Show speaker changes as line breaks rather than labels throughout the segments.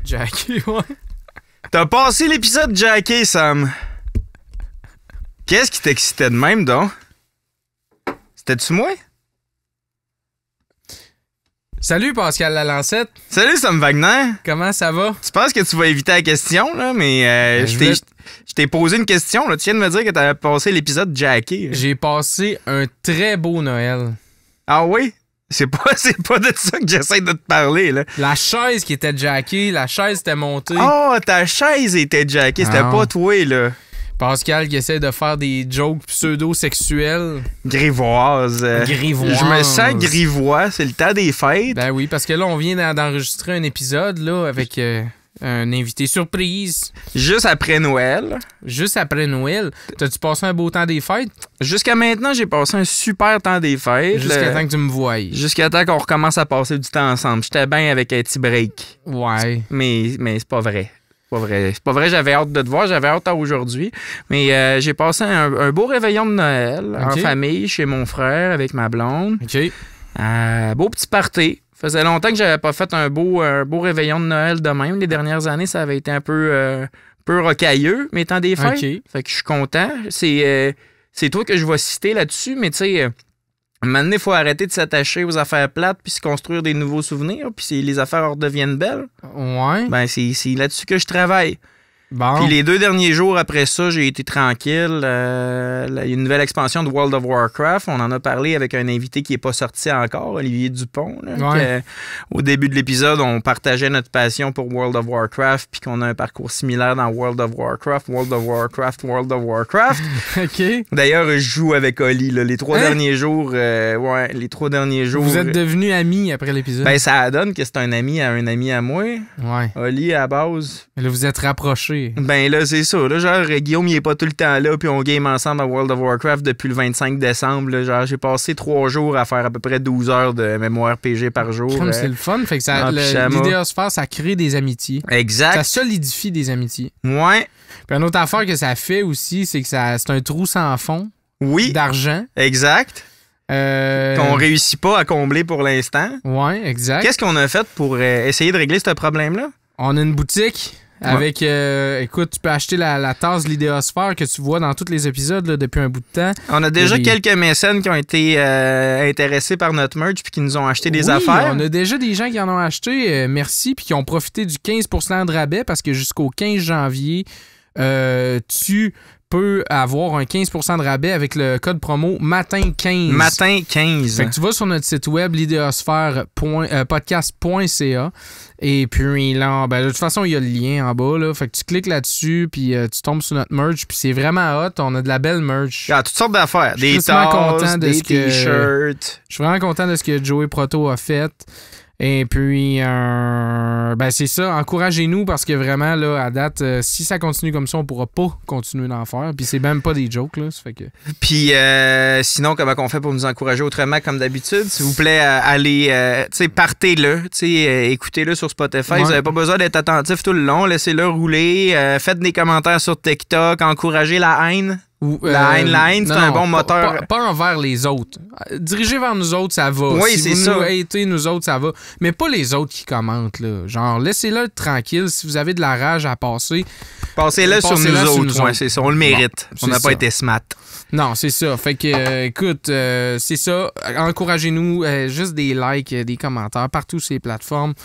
Jackie, ouais.
T'as passé l'épisode Jackie, Sam. Qu'est-ce qui t'excitait de même, donc? C'était-tu moi?
Salut Pascal Lalancette.
Salut, Sam Wagner.
Comment ça va?
Tu penses que tu vas éviter la question, là, mais je t'ai posé une question, là. Tu viens de me dire que t'avais passé l'épisode Jackie.
J'ai passé un très beau Noël.
Ah oui? C'est pas de ça que j'essaie de te parler, là.
La chaise qui était Jackie, la chaise était montée.
Oh, ta chaise était Jackie, c'était pas toi, là.
Pascal qui essaie de faire des jokes pseudo-sexuels.
Grivoise.
Grivoise.
Je me sens grivois, c'est le temps des fêtes.
Ben oui, parce que là, on vient d'enregistrer un épisode là avec un invité surprise.
Juste après Noël.
Juste après Noël. T'as-tu passé un beau temps des fêtes?
Jusqu'à maintenant, j'ai passé un super temps des fêtes.
Jusqu'à temps que tu me voies.
Jusqu'à temps qu'on recommence à passer du temps ensemble. J'étais bien avec un petit break.
Ouais.
Mais c'est pas vrai. C'est pas vrai, j'avais hâte de te voir, j'avais hâte à aujourd'hui. Mais j'ai passé un beau réveillon de Noël en famille, chez mon frère, avec ma blonde.
OK.
Beau petit party. Faisait longtemps que j'avais pas fait un beau réveillon de Noël de même. Les dernières années, ça avait été un peu rocailleux, mais temps des fêtes.
OK.
Fait que je suis content. C'est toi que je vais citer là-dessus, mais tu sais... Maintenant, il faut arrêter de s'attacher aux affaires plates puis se construire des nouveaux souvenirs, puis les affaires redeviennent belles.
Ouais.
Ben, c'est là-dessus que je travaille.
Bon.
Puis les 2 derniers jours après ça, j'ai été tranquille. Il y a une nouvelle expansion de World of Warcraft. On en a parlé avec un invité qui n'est pas sorti encore, Olivier Dupont. Là,
ouais.
Au début de l'épisode, on partageait notre passion pour World of Warcraft puis qu'on a un parcours similaire dans World of Warcraft.
OK.
D'ailleurs, je joue avec Oli. Là, les 3 derniers jours, les 3 derniers jours...
Vous êtes devenus amis après l'épisode?
Ben, ça donne que c'est un ami à moi.
Ouais.
Oli, à la base...
Là, vous êtes rapprochés.
Ben là, c'est ça. Là, genre, Guillaume, il est pas tout le temps là, puis on game ensemble à World of Warcraft depuis le 25 décembre. Là, genre, j'ai passé 3 jours à faire à peu près 12 heures de mémoire PG par jour.
Comme c'est le fun. Fait que l'idéosphère, ça crée des amitiés.
Exact.
Ça solidifie des amitiés.
Ouais.
Puis une autre affaire que ça fait aussi, c'est que c'est un trou sans fond.
Oui.
D'argent.
Exact. Qu'on réussit pas à combler pour l'instant.
Ouais, exact.
Qu'est-ce qu'on a fait pour essayer de régler ce problème-là?
On a une boutique. Avec, écoute, tu peux acheter la tasse l'idéosphère que tu vois dans tous les épisodes là, depuis un bout de temps.
On a déjà quelques mécènes qui ont été intéressés par notre merch puis qui nous ont acheté des affaires.
On a déjà des gens qui en ont acheté, merci, puis qui ont profité du 15% de rabais parce que jusqu'au 15 janvier, tu peux avoir un 15% de rabais avec le code promo MATIN15.
MATIN15.
Fait que tu vas sur notre site web l'idéosphère.podcast.ca et puis là, ben, de toute façon, il y a le lien en bas. Là, fait que tu cliques là-dessus puis tu tombes sur notre merch puis c'est vraiment hot. On a de la belle merch.
Il y a toutes sortes d'affaires. Des tasses, des t-shirts.
Je suis vraiment content de ce que Joey Proto a fait. Et puis, ben c'est ça, encouragez-nous parce que vraiment, là, à date, si ça continue comme ça, on pourra pas continuer d'en faire. Puis c'est même pas des jokes, là, ça fait que...
Puis sinon, comment on fait pour nous encourager autrement, comme d'habitude? S'il vous plaît, allez, tu sais, partez-le, tu sais, écoutez-le sur Spotify. Ouais. Vous n'avez pas besoin d'être attentif tout le long, laissez-le rouler, faites des commentaires sur TikTok, encouragez la haine. La haine, c'est un bon moteur.
Pas envers les autres. Dirigez vers nous autres, ça va.
Oui,
si
c'est
vous
ça.
nous hatez, nous autres, ça va. Mais pas les autres qui commentent, là. Genre, laissez-le tranquille. Si vous avez de la rage à passer,
passez-le sur nous autres. Ouais, c'est ça. On le mérite. Bon, on n'a pas été smart.
Non, c'est ça. Fait que, écoute, c'est ça. Encouragez-nous. Juste des likes, des commentaires partout sur les plateformes.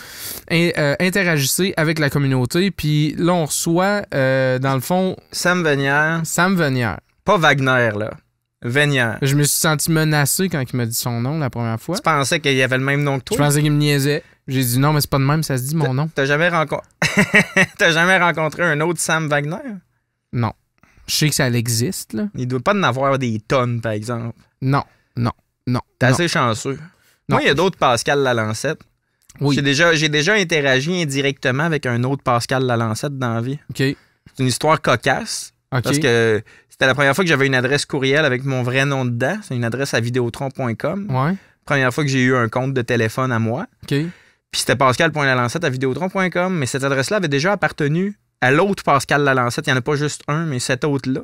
Interagissez avec la communauté. Puis là, on reçoit, dans le fond...
Sam Venière. Pas Wagner, là. Venière.
Je me suis senti menacé quand il m'a dit son nom la première fois.
Tu pensais qu'il y avait le même nom que toi?
Je pensais qu'il me niaisait. J'ai dit non, mais c'est pas de même, ça se dit mon nom.
T'as jamais rencontré un autre Sam Wagner?
Non. Je sais que ça existe, là.
Il doit pas en avoir des tonnes, par exemple.
Non.
T'es assez chanceux.
Non.
Moi, il y a d'autres Pascal Lalancette. Oui. J'ai déjà interagi indirectement avec un autre Pascal Lalancette dans la vie.
OK.
C'est une histoire cocasse.
OK.
Parce que c'était la première fois que j'avais une adresse courriel avec mon vrai nom dedans. C'est une adresse à vidéotron.com.
Ouais.
Première fois que j'ai eu un compte de téléphone à moi.
OK.
Puis c'était pascal.lalancette à vidéotron.com. Mais cette adresse-là avait déjà appartenu à l'autre Pascal Lalancette. Il n'y en a pas juste un, mais cet autre-là.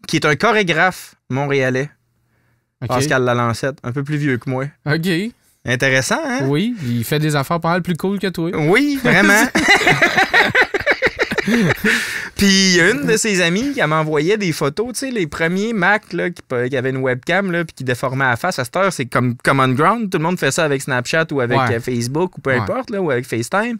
Qui est un chorégraphe montréalais. Okay. Pascal Lalancette. Un peu plus vieux que moi.
OK.
Intéressant, hein?
Oui, il fait des affaires pas mal plus cool que toi.
Oui, vraiment. Puis il y a une de ses amies qui m'envoyait des photos, tu sais, les premiers Mac là, qui avaient une webcam là, puis qui déformaient la face. À cette heure, c'est comme Common Ground. Tout le monde fait ça avec Snapchat ou avec Facebook ou peu importe, là, ou avec FaceTime.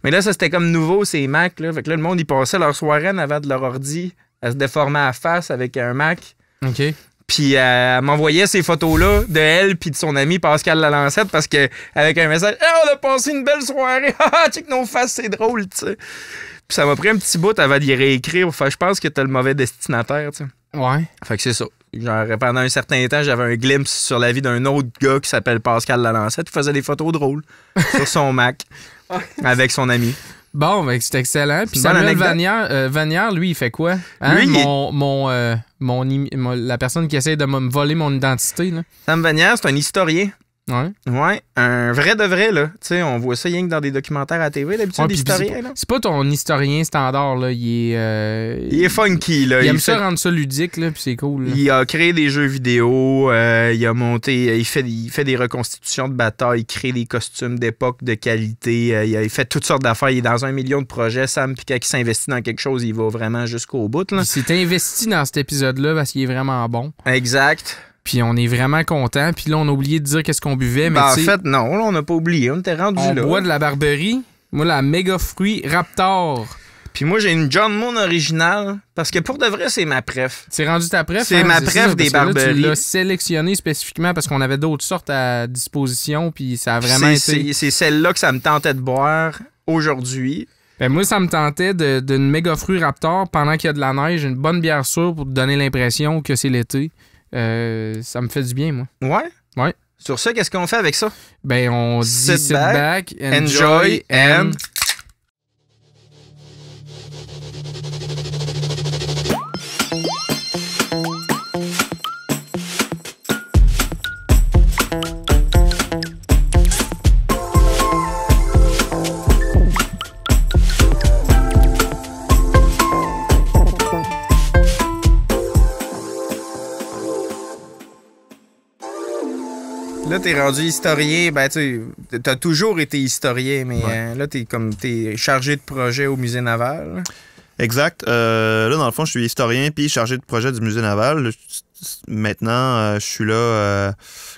Mais là, ça, c'était comme nouveau, ces Mac. Là. Fait que là, le monde, ils passaient leur soirée en avant de leur ordi à se déformer la face avec un Mac.
OK.
Puis elle m'envoyait ces photos-là de elle puis de son ami Pascal Lalancette parce que avec un message « Hey, on a passé une belle soirée! Haha, check nos faces, c'est drôle! » tu sais. Puis ça m'a pris un petit bout avant d'y réécrire. Enfin, je pense que t'as le mauvais destinataire, tu sais.
Ouais.
Fait que c'est ça. Genre, pendant un certain temps, j'avais un glimpse sur la vie d'un autre gars qui s'appelle Pascal Lalancette qui faisait des photos drôles sur son Mac avec son ami.
Bon, ben, c'est excellent. Puis
Bonne
Samuel
anecdote.
Vanière, lui, il fait quoi? Hein?
Lui,
la personne qui essaie de me voler mon identité, là.
Sam Vanière, c'est un historien.
Ouais.
Ouais, un vrai de vrai, là. Tu sais, on voit ça rien que dans des documentaires à TV, d'habitude, l'historien, là.
C'est pas ton historien standard, là. Il
est funky, là.
Il aime ça rendre ça ludique, là, puis c'est cool. Là.
Il a créé des jeux vidéo, il a monté, il fait des reconstitutions de batailles, il crée des costumes d'époque de qualité, il fait toutes sortes d'affaires, il est dans 1 million de projets, Sam, puis quand il s'investit dans quelque chose, il va vraiment jusqu'au bout, là.
Il s'est investi dans cet épisode-là parce qu'il est vraiment bon.
Exact.
Puis on est vraiment content. Puis là, on a oublié de dire qu'est-ce qu'on buvait. Mais
en fait, non, là, on n'a pas oublié. On était rendu là.
On boit de la Barberie. Moi, la méga fruit Raptor.
Puis moi, j'ai une John Moon originale. Parce que pour de vrai, c'est ma préf.
C'est rendu ta préf?
C'est ma préf des Barberies.
Tu l'as sélectionné spécifiquement parce qu'on avait d'autres sortes à disposition. Puis ça a vraiment été...
C'est celle-là que ça me tentait de boire aujourd'hui.
Ben moi, ça me tentait d'une méga fruit Raptor pendant qu'il y a de la neige. Une bonne bière sûre pour te donner l'impression que c'est l'été. Ça me fait du bien, moi.
Ouais?
Ouais.
Sur ça, qu'est-ce qu'on fait avec ça?
Ben, on dit sit back,
enjoy and... Là, t'es rendu historien. Ben, tu sais, t'as toujours été historien, mais là, t'es chargé de projet au Musée Naval.
Exact. Là, dans le fond, je suis historien puis chargé de projet du Musée Naval. Maintenant, je suis là,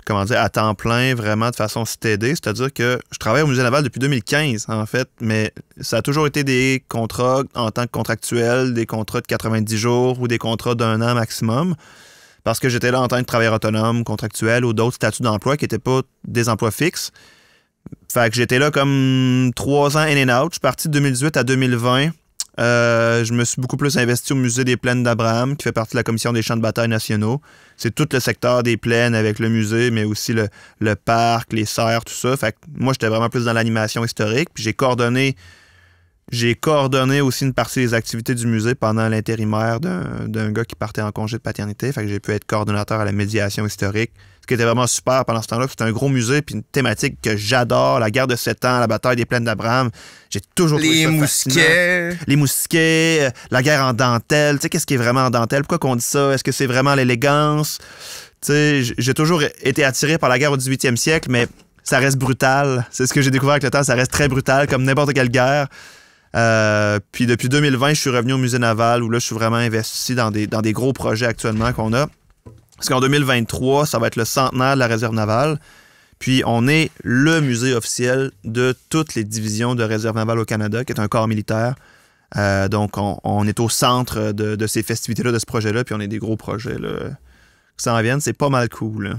à temps plein, vraiment de façon stédée. C'est-à-dire que je travaille au Musée Naval depuis 2015, en fait, mais ça a toujours été des contrats en tant que contractuel, des contrats de 90 jours ou des contrats d'1 an maximum. Parce que j'étais là en tant que travailleur autonome, contractuel ou d'autres statuts d'emploi qui n'étaient pas des emplois fixes. Fait que j'étais là comme 3 ans in and out. Je suis parti de 2018 à 2020. Je me suis beaucoup plus investi au Musée des Plaines d'Abraham, qui fait partie de la Commission des champs de bataille nationaux. C'est tout le secteur des plaines avec le musée, mais aussi le parc, les serres, tout ça. Fait que moi, j'étais vraiment plus dans l'animation historique. Puis j'ai coordonné aussi une partie des activités du musée pendant l'intérimaire d'un gars qui partait en congé de paternité. Fait que j'ai pu être coordonnateur à la médiation historique. Ce qui était vraiment super pendant ce temps-là. C'était un gros musée puis une thématique que j'adore. La guerre de 7 ans, la bataille des plaines d'Abraham. J'ai toujours trouvé ça fascinant. Les mousquets, la guerre en dentelle. Tu sais, qu'est-ce qui est vraiment en dentelle? Pourquoi qu'on dit ça? Est-ce que c'est vraiment l'élégance? Tu sais, j'ai toujours été attiré par la guerre au 18e siècle, mais ça reste brutal. C'est ce que j'ai découvert avec le temps. Ça reste très brutal, comme n'importe quelle guerre. Puis depuis 2020, je suis revenu au Musée Naval où là, je suis vraiment investi dans des gros projets actuellement qu'on a. Parce qu'en 2023, ça va être le centenaire de la réserve navale. Puis on est le musée officiel de toutes les divisions de réserve navale au Canada, qui est un corps militaire. Donc on est au centre de ces festivités-là, de ce projet-là, puis on a des gros projets là, qui s'en viennent. C'est pas mal cool. Là.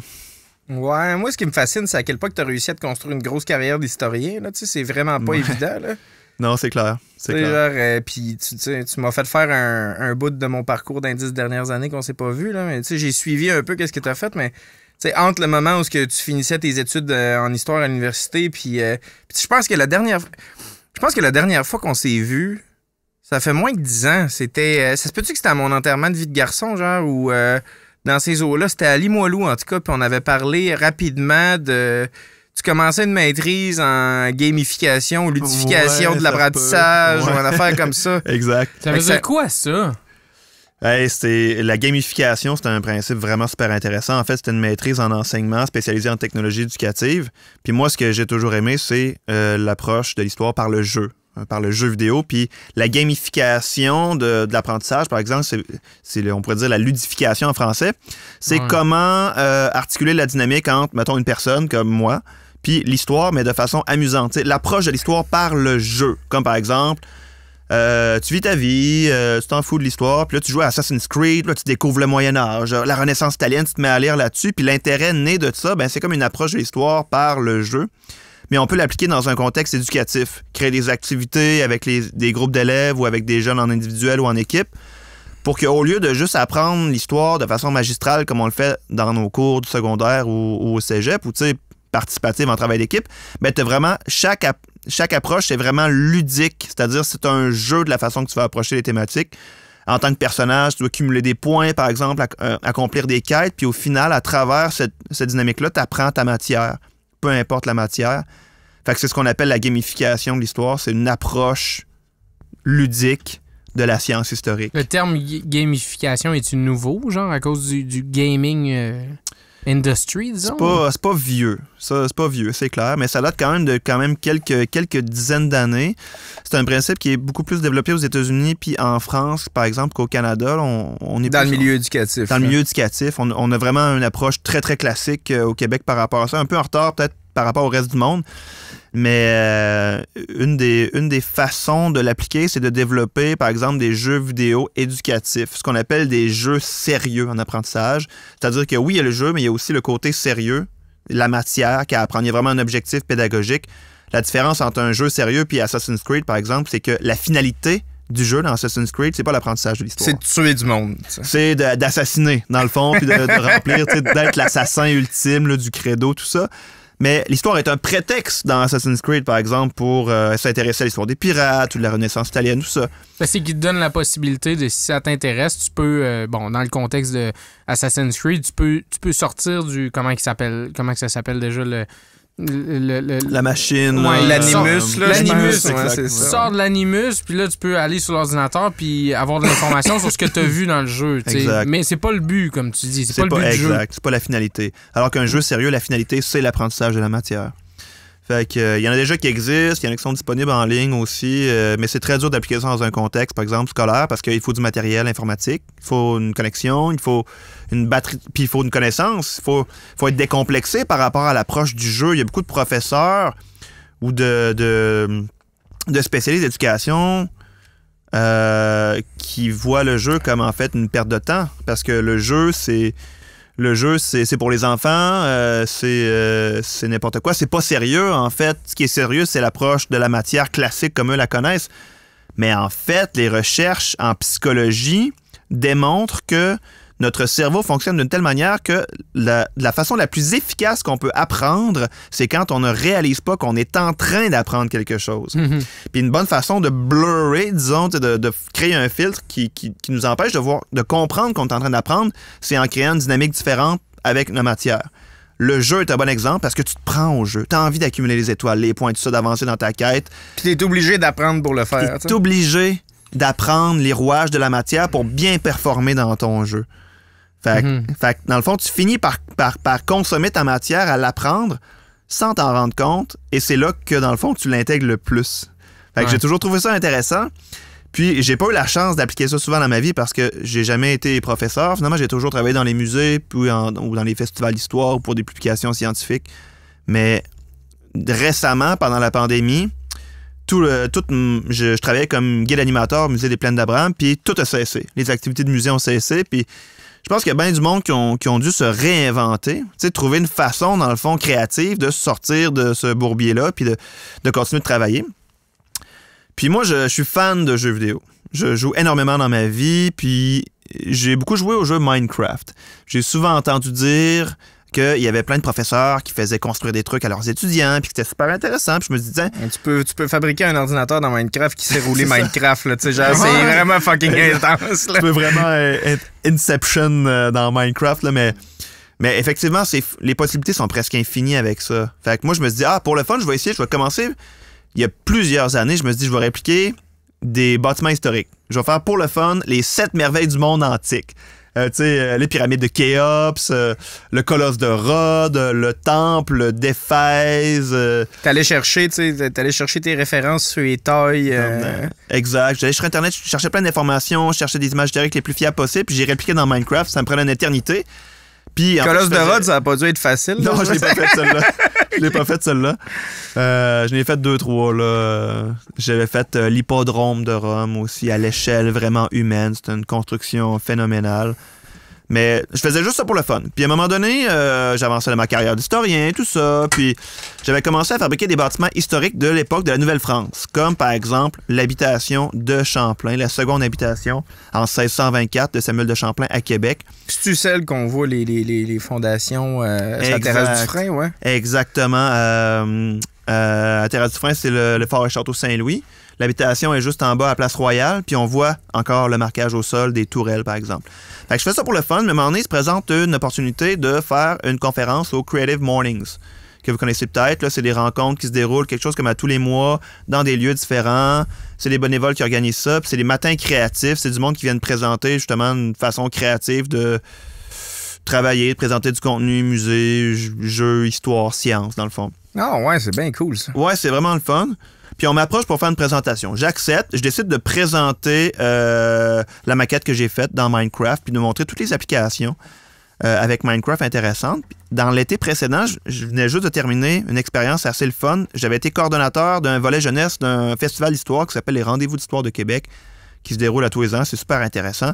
Ouais, moi, ce qui me fascine, c'est à quel point tu as réussi à te construire une grosse carrière d'historien. Là. Tu sais, c'est vraiment pas évident. Là.
Non, c'est clair. C'est clair.
Puis tu m'as fait faire un bout de mon parcours dans les 10 dernières années qu'on s'est pas vu. Là, mais j'ai suivi un peu qu'est-ce que tu as fait, mais entre le moment où tu finissais tes études en histoire à l'université, puis je pense que la dernière fois qu'on s'est vu, ça fait moins que 10 ans. C'était, ça se peut-tu que c'était à mon enterrement de vie de garçon, genre, ou dans ces eaux-là, c'était à Limoilou, en tout cas, puis on avait parlé rapidement de... Tu commençais une maîtrise en gamification ou ludification de l'apprentissage ou une affaire comme ça.
Exact.
Ça veut dire quoi, ça?
La gamification, c'est un principe vraiment super intéressant. En fait, c'était une maîtrise en enseignement spécialisée en technologie éducative. Puis moi, ce que j'ai toujours aimé, c'est l'approche de l'histoire par le jeu vidéo. Puis la gamification de l'apprentissage, par exemple, c'est on pourrait dire la ludification en français. C'est comment articuler la dynamique entre, mettons, une personne comme moi, puis l'histoire, mais de façon amusante. T'sais, l'approche de l'histoire par le jeu. Comme par exemple... tu vis ta vie, tu t'en fous de l'histoire, puis là, tu joues à Assassin's Creed, là, tu découvres le Moyen-Âge, la Renaissance italienne, tu te mets à lire là-dessus, puis l'intérêt né de ça, c'est comme une approche de l'histoire par le jeu, mais on peut l'appliquer dans un contexte éducatif, créer des activités avec des groupes d'élèves ou avec des jeunes en individuel ou en équipe, pour qu'au lieu de juste apprendre l'histoire de façon magistrale, comme on le fait dans nos cours du secondaire ou au cégep, ou tu sais, participative en travail d'équipe, t'as vraiment chaque approche est vraiment ludique, c'est-à-dire c'est un jeu de la façon que tu vas approcher les thématiques. En tant que personnage, tu dois cumuler des points, par exemple, accomplir des quêtes, puis au final, à travers cette dynamique-là, tu apprends ta matière, peu importe la matière. Fait que c'est ce qu'on appelle la gamification de l'histoire, c'est une approche ludique de la science historique.
Le terme gamification est-tu nouveau, genre, à cause du gaming industry, disons?
C'est pas vieux. Ça, c'est pas vieux, c'est clair, mais ça date quand même quelques dizaines d'années. C'est un principe qui est beaucoup plus développé aux États-Unis puis en France, par exemple, qu'au Canada. On est
dans le milieu éducatif.
Dans le milieu éducatif. On a vraiment une approche très, très classique au Québec par rapport à ça. Un peu en retard, peut-être, par rapport au reste du monde. Mais une des façons de l'appliquer, c'est de développer, par exemple, des jeux vidéo éducatifs, ce qu'on appelle des jeux sérieux en apprentissage. C'est-à-dire que oui, il y a le jeu, mais il y a aussi le côté sérieux, la matière qu'à apprendre. Il y a vraiment un objectif pédagogique. La différence entre un jeu sérieux et Assassin's Creed, par exemple, c'est que la finalité du jeu dans Assassin's Creed, c'est pas l'apprentissage de l'histoire.
C'est de tuer du monde. Ça.
C'est d'assassiner, dans le fond, puis de remplir, d'être l'assassin ultime là, du credo, tout ça. Mais l'histoire est un prétexte dans Assassin's Creed, par exemple, pour s'intéresser à l'histoire des pirates ou de la Renaissance italienne, tout ça.
C'est qu'il te donne la possibilité de, si ça t'intéresse, tu peux, dans le contexte de Assassin's Creed, tu peux sortir du, comment ça s'appelle déjà,
la machine.
Ouais,
l'animus, là.
L'animus,
tu
sors de l'animus, puis là, tu peux aller sur l'ordinateur puis avoir de l'information sur ce que tu as vu dans le jeu. Exact. Mais c'est pas le but, comme tu dis. C'est pas le but du jeu.
Exact, c'est pas la finalité. Alors qu'un jeu sérieux, la finalité, c'est l'apprentissage de la matière. Fait que, y en a déjà qui existent, il y en a qui sont disponibles en ligne aussi, mais c'est très dur d'appliquer ça dans un contexte, par exemple, scolaire, parce qu'il faut du matériel informatique, il faut une connexion, il faut une batterie, puis il faut une connaissance, il faut être décomplexé par rapport à l'approche du jeu. Il y a beaucoup de professeurs ou de spécialistes d'éducation qui voient le jeu comme, en fait, une perte de temps, parce que le jeu, c'est pour les enfants, c'est n'importe quoi. C'est pas sérieux, en fait. Ce qui est sérieux, c'est l'approche de la matière classique comme eux la connaissent. Mais en fait, les recherches en psychologie démontrent que notre cerveau fonctionne d'une telle manière que la façon la plus efficace qu'on peut apprendre, c'est quand on ne réalise pas qu'on est en train d'apprendre quelque chose. Mm-hmm. Puis une bonne façon de blurrer, disons, de créer un filtre qui nous empêche de comprendre qu'on est en train d'apprendre, c'est en créant une dynamique différente avec la matière. Le jeu est un bon exemple parce que tu te prends au jeu. Tu as envie d'accumuler les étoiles, les points, tout ça, d'avancer dans ta quête.
Puis tu es obligé d'apprendre pour le faire.
Tu es obligé d'apprendre les rouages de la matière pour bien performer dans ton jeu. Fait que, dans le fond, tu finis par consommer ta matière à l'apprendre sans t'en rendre compte, et c'est là que, dans le fond, tu l'intègres le plus. Fait que j'ai toujours trouvé ça intéressant. Puis, j'ai pas eu la chance d'appliquer ça souvent dans ma vie parce que j'ai jamais été professeur. Finalement, j'ai toujours travaillé dans les musées ou dans les festivals d'histoire ou pour des publications scientifiques. Mais récemment, pendant la pandémie, je travaillais comme guide animateur au Musée des Plaines d'Abraham, puis tout a cessé. Les activités de musée ont cessé, puis je pense qu'il y a bien du monde qui ont dû se réinventer, trouver une façon, dans le fond, créative de sortir de ce bourbier-là puis de continuer de travailler. Puis moi, je suis fan de jeux vidéo. Je joue énormément dans ma vie, puis j'ai beaucoup joué au jeu Minecraft. J'ai souvent entendu dire qu'il y avait plein de professeurs qui faisaient construire des trucs à leurs étudiants, puis que c'était super intéressant. Puis je me disais...
Tu peux fabriquer un ordinateur dans Minecraft qui sait rouler Minecraft, là, tu sais, genre, c'est vraiment fucking intense, là.
Tu peux vraiment être Inception dans Minecraft, là, mais effectivement, les possibilités sont presque infinies avec ça. Fait que moi, je me suis dit, pour le fun, je vais commencer... Il y a plusieurs années, je me suis dit, je vais répliquer des bâtiments historiques. je vais faire pour le fun les 7 merveilles du monde antique. Les pyramides de Khéops, le colosse de Rhodes, le temple d'Éphèse.
T'allais chercher tes références sur les tailles.
Exact. J'allais sur Internet, je cherchais plein d'informations, je cherchais des images historiques les plus fiables possibles, puis j'ai répliqué dans Minecraft, ça me prenait une éternité. Puis,
Colosse de Rhodes, ça n'a pas dû être facile.
Non, je l'ai pas fait celle-là. Je l'ai pas fait celle-là. Je l'ai fait 2-3 là. J'avais fait l'hippodrome de Rome aussi à l'échelle vraiment humaine. C'était une construction phénoménale. Mais je faisais juste ça pour le fun. Puis à un moment donné, j'avançais dans ma carrière d'historien, tout ça. Puis j'avais commencé à fabriquer des bâtiments historiques de l'époque de la Nouvelle-France, comme par exemple l'habitation de Champlain, la seconde habitation en 1624 de Samuel de Champlain à Québec.
C'est-tu celle qu'on voit les fondations sur la terrasse du Frein, ouais?
Exactement. À Terrasse du Frein, c'est le fort et château Saint-Louis. L'habitation est juste en bas à Place Royale, puis on voit encore le marquage au sol des tourelles, par exemple. Fait que je fais ça pour le fun, mais à un moment donné, il se présente une opportunité de faire une conférence au Creative Mornings, que vous connaissez peut-être. Là, c'est des rencontres qui se déroulent quelque chose comme à tous les mois, dans des lieux différents. C'est des bénévoles qui organisent ça, puis c'est des matins créatifs. C'est du monde qui vient présenter justement une façon créative de travailler, de présenter du contenu, musée, jeux, histoire, science, dans le fond.
Ah ouais, c'est bien cool, ça.
Ouais, c'est vraiment le fun. Puis on m'approche pour faire une présentation. J'accepte, je décide de présenter la maquette que j'ai faite dans Minecraft, puis de montrer toutes les applications avec Minecraft intéressantes. Dans l'été précédent, je venais juste de terminer une expérience assez le fun. J'avais été coordonnateur d'un volet jeunesse d'un festival d'histoire qui s'appelle les Rendez-vous d'histoire de Québec, qui se déroule à tous les ans. C'est super intéressant.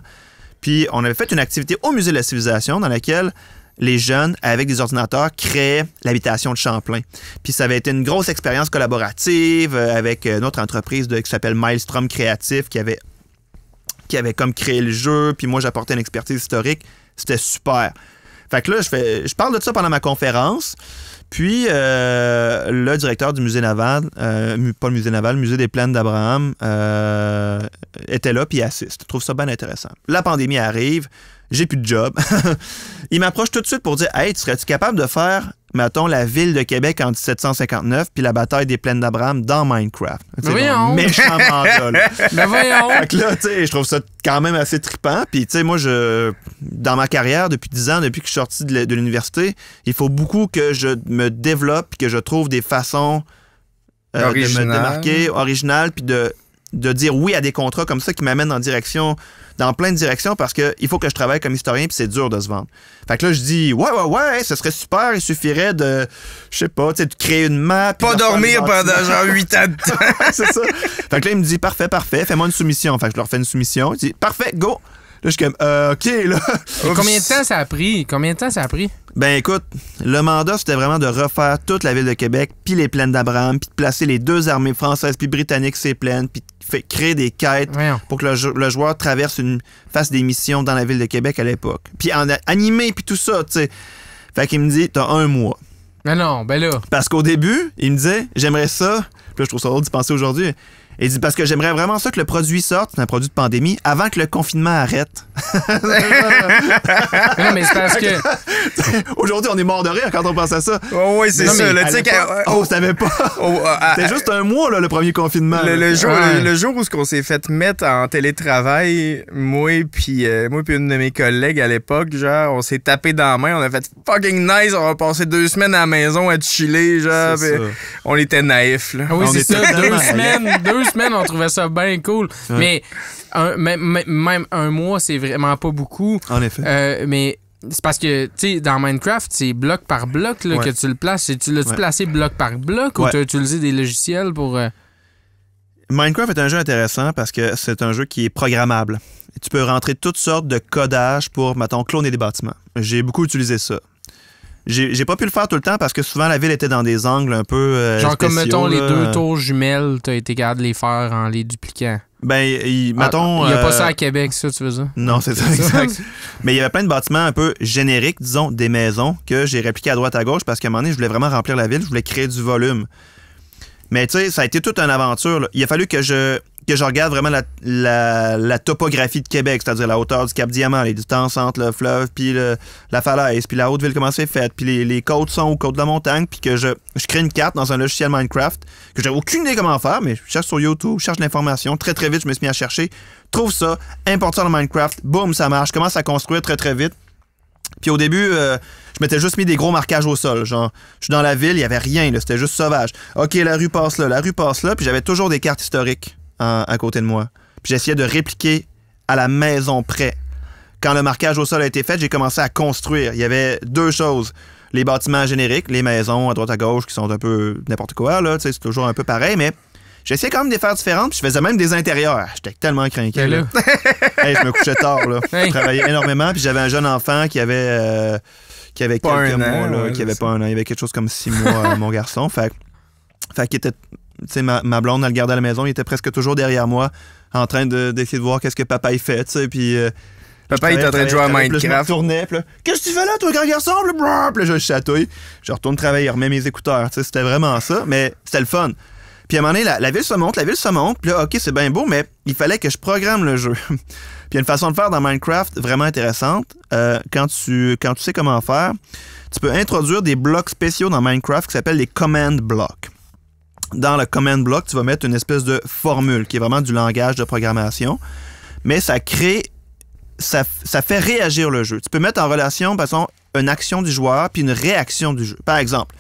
Puis on avait fait une activité au Musée de la Civilisation dans laquelle les jeunes, avec des ordinateurs, créaient l'habitation de Champlain. Puis ça avait été une grosse expérience collaborative avec notre entreprise qui s'appelle Maelstrom Créatif, qui avait comme créé le jeu, puis moi j'apportais une expertise historique. C'était super. Fait que là, je parle de ça pendant ma conférence, puis le directeur du musée naval, pas le musée naval, le musée des plaines d'Abraham, était là, puis il assiste. Je trouve ça bien intéressant. La pandémie arrive, j'ai plus de job. Il m'approche tout de suite pour dire « Hey, serais-tu capable de faire, mettons, la ville de Québec en 1759 puis la bataille des plaines d'Abraham dans Minecraft? » Méchant mandat, là.
Mais voyons!
Fait que là, tu sais, je trouve ça quand même assez trippant. Puis, tu sais, moi, dans ma carrière, depuis 10 ans, depuis que je suis sorti de l'université, il faut beaucoup que je me développe puis que je trouve des façons de me démarquer, originales, puis de dire oui à des contrats comme ça qui m'amènent dans plein de directions parce qu'il faut que je travaille comme historien puis c'est dur de se vendre. Fait que là, je dis ouais, ce serait super, il suffirait de, je sais pas, tu sais, de créer une map.
Pas dormir pendant genre 8 ans de temps.
C'est ça. Fait que là, il me dit parfait, fais-moi une soumission. Fait que je leur fais une soumission. Il dit parfait, go. Là, je suis comme, OK, là.
Combien de temps ça a pris?
Ben, écoute, le mandat, c'était vraiment de refaire toute la ville de Québec, puis les plaines d'Abraham, puis de placer les deux armées françaises puis britanniques ces plaines, puis créer des quêtes pour que le joueur fasse des missions dans la ville de Québec à l'époque. Puis animé, puis tout ça, tu sais. Fait qu'il me dit, t'as 1 mois.
Mais non, ben là.
Parce qu'au début, il me disait, j'aimerais ça. Puis là, je trouve ça drôle d'y penser aujourd'hui. Il dit, parce que j'aimerais vraiment ça que le produit sorte, c'est un produit de pandémie, avant que le confinement arrête.
Non, mais c'est parce que...
Aujourd'hui, on est mort de rire quand on pense à ça.
Oh, oui, c'est ça.
Tu sais, on savait pas. C'était juste 1 mois, là, le premier confinement.
Le jour où on s'est fait mettre en télétravail, moi puis une de mes collègues à l'époque, genre, on s'est tapé dans la main, on a fait fucking nice, on va passer 2 semaines à la maison à chiller, genre, on était naïfs, là.
Ah oui, c'est ça, 2 semaines, on trouvait ça bien cool. Ouais. Mais même 1 mois, c'est vraiment pas beaucoup.
En effet.
Mais c'est parce que, tu sais, dans Minecraft, c'est bloc par bloc là, que tu le places. Tu l'as-tu placé bloc par bloc ou tu as utilisé des logiciels pour...
Minecraft est un jeu intéressant parce que c'est un jeu qui est programmable. Tu peux rentrer toutes sortes de codages pour, mettons, cloner des bâtiments. J'ai beaucoup utilisé ça. J'ai pas pu le faire tout le temps parce que souvent la ville était dans des angles un peu
genre
spéciaux,
comme, mettons,
là.
Les 2 tours jumelles, t'as été capable de les faire en les dupliquant.
Ben, mettons...
Il n'y a pas ça à Québec, ça, tu veux dire?
Non, c'est ça, exact. Mais il y avait plein de bâtiments un peu génériques, disons, des maisons, que j'ai répliqués à droite à gauche parce qu'à un moment donné, je voulais vraiment remplir la ville, je voulais créer du volume. Mais tu sais, ça a été toute une aventure, là. Il a fallu que je que je regarde vraiment la topographie de Québec, c'est-à-dire la hauteur du Cap-Diamant, les distances entre le fleuve puis la falaise, puis la haute ville comment c'est faite, puis les côtes sont aux côtes de la montagne, puis que je crée une carte dans un logiciel Minecraft que j'ai aucune idée comment faire, mais je cherche sur YouTube, je cherche l'information, très très vite je me suis mis à chercher, trouve ça, importe ça dans Minecraft, boum, ça marche, commence à construire très très vite. Puis au début, je m'étais juste mis des gros marquages au sol. Genre, je suis dans la ville, il n'y avait rien, là, c'était juste sauvage. OK, la rue passe là, puis j'avais toujours des cartes historiques à côté de moi. Puis j'essayais de répliquer à la maison près. Quand le marquage au sol a été fait, j'ai commencé à construire. Il y avait deux choses. Les bâtiments génériques, les maisons à droite à gauche qui sont un peu n'importe quoi, là, c'est toujours un peu pareil, mais j'essayais quand même de les faire différentes, puis je faisais même des intérieurs. J'étais tellement craqué. Là. Hey, je me couchais tard, là. Je travaillais énormément, puis j'avais un jeune enfant qui avait quelques mois, là, qui avait pas un an. Il avait quelque chose comme 6 mois, mon garçon. Fait qu'il était, tu sais, ma blonde, elle le gardait à la maison, il était presque toujours derrière moi, en train d'essayer de voir qu'est-ce que papa il fait, tu sais, puis...
Papa, il est en train de jouer à Minecraft.
Je me retournais, puis là, qu'est-ce que tu fais là, toi, grand garçon? Puis là, je chatouille. Je retourne travailler, je remets mes écouteurs, tu sais, c'était vraiment ça, mais c'était le fun. Puis à un moment donné, la ville se monte, puis là, OK, c'est bien beau, mais il fallait que je programme le jeu. Puis il y a une façon de faire dans Minecraft vraiment intéressante. Quand tu sais comment faire, tu peux introduire des blocs spéciaux dans Minecraft qui s'appellent les command blocks. Dans le command block, tu vas mettre une espèce de formule qui est vraiment du langage de programmation, mais ça fait réagir le jeu. Tu peux mettre en relation, par exemple, une action du joueur puis une réaction du jeu. Par exemple,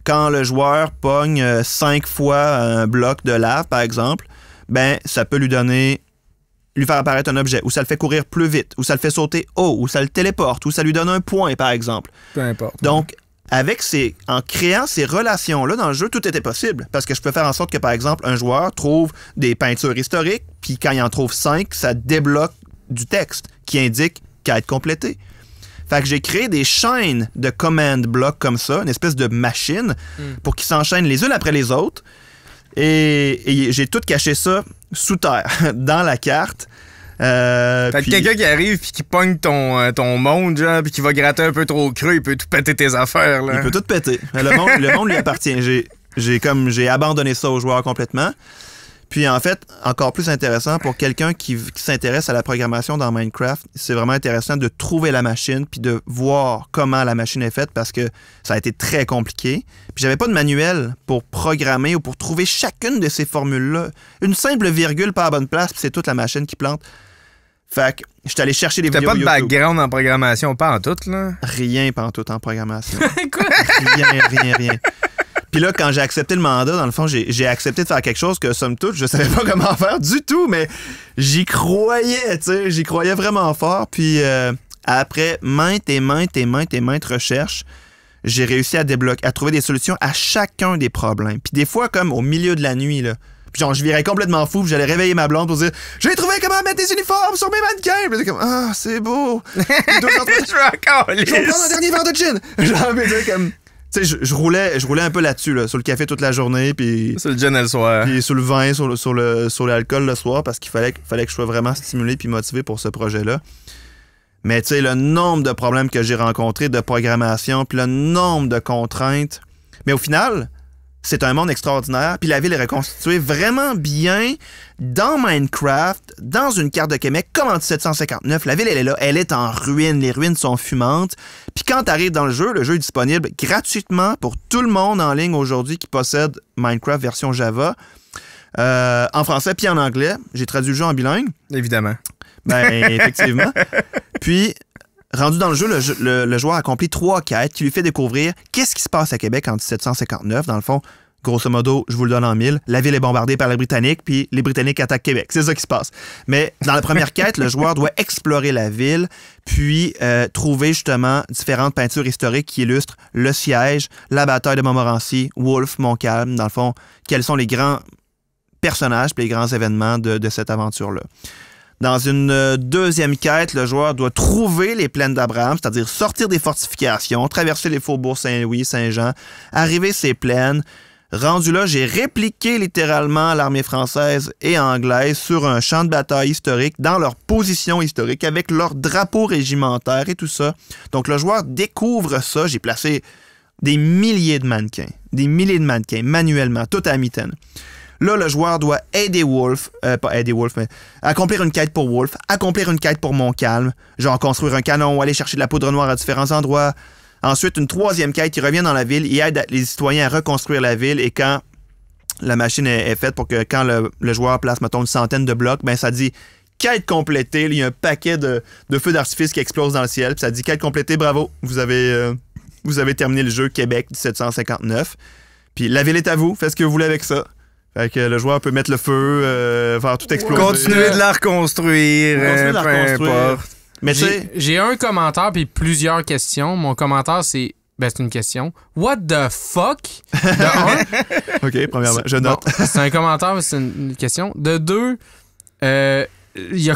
quand le joueur pogne 5 fois un bloc de lave, par exemple, ben ça peut lui faire apparaître un objet, ou ça le fait courir plus vite, ou ça le fait sauter haut, ou ça le téléporte, ou ça lui donne un point, par exemple.
Peu importe.
Donc, en créant ces relations-là dans le jeu, tout était possible. Parce que je peux faire en sorte que, par exemple, un joueur trouve des peintures historiques, puis quand il en trouve 5, ça débloque du texte qui indique qu'à être complété. Fait que j'ai créé des chaînes de command blocks comme ça, une espèce de machine pour qu'ils s'enchaînent les unes après les autres. Et j'ai tout caché ça sous terre, dans la carte.
Fait que quelqu'un qui arrive puis qui pogne ton monde, genre, puis qui va gratter un peu trop creux, il peut tout péter tes affaires, là.
Il peut tout péter. Le monde lui appartient. J'ai abandonné ça aux joueurs complètement. Puis en fait, encore plus intéressant pour quelqu'un qui s'intéresse à la programmation dans Minecraft, c'est vraiment intéressant de trouver la machine puis de voir comment la machine est faite parce que ça a été très compliqué. Puis j'avais pas de manuel pour programmer ou pour trouver chacune de ces formules-là. Une simple virgule pas à bonne place puis c'est toute la machine qui plante. Fait que je suis allé chercher des vidéos YouTube.
T'as pas de background en programmation, pas en tout, là?
Rien pas en tout en programmation. Quoi? Rien. Puis là, quand j'ai accepté le mandat, dans le fond, j'ai accepté de faire quelque chose que, somme toute, je savais pas comment faire du tout, mais j'y croyais, tu sais, j'y croyais vraiment fort. Puis après maintes recherches, j'ai réussi à trouver des solutions à chacun des problèmes. Puis des fois, comme au milieu de la nuit, là, puis genre, je virais complètement fou, puis j'allais réveiller ma blonde pour dire « J'ai trouvé comment mettre des uniformes sur mes mannequins! » Puis comme « Ah, c'est beau! » Je vais prendre un dernier verre de gin! Genre, mais comme... Tu sais, je roulais un peu là-dessus, là, sur le café toute la journée, puis...
Sur le gin le soir.
Puis sur le vin, sur l'alcool le soir, parce qu'il fallait que je sois vraiment stimulé puis motivé pour ce projet-là. Mais tu sais, le nombre de problèmes que j'ai rencontrés de programmation, puis le nombre de contraintes... Mais au final, c'est un monde extraordinaire, puis la ville est reconstituée vraiment bien dans Minecraft, dans une carte de Québec, comme en 1759. La ville, elle est là, elle est en ruine, les ruines sont fumantes. Puis quand tu arrives dans le jeu est disponible gratuitement pour tout le monde en ligne aujourd'hui qui possède Minecraft version Java, en français puis en anglais. J'ai traduit le jeu en bilingue.
Évidemment.
Ben, effectivement. Puis... rendu dans le jeu, le joueur accomplit 3 quêtes qui lui fait découvrir qu'est-ce qui se passe à Québec en 1759. Dans le fond, grosso modo, je vous le donne en 1000, la ville est bombardée par les Britanniques, puis les Britanniques attaquent Québec. C'est ça qui se passe. Mais dans la première quête, le joueur doit explorer la ville, puis trouver justement différentes peintures historiques qui illustrent le siège, la bataille de Montmorency, Wolfe, Montcalm. Dans le fond, quels sont les grands personnages et les grands événements de cette aventure-là. Dans une deuxième quête, le joueur doit trouver les plaines d'Abraham, c'est-à-dire sortir des fortifications, traverser les faubourgs Saint-Louis, Saint-Jean, arriver ces plaines. Rendu là, j'ai répliqué littéralement l'armée française et anglaise sur un champ de bataille historique, dans leur position historique, avec leur drapeau régimentaire et tout ça. Donc le joueur découvre ça. J'ai placé des milliers de mannequins, manuellement, tout à mitaine. Là, le joueur doit aider Wolf, pas aider Wolf, mais accomplir une quête pour Wolf, accomplir une quête pour Montcalm, genre construire un canon ou aller chercher de la poudre noire à différents endroits. Ensuite, une troisième quête, il revient dans la ville, il aide les citoyens à reconstruire la ville et quand la machine est faite pour que quand le joueur place, mettons, une centaine de blocs, ben ça dit quête complétée. Il y a un paquet de feux d'artifice qui explosent dans le ciel, puis ça dit quête complétée, bravo, vous avez terminé le jeu Québec 1759. Puis la ville est à vous, faites ce que vous voulez avec ça. Fait que le joueur peut mettre le feu, faire tout exploser.
Continuer de la reconstruire, peu importe.
Mais
j'ai un commentaire puis plusieurs questions. Mon commentaire, c'est une question. What the fuck? De un.
OK, premièrement, je note.
Bon, c'est un commentaire, c'est une question. De deux, il y a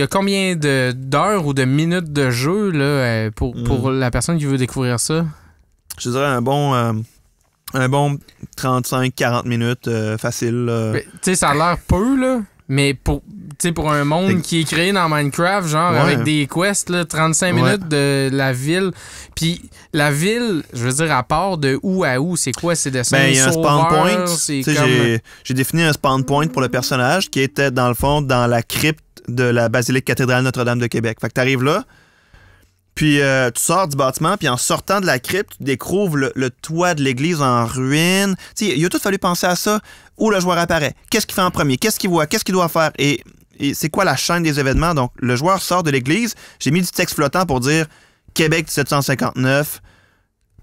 combien d'heures ou de minutes de jeu là, pour la personne qui veut découvrir ça?
Je dirais un bon 35-40 minutes facile.
Tu sais, ça a l'air peu, là. Mais pour un monde qui est créé dans Minecraft, genre avec des quests, là, 35 minutes de la ville. Puis la ville, je veux dire, à part de où à où, c'est quoi? C'est de
il y a un spawn point.
Comme...
J'ai défini un spawn point pour le personnage qui était, dans le fond, dans la crypte de la basilique cathédrale Notre-Dame de Québec. Fait que t'arrives là, puis tu sors du bâtiment, puis en sortant de la crypte, tu découvres le toit de l'église en ruine. T'sais, il a tout fallu penser à ça, où le joueur apparaît, qu'est-ce qu'il fait en premier, qu'est-ce qu'il voit, qu'est-ce qu'il doit faire, et c'est quoi la chaîne des événements. Donc, le joueur sort de l'église, j'ai mis du texte flottant pour dire Québec 1759,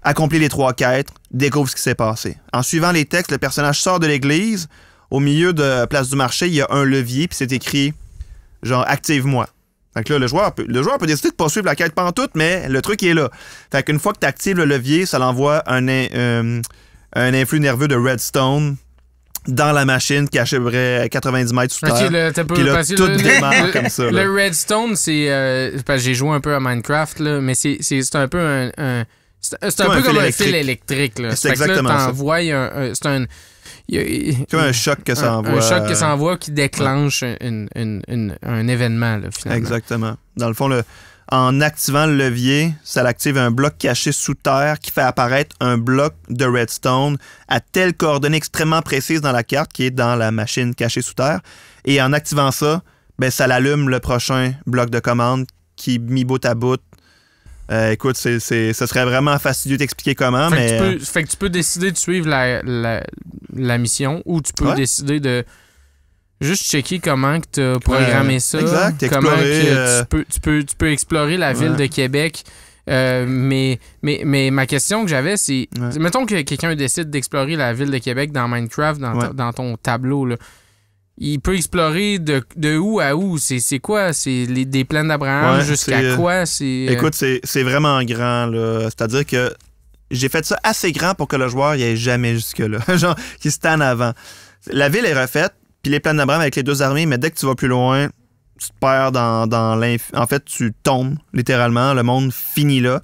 accomplit les 3 quêtes, découvre ce qui s'est passé. En suivant les textes, le personnage sort de l'église, au milieu de Place du Marché, il y a un levier, puis c'est écrit, genre, active-moi. Fait que là, le joueur peut décider de poursuivre la quête pantoute, mais le truc est là. Fait qu'une fois que tu actives le levier, ça l'envoie un influx nerveux de redstone dans la machine qui achèverait 90 mètres sous terre. Puis là, tout démarre comme ça.
Le redstone, c'est... parce que j'ai joué un peu à Minecraft, là, mais c'est un peu c'est un peu comme un fil électrique. Là.
C'est exactement ça.
C'est
comme un choc que ça envoie.
Un choc que ça envoie qui déclenche un événement, là, finalement.
Exactement. Dans le fond, en activant le levier, ça active un bloc caché sous terre qui fait apparaître un bloc de redstone à telle coordonnée extrêmement précise dans la carte qui est dans la machine cachée sous terre. Et en activant ça, ça l'allume le prochain bloc de commande qui, mis bout à bout, écoute, ce serait vraiment fastidieux d'expliquer comment, mais...
Fait que tu peux décider de suivre la mission ou tu peux décider de juste checker comment tu as programmé ça.
Exact,
comment
explorer...
tu peux explorer la ville de Québec. Mais ma question que j'avais, c'est... Mettons que quelqu'un décide d'explorer la ville de Québec dans Minecraft, dans ton tableau, là. Il peut explorer de où à où? C'est quoi? C'est des plaines d'Abraham jusqu'à quoi?
Écoute, c'est vraiment grand, là. C'est-à-dire que j'ai fait ça assez grand pour que le joueur n'y ait jamais jusque-là. Genre, qu'il se tanne avant. La ville est refaite, puis les plaines d'Abraham avec les 2 armées, mais dès que tu vas plus loin, tu te perds dans l'infini. En fait, tu tombes, littéralement. Le monde finit là.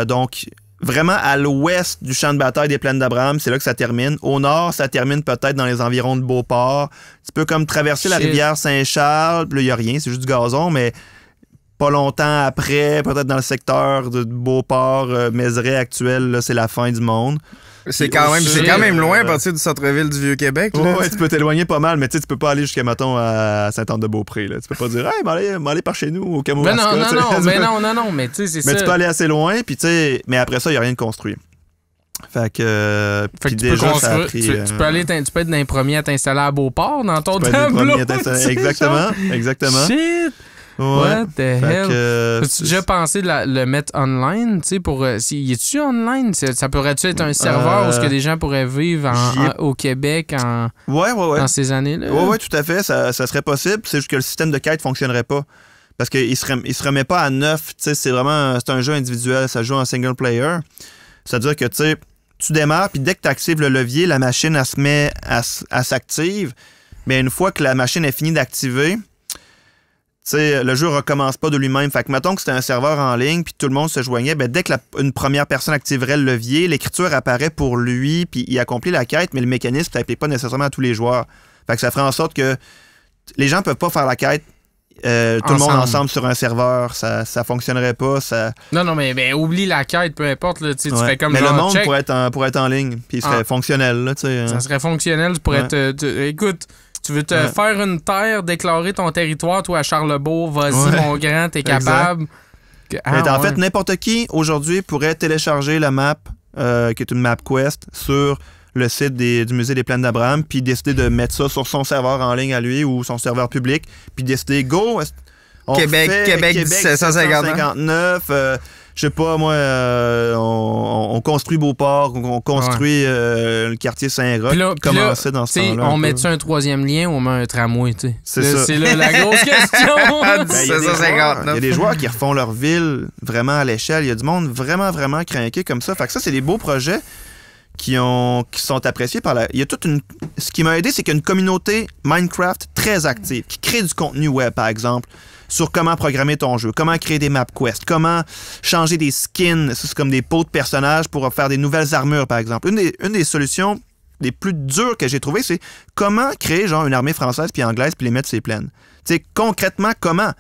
Donc... Vraiment à l'ouest du champ de bataille des plaines d'Abraham, c'est là que ça termine. Au nord, ça termine peut-être dans les environs de Beauport. Tu peux comme traverser la rivière Saint-Charles, là, il n'y a rien, c'est juste du gazon, mais pas longtemps après, peut-être dans le secteur de Beauport, Mézeray actuel, là, c'est la fin du monde.
C'est quand même loin à partir du centre-ville du Vieux-Québec.
Ouais, tu peux t'éloigner pas mal, mais tu peux pas aller jusqu'à, mettons, à Sainte-Anne-de-Beaupré. Là. Tu peux pas dire, hey, m'aller par chez nous, au Kamouraska.
Non, mais tu sais, c'est ça.
Mais tu peux aller assez loin, puis tu sais, mais après ça, il n'y a rien de construit. Fait que
tu
déjà,
peux
ça a pris...
tu peux être dans les premiers à t'installer à Beauport dans ton tableau.
Exactement.
Shit!
Ouais.
What the hell? As-tu déjà pensé de le mettre online? Tu sais, pour. Y est-tu online? Ça pourrait-tu être un serveur où ce que des gens pourraient vivre au Québec dans ces années-là?
Oui, tout à fait. Ça serait possible. C'est juste que le système de quête ne fonctionnerait pas. Parce qu'il se remet pas à neuf. C'est un jeu individuel. Ça joue en single player. C'est-à-dire que tu démarres, puis dès que tu actives le levier, la machine, elle se met à s'active. Mais une fois que la machine est finie d'activer, le jeu recommence pas de lui-même. Fait que mettons que c'était un serveur en ligne puis tout le monde se joignait, dès que une première personne activerait le levier, l'écriture apparaît pour lui puis il accomplit la quête, mais le mécanisme ne s'applique pas nécessairement à tous les joueurs. Fait que ça ferait en sorte que les gens peuvent pas faire la quête tout le monde ensemble sur un serveur, ça fonctionnerait pas.
Non, mais oublie la quête, peu importe. Là, tu fais comme
mais
genre,
le monde
check.
pourrait être en ligne, puis il serait fonctionnel. Là,
ça serait fonctionnel. Tu pourrais écoute, tu veux te faire une terre, déclarer ton territoire, toi, à Charlebourg, vas-y, mon grand, t'es capable.
En fait, n'importe qui, aujourd'hui, pourrait télécharger la map, qui est une MapQuest, sur le site du Musée des Plaines d'Abraham, puis décider de mettre ça sur son serveur en ligne à lui ou son serveur public, puis décider, go,
Québec
1759, je sais pas, moi, on construit Beauport, on construit le quartier Saint-Roch, qui commençait dans ce temps-là.
On met-tu un troisième lien ou on met un tramway, tu sais?
C'est
là la grosse question!
Il y a des joueurs qui refont leur ville vraiment à l'échelle. Il y a du monde vraiment, vraiment craqué comme ça. Fait que ça, c'est des beaux projets qui sont appréciés par il y a ce qui m'a aidé, c'est qu'il y a une communauté Minecraft très active, qui crée du contenu web, par exemple, sur comment programmer ton jeu, comment créer des MapQuest, comment changer des skins, c'est comme des pots de personnages pour faire des nouvelles armures, par exemple. Une des solutions les plus dures que j'ai trouvées, c'est comment créer genre une armée française puis anglaise puis les mettre sur les plaines. Tu sais, concrètement, comment?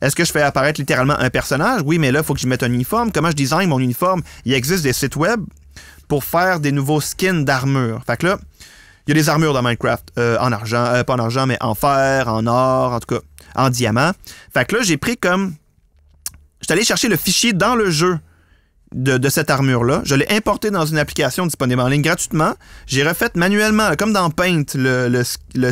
Est-ce que je fais apparaître littéralement un personnage? Oui, mais là, il faut que je mette un uniforme. Comment je design mon uniforme? Il existe des sites web pour faire des nouveaux skins d'armure. Fait que là, il y a des armures dans Minecraft, en argent, pas en argent, mais en fer, en or, en tout cas, en diamant. Fait que là, j'ai pris comme... J'étais allé chercher le fichier dans le jeu de cette armure-là. Je l'ai importé dans une application disponible en ligne gratuitement. J'ai refait manuellement, comme dans Paint, le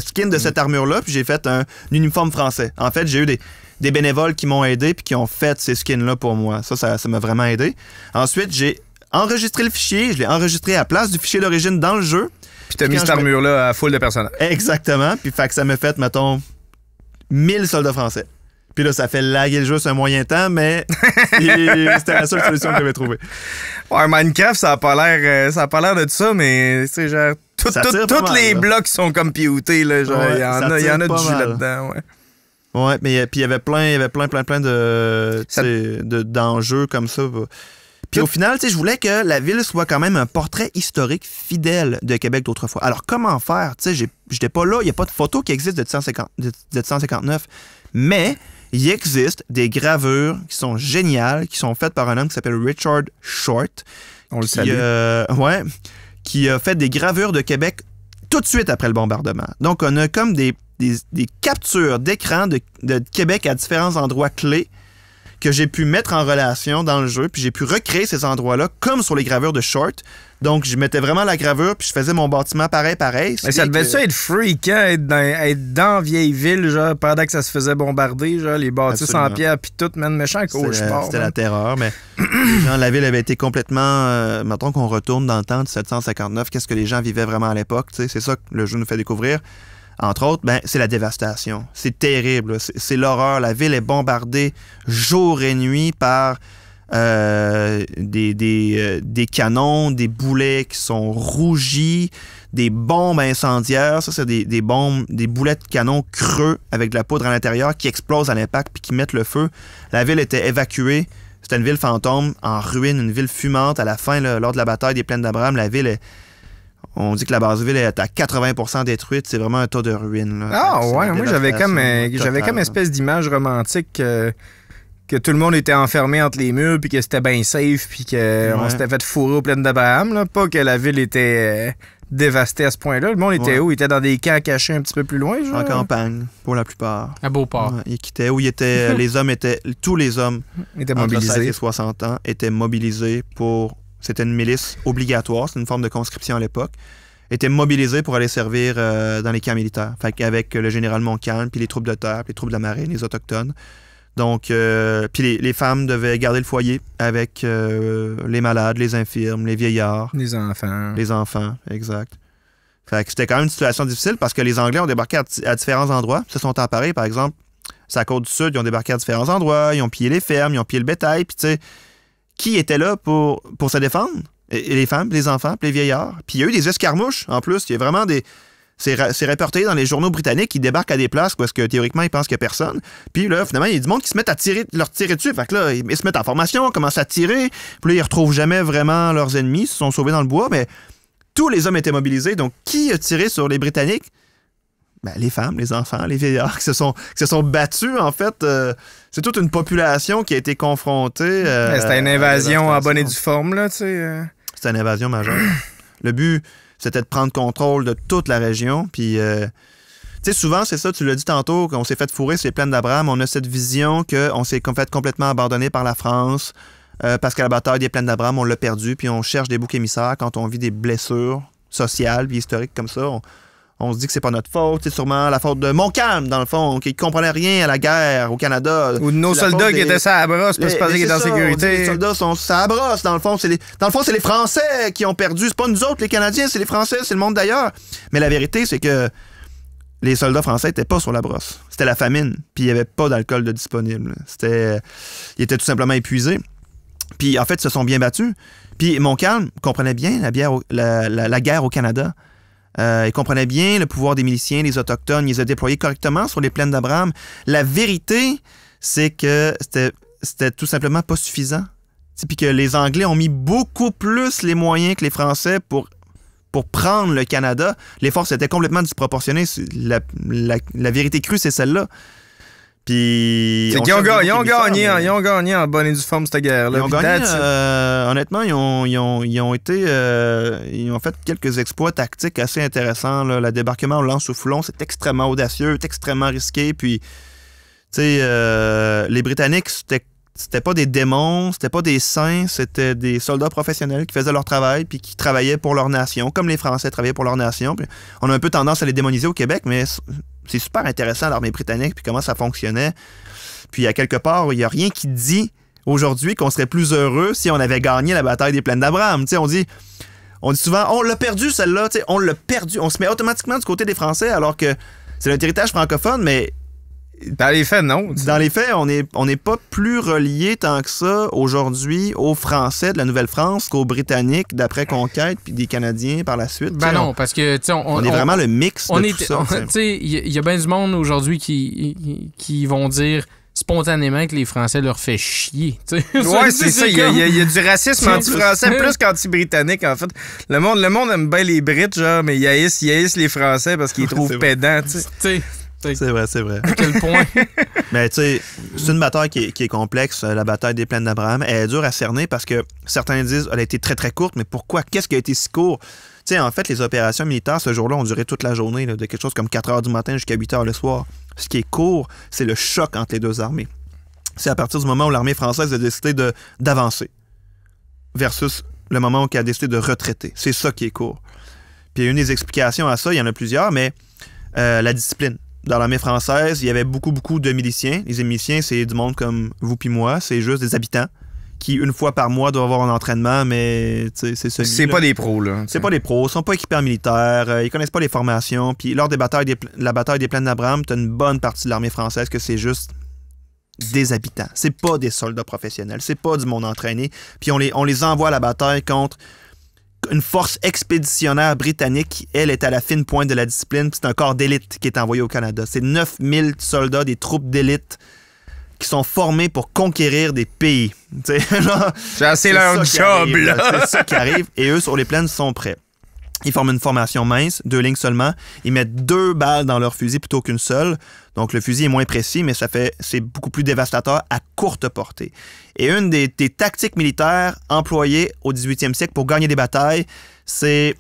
skin de cette armure-là, puis j'ai fait un uniforme français. En fait, j'ai eu des bénévoles qui m'ont aidé puis qui ont fait ces skins-là pour moi. Ça m'a vraiment aidé. Ensuite, j'ai enregistré le fichier. Je l'ai enregistré à la place du fichier d'origine dans le jeu.
Puis t'as mis cette armure-là à full de personnages.
Exactement. Puis fait que ça m'a fait, mettons, 1000 soldats français. Puis là, ça fait laguer le jeu sur un moyen temps, mais c'était la seule solution que j'avais trouvée.
Ouais, Minecraft, ça a pas l'air de ça, mais c'est genre... Tous les blocs sont comme pioutés, là. Genre, il y en a du jus là-dedans, ouais.
Ouais, mais puis il y avait plein d'enjeux comme ça. Puis au final, je voulais que la ville soit quand même un portrait historique fidèle de Québec d'autrefois. Alors, comment faire? J'étais pas là, il n'y a pas de photo qui existe de 1759, mais il existe des gravures qui sont géniales, qui sont faites par un homme qui s'appelle Richard Short.
On le salue.
Qui a fait des gravures de Québec tout de suite après le bombardement. Donc, on a comme des captures d'écran de Québec à différents endroits clés que j'ai pu mettre en relation dans le jeu, puis j'ai pu recréer ces endroits-là comme sur les gravures de Short. Donc, je mettais vraiment la gravure, puis je faisais mon bâtiment pareil.
Mais ça devait être freakant, être dans vieille ville, genre, pendant que ça se faisait bombarder, genre, les bâtisses en pierre, puis tout, man, méchant cauchemar.
C'était la terreur, mais genre, la ville avait été complètement... mettons qu'on retourne dans le temps de 1759, qu'est-ce que les gens vivaient vraiment à l'époque, c'est ça que le jeu nous fait découvrir. Entre autres, c'est la dévastation. C'est terrible. C'est l'horreur. La ville est bombardée jour et nuit par des canons, des boulets qui sont rougis, des bombes incendiaires. Ça, c'est des bombes, des boulets de canon creux avec de la poudre à l'intérieur qui explosent à l'impact puis qui mettent le feu. La ville était évacuée. C'était une ville fantôme, en ruine, une ville fumante. À la fin, là, lors de la bataille des Plaines d'Abraham, la ville est... On dit que la base-ville est à 80% détruite. C'est vraiment un tas de ruines. Là.
Ah ouais, moi j'avais comme espèce d'image romantique que tout le monde était enfermé entre les murs puis que c'était bien safe puis qu'on s'était fait fourrer aux Plaines d'Abraham. Là. Pas que la ville était dévastée à ce point-là. Le monde était où? Il était dans des camps cachés un petit peu plus loin? Genre?
En campagne, pour la plupart.
À Beauport.
Ouais, ils quittaient où tous les hommes
étaient mobilisés.
Entre 16 et 60 ans étaient mobilisés pour... C'était une milice obligatoire, c'était une forme de conscription à l'époque. Étaient mobilisés pour aller servir dans les camps militaires. Fait qu'avec le général Montcalm, puis les troupes de terre, puis les troupes de la marine, les autochtones. Donc, puis les femmes devaient garder le foyer avec les malades, les infirmes, les vieillards.
Les enfants.
Les enfants, exact. Fait que c'était quand même une situation difficile parce que les Anglais ont débarqué à différents endroits. Ils se sont emparés, par exemple, c'est à la côte du Sud, ils ont débarqué à différents endroits, ils ont pillé les fermes, ils ont pillé le bétail, puis tu sais... Qui était là pour se défendre? Et les femmes, les enfants, les vieillards. Puis il y a eu des escarmouches, en plus. Il y a vraiment des... C'est reporté dans les journaux britanniques qui débarquent à des places parce que théoriquement, ils pensent qu'il n'y a personne. Puis là, finalement, il y a du monde qui se mettent à leur tirer dessus. Fait que là, ils se mettent en formation, commencent à tirer. Puis là, ils retrouvent jamais vraiment leurs ennemis. Ils se sont sauvés dans le bois. Mais tous les hommes étaient mobilisés. Donc, qui a tiré sur les Britanniques? les femmes, les enfants, les vieillards qui se sont battus, en fait. C'est toute une population qui a été confrontée.
C'était une invasion en bonne et due forme, là, tu sais.
C'était une invasion majeure. Le but, c'était de prendre contrôle de toute la région. Puis, tu sais, souvent, c'est ça, tu l'as dit tantôt, qu'on s'est fait fourrer sur les plaines d'Abraham. On a cette vision qu'on s'est fait complètement abandonner par la France parce qu'à la bataille des plaines d'Abraham, on l'a perdu. Puis, on cherche des boucs émissaires quand on vit des blessures sociales puis historiques comme ça. On se dit que c'est pas notre faute, c'est sûrement la faute de Montcalm, dans le fond, qui comprenait rien à la guerre au Canada.
Ou de nos soldats qui étaient sur la brosse, parce qu'ils étaient en sécurité.
Les soldats sont sur la brosse, dans le fond. C'est les Français qui ont perdu. C'est pas nous autres, les Canadiens, c'est les Français, c'est le monde d'ailleurs. Mais la vérité, c'est que les soldats français n'étaient pas sur la brosse. C'était la famine, puis il n'y avait pas d'alcool de disponible. Ils étaient tout simplement épuisés. Puis en fait, ils se sont bien battus. Puis Montcalm comprenait bien la guerre au Canada. Il comprenait bien le pouvoir des miliciens, des Autochtones. Il les a déployés correctement sur les plaines d'Abraham. La vérité, c'est que c'était tout simplement pas suffisant. Puis que les Anglais ont mis beaucoup plus les moyens que les Français pour prendre le Canada. Les forces étaient complètement disproportionnées. La vérité crue, c'est celle-là. Puis
ils ont gagné en bonne et due forme cette guerre-là.
Ils ont gagné, honnêtement, ils ont fait quelques exploits tactiques assez intéressants. Là. Le débarquement au Lens-au-Foulon, c'est extrêmement audacieux, c'est extrêmement risqué. Puis, tu sais, les Britanniques, c'était pas des démons, c'était pas des saints, c'était des soldats professionnels qui faisaient leur travail puis qui travaillaient pour leur nation, comme les Français travaillaient pour leur nation. Puis on a un peu tendance à les démoniser au Québec, mais c'est super intéressant l'armée britannique puis comment ça fonctionnait. Puis à quelque part, il n'y a rien qui dit aujourd'hui qu'on serait plus heureux si on avait gagné la bataille des plaines d'Abraham. Tu sais, on dit souvent, on l'a perdu celle-là, tu sais, on l'a perdu. On se met automatiquement du côté des Français alors que c'est notre héritage francophone, mais
dans les faits, non.
Dans les faits, on n'est pas plus relié tant que ça aujourd'hui aux Français de la Nouvelle-France qu'aux Britanniques d'après-conquête puis des Canadiens par la suite.
Ben non, parce que
on est vraiment le mix de tout ça.
Il y a bien du monde aujourd'hui qui vont dire spontanément que les Français leur fait chier.
Ouais, c'est ça. Il y a du racisme anti-français plus qu'anti-britannique, en fait. Le monde aime bien les Brits, genre, mais ils haïssent les Français parce qu'ils les trouvent pédants.
C'est vrai.
À quel point?
Mais tu sais, c'est une bataille qui est complexe, la bataille des plaines d'Abraham. Elle est dure à cerner parce que certains disent qu'elle a été très très courte, mais pourquoi? Qu'est-ce qui a été si court? Tu sais, en fait, les opérations militaires ce jour-là ont duré toute la journée, là, de quelque chose comme 4 heures du matin jusqu'à 8 heures le soir. Ce qui est court, c'est le choc entre les deux armées. C'est à partir du moment où l'armée française a décidé d'avancer versus le moment où elle a décidé de retraiter. C'est ça qui est court. Puis une des explications à ça, il y en a plusieurs, mais la discipline. Dans l'armée française, il y avait beaucoup de miliciens. Les miliciens, c'est du monde comme vous puis moi. C'est juste des habitants qui, une fois par mois, doivent avoir un entraînement, mais c'est celui-là.
C'est pas des pros, là.
C'est pas des pros. Ils sont pas équipés en militaire. Ils connaissent pas les formations. Puis lors la bataille des plaines d'Abraham, t'as une bonne partie de l'armée française que c'est juste des habitants. C'est pas des soldats professionnels. C'est pas du monde entraîné. Puis on les envoie à la bataille contre une force expéditionnaire britannique qui, elle, est à la fine pointe de la discipline. C'est un corps d'élite qui est envoyé au Canada. C'est 9000 soldats, des troupes d'élite qui sont formés pour conquérir des pays.
C'est assez leur job, là.
C'est ça qui arrive. Et eux, sur les plaines, sont prêts. Ils forment une formation mince, 2 lignes seulement. Ils mettent 2 balles dans leur fusil plutôt qu'une seule. Donc, le fusil est moins précis, mais c'est beaucoup plus dévastateur à courte portée. Et une des tactiques militaires employées au 18e siècle pour gagner des batailles, c'est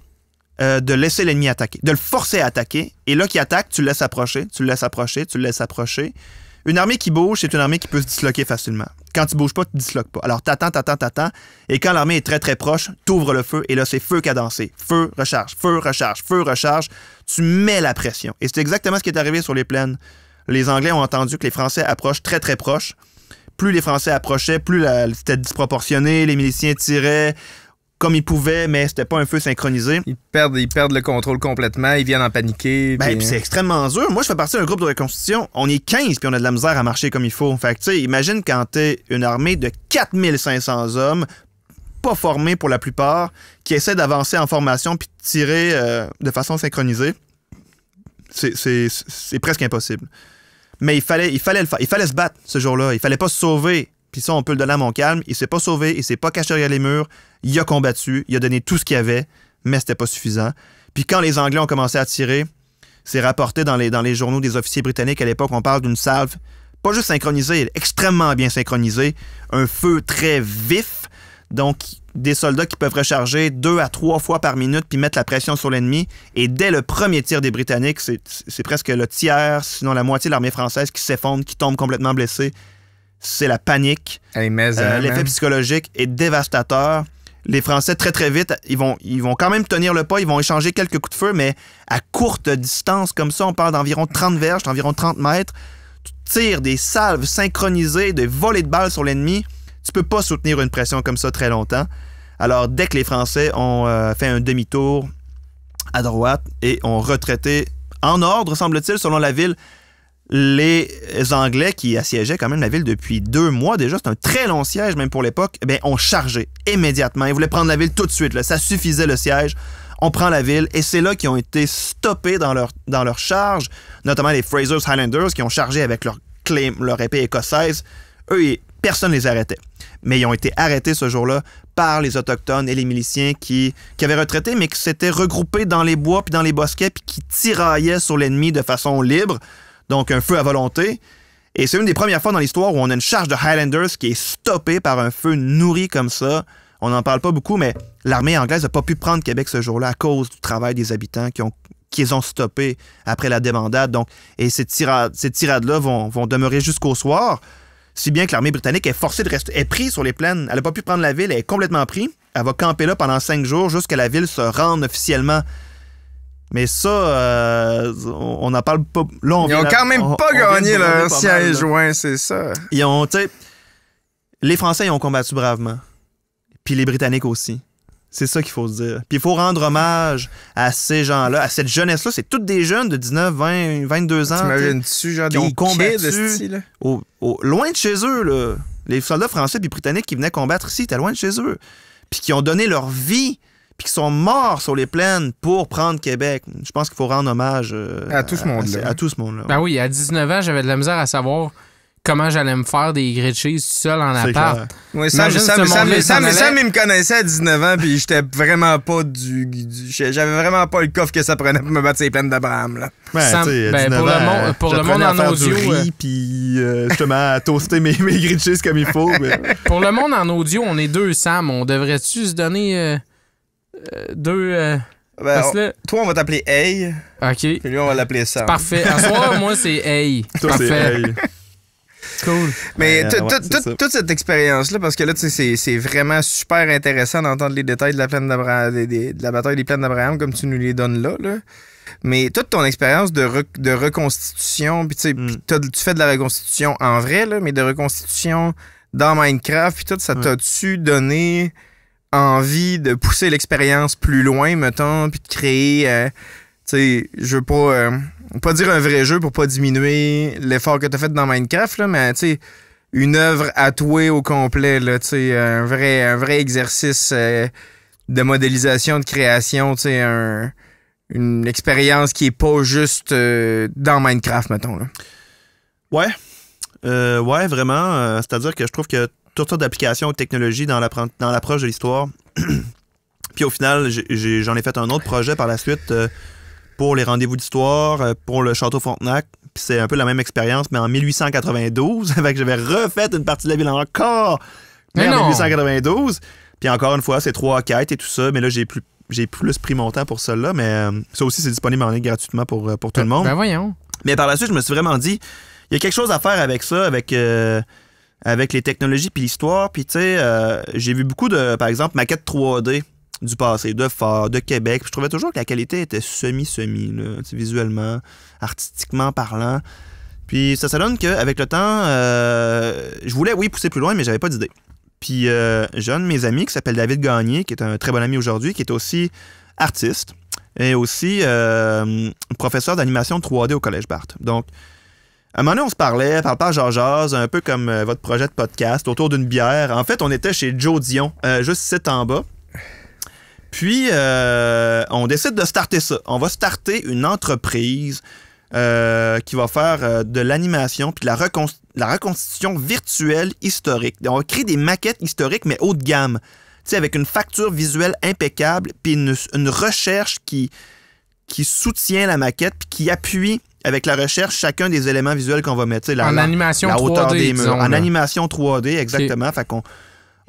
de laisser l'ennemi attaquer, de le forcer à attaquer. Et là, qui attaque, tu le laisses approcher, tu le laisses approcher, tu le laisses approcher. Une armée qui bouge, c'est une armée qui peut se disloquer facilement. Quand tu bouges pas, tu te disloques pas. Alors, t'attends. Et quand l'armée est très, très proche, t'ouvres le feu. Et là, c'est feu cadencé. Feu, recharge, feu, recharge, feu, recharge. Tu mets la pression. Et c'est exactement ce qui est arrivé sur les plaines. Les Anglais ont entendu que les Français approchent très, très proches. Plus les Français approchaient, plus c'était disproportionné. Les miliciens tiraient comme ils pouvaient, mais c'était pas un feu synchronisé.
Ils perdent le contrôle complètement, ils viennent en paniquer.
Puis c'est extrêmement dur. Moi, je fais partie d'un groupe de reconstitution. On est 15 puis on a de la misère à marcher comme il faut. Fait que, tu sais, imagine quand t'es une armée de 4500 hommes, pas formés pour la plupart, qui essaient d'avancer en formation puis de tirer de façon synchronisée. C'est presque impossible. Mais il fallait le faire. Il fallait se battre ce jour-là. Il fallait pas se sauver. Puis ça, on peut le donner à Montcalm. Il s'est pas sauvé, il s'est pas caché derrière les murs. Il a combattu, il a donné tout ce qu'il avait, mais c'était pas suffisant. Puis quand les Anglais ont commencé à tirer, C'est rapporté dans les journaux des officiers britanniques à l'époque. On parle d'une salve pas juste synchronisée, elle est extrêmement bien synchronisée. Un feu très vif. Donc, des soldats qui peuvent recharger 2 à 3 fois par minute puis mettre la pression sur l'ennemi. Et dès le premier tir des Britanniques, c'est presque le tiers, sinon la moitié de l'armée française qui s'effondre, qui tombe complètement blessée. C'est la panique. L'effet psychologique est dévastateur. Les Français, très, très vite, ils vont quand même tenir le pas. Ils vont échanger quelques coups de feu, mais à courte distance, comme ça, on parle d'environ 30 verges, d'environ 30 mètres. Tu tires des salves synchronisées, des volées de balles sur l'ennemi. Tu peux pas soutenir une pression comme ça très longtemps. Alors, dès que les Français ont fait un demi-tour à droite et ont retraité en ordre, semble-t-il, selon la ville, les Anglais qui assiégeaient quand même la ville depuis 2 mois déjà, c'est un très long siège même pour l'époque, ont chargé immédiatement. Ils voulaient prendre la ville tout de suite. Là. Ça suffisait le siège. On prend la ville et c'est là qu'ils ont été stoppés dans leur charge, notamment les Fraser's Highlanders qui ont chargé avec leur épée écossaise. Eux, personne ne les arrêtait. Mais ils ont été arrêtés ce jour-là par les Autochtones et les miliciens qui avaient retraité, mais qui s'étaient regroupés dans les bois puis dans les bosquets puis qui tiraillaient sur l'ennemi de façon libre. Donc, un feu à volonté. Et c'est une des premières fois dans l'histoire où on a une charge de Highlanders qui est stoppée par un feu nourri comme ça. On n'en parle pas beaucoup, mais l'armée anglaise n'a pas pu prendre Québec ce jour-là à cause du travail des habitants qui les ont stoppés après la débandade. Donc, et ces tirades-là vont demeurer jusqu'au soir. Si bien que l'armée britannique est forcée de rester, est prise sur les plaines. Elle n'a pas pu prendre la ville, elle est complètement prise. Elle va camper là pendant 5 jours jusqu'à la ville se rende officiellement. Mais ça, on n'en parle pas. Là,
ils n'ont quand même pas gagné leur siège, ouais, c'est ça.
Ils ont, les Français, ils ont combattu bravement. Puis les Britanniques aussi. C'est ça qu'il faut se dire. Puis il faut rendre hommage à ces gens-là, à cette jeunesse-là. C'est toutes des jeunes de 19, 20, 22 ans.
T'imagines-tu, genre,
qui ont combattu loin de chez eux, là. Les soldats français et britanniques qui venaient combattre ici, étaient loin de chez eux. Puis qui ont donné leur vie, puis qui sont morts sur les plaines pour prendre Québec. Je pense qu'il faut rendre hommage
à tout ce monde-là.
À tout ce monde-là.
Ben oui, à 19 ans, j'avais de la misère à savoir comment j'allais me faire des grilled cheese seul en appart.
Oui, Sam, il me connaissait à 19 ans, puis j'étais vraiment pas j'avais vraiment pas le coffre que ça prenait pour me battre ces plaines d'Abraham, là.
Sam, pour le monde en audio...
puis justement, à toaster mes grilled cheese comme il faut. Mais...
Pour le monde en audio, on est 2 Sam. On devrait-tu se donner 2...
toi, on va t'appeler Hey.
OK.
Puis lui, on va l'appeler Sam.
Parfait. À soir, moi, c'est Hey.
Toi, c'est Hey.
Cool.
Mais toute cette expérience-là, parce que là, tu sais, c'est vraiment super intéressant d'entendre les détails de la plaine d'Abraham, de la bataille des plaines d'Abraham, comme tu nous les donnes là. Mais toute ton expérience de reconstitution, puis tu sais, tu fais de la reconstitution en vrai, là, mais de reconstitution dans Minecraft, puis tout, ça t'a-tu donné envie de pousser l'expérience plus loin, mettons, puis de créer... tu sais, je veux pas dire un vrai jeu pour pas diminuer l'effort que t'as fait dans Minecraft, là, mais tu sais, une œuvre à toi au complet, là, tu sais, un vrai exercice de modélisation, de création, tu sais, une expérience qui est pas juste dans Minecraft, mettons, là.
Ouais, vraiment. C'est-à-dire que je trouve que toutes sortes d'applications ou de technologies dans l'approche de l'histoire. Puis au final, j'en ai fait un autre projet par la suite pour les rendez-vous d'histoire, pour le Château Frontenac. Puis c'est un peu la même expérience, mais en 1892. Fait que j'avais refait une partie de la ville encore. Mais en 1892. Puis encore une fois, c'est 3 quêtes et tout ça. Mais là, j'ai plus pris mon temps pour celle-là. Mais ça aussi, c'est disponible en ligne gratuitement pour tout le monde.
Ben voyons.
Mais par la suite, je me suis vraiment dit, il y a quelque chose à faire avec ça, avec les technologies puis l'histoire. Puis tu sais, j'ai vu beaucoup de, par exemple, maquettes 3D du passé, de Fort, de Québec. Puis je trouvais toujours que la qualité était semi, là, visuellement, artistiquement parlant. Puis ça donne qu'avec le temps, je voulais, pousser plus loin, mais j'avais pas d'idée. Puis j'ai un de mes amis qui s'appelle David Gagné, qui est un très bon ami aujourd'hui, qui est aussi artiste et aussi professeur d'animation 3D au Collège Barthes. Donc, à un moment donné, on se parlait, parle jase, un peu comme votre projet de podcast, autour d'une bière. En fait, on était chez Joe Dion, juste ici en bas. Puis, on décide de starter ça. On va starter une entreprise qui va faire de l'animation puis de la reconstitution virtuelle historique. On va créer des maquettes historiques, mais haut de gamme. Tu sais, avec une facture visuelle impeccable puis une recherche qui qui soutient la maquette puis qui appuie avec la recherche chacun des éléments visuels qu'on va mettre.
En animation
la
3D,
hauteur des murs.
disons,
En
là.
animation 3D, exactement. Fait qu'on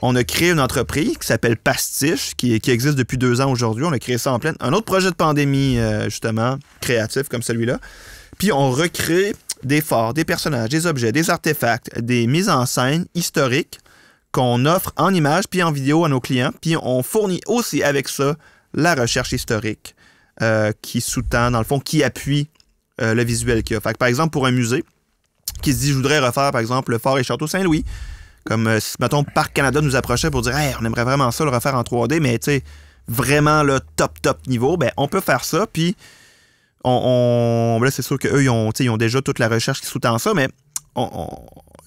on a créé une entreprise qui s'appelle Pastiche, qui existe depuis 2 ans aujourd'hui. On a créé ça en pleine. Un autre projet de pandémie, justement, créatif comme celui-là. Puis on recrée des forts, des personnages, des objets, des artefacts, des mises en scène historiques qu'on offre en images puis en vidéo à nos clients. Puis on fournit aussi avec ça la recherche historique qui sous-tend, dans le fond, qui appuie le visuel qu'il y a. Fait que, par exemple, pour un musée qui se dit, je voudrais refaire, par exemple, le Fort et Château Saint-Louis, comme si, mettons, Parc Canada nous approchait pour dire, hey, on aimerait vraiment ça, le refaire en 3D, mais tu sais, vraiment le top niveau, ben on peut faire ça, puis là, c'est sûr qu'eux, ils ont déjà toute la recherche qui sous-tend ça, mais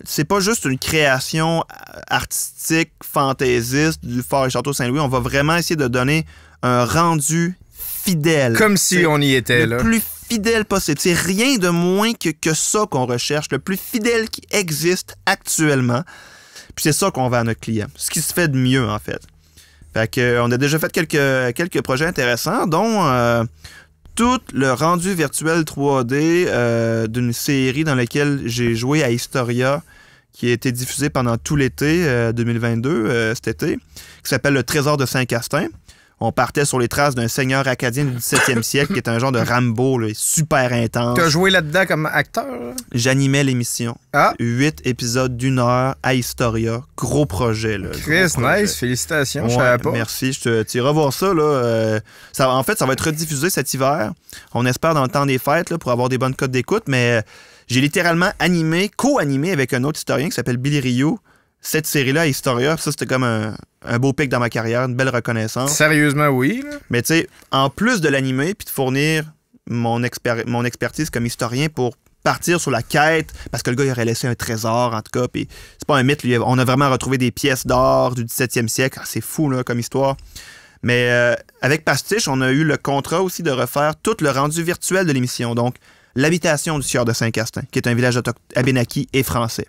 c'est pas juste une création artistique, fantaisiste du Fort et Château Saint-Louis. On va vraiment essayer de donner un rendu fidèle.
Comme si on y était, là.
Le plus fidèle possible. C'est rien de moins que ça qu'on recherche, le plus fidèle qui existe actuellement. Puis c'est ça qu'on vend à notre client. Ce qui se fait de mieux, en fait. Fait que, on a déjà fait quelques projets intéressants, dont tout le rendu virtuel 3D d'une série dans laquelle j'ai joué à Historia, qui a été diffusée pendant tout l'été 2022, cet été, qui s'appelle Le Trésor de Saint-Castin. On partait sur les traces d'un seigneur acadien du 17e siècle qui est un genre de Rambo, là, super intense.
T'as joué là-dedans comme acteur? Là?
J'animais l'émission.
Ah.
8 épisodes d'1 heure à Historia. Gros projet. Là,
Chris, nice. Félicitations. Je savais pas.
Merci. Tu iras voir ça. Là, en fait, ça va être rediffusé cet hiver. On espère dans le temps des fêtes là, pour avoir des bonnes cotes d'écoute. Mais j'ai littéralement co-animé avec un autre historien qui s'appelle Billy Rio. Cette série-là à Historia, ça, c'était comme un beau pic dans ma carrière, une belle reconnaissance.
Sérieusement, oui. Là.
Mais tu sais, en plus de l'animer puis de fournir mon expertise comme historien pour partir sur la quête, parce que le gars, il aurait laissé un trésor, en tout cas, puis c'est pas un mythe, lui, on a vraiment retrouvé des pièces d'or du 17e siècle. Ah, c'est fou, là, comme histoire. Mais avec Pastiche, on a eu le contrat aussi de refaire tout le rendu virtuel de l'émission. Donc, l'habitation du sieur de Saint-Castin, qui est un village abénaki et français.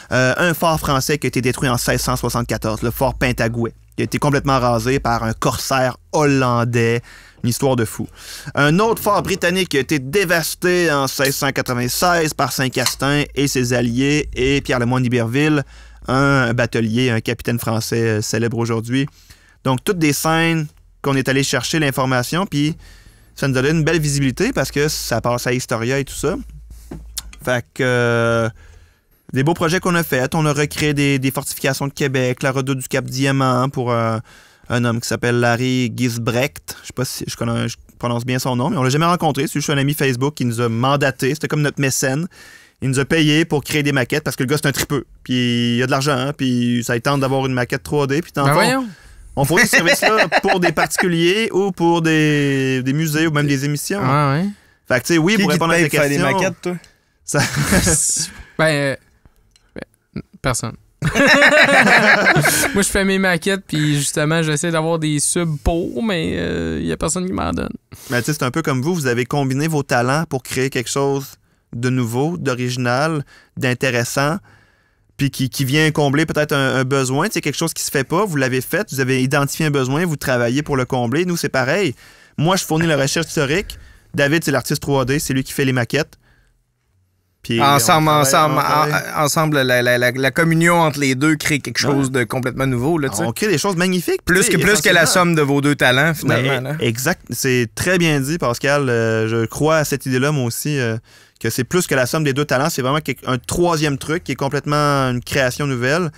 Un fort français qui a été détruit en 1674, le fort Pentagouet, qui a été complètement rasé par un corsaire hollandais. Une histoire de fou. Un autre fort britannique qui a été dévasté en 1696 par Saint-Castin et ses alliés et Pierre Lemoyne d'Iberville, un batelier, un capitaine français célèbre aujourd'hui. Donc, toutes des scènes qu'on est allé chercher l'information, puis ça nous a donné une belle visibilité parce que ça passe à Historia et tout ça. Fait que... des beaux projets qu'on a faits. On a recréé des fortifications de Québec, la redoute du Cap-Diamant pour un homme qui s'appelle Larry Gisbrecht. Je sais pas si je prononce bien son nom, mais on l'a jamais rencontré. C'est juste un ami Facebook qui nous a mandaté. C'était comme notre mécène. Il nous a payé pour créer des maquettes parce que le gars, c'est un tripeux. Puis il a de l'argent, hein, puis ça lui tente d'avoir une maquette 3D. Puis on fournit ce service-là pour des particuliers ou pour des musées ou même des émissions.
Ah ouais.
Fait que tu sais, oui, pour répondre à ta question...
Qui te paye pour faire des maquettes, toi?
Personne. Moi, je fais mes maquettes, puis justement, j'essaie d'avoir des subs pour, mais il n'y a personne qui m'en donne.
Mais tu sais, c'est un peu comme vous avez combiné vos talents pour créer quelque chose de nouveau, d'original, d'intéressant, puis qui vient combler peut-être un besoin. C'est quelque chose qui se fait pas, vous l'avez fait, vous avez identifié un besoin, vous travaillez pour le combler. Nous, c'est pareil. Moi, je fournis la recherche historique. David, c'est l'artiste 3D, c'est lui qui fait les maquettes. Puis
ensemble, la communion entre les deux crée quelque chose de complètement nouveau. Là,
on crée des choses magnifiques.
Plus que la somme de vos deux talents, finalement. Là.
Exact. C'est très bien dit, Pascal. Je crois à cette idée-là, moi aussi, que c'est plus que la somme des deux talents. C'est vraiment un troisième truc qui est complètement une création nouvelle.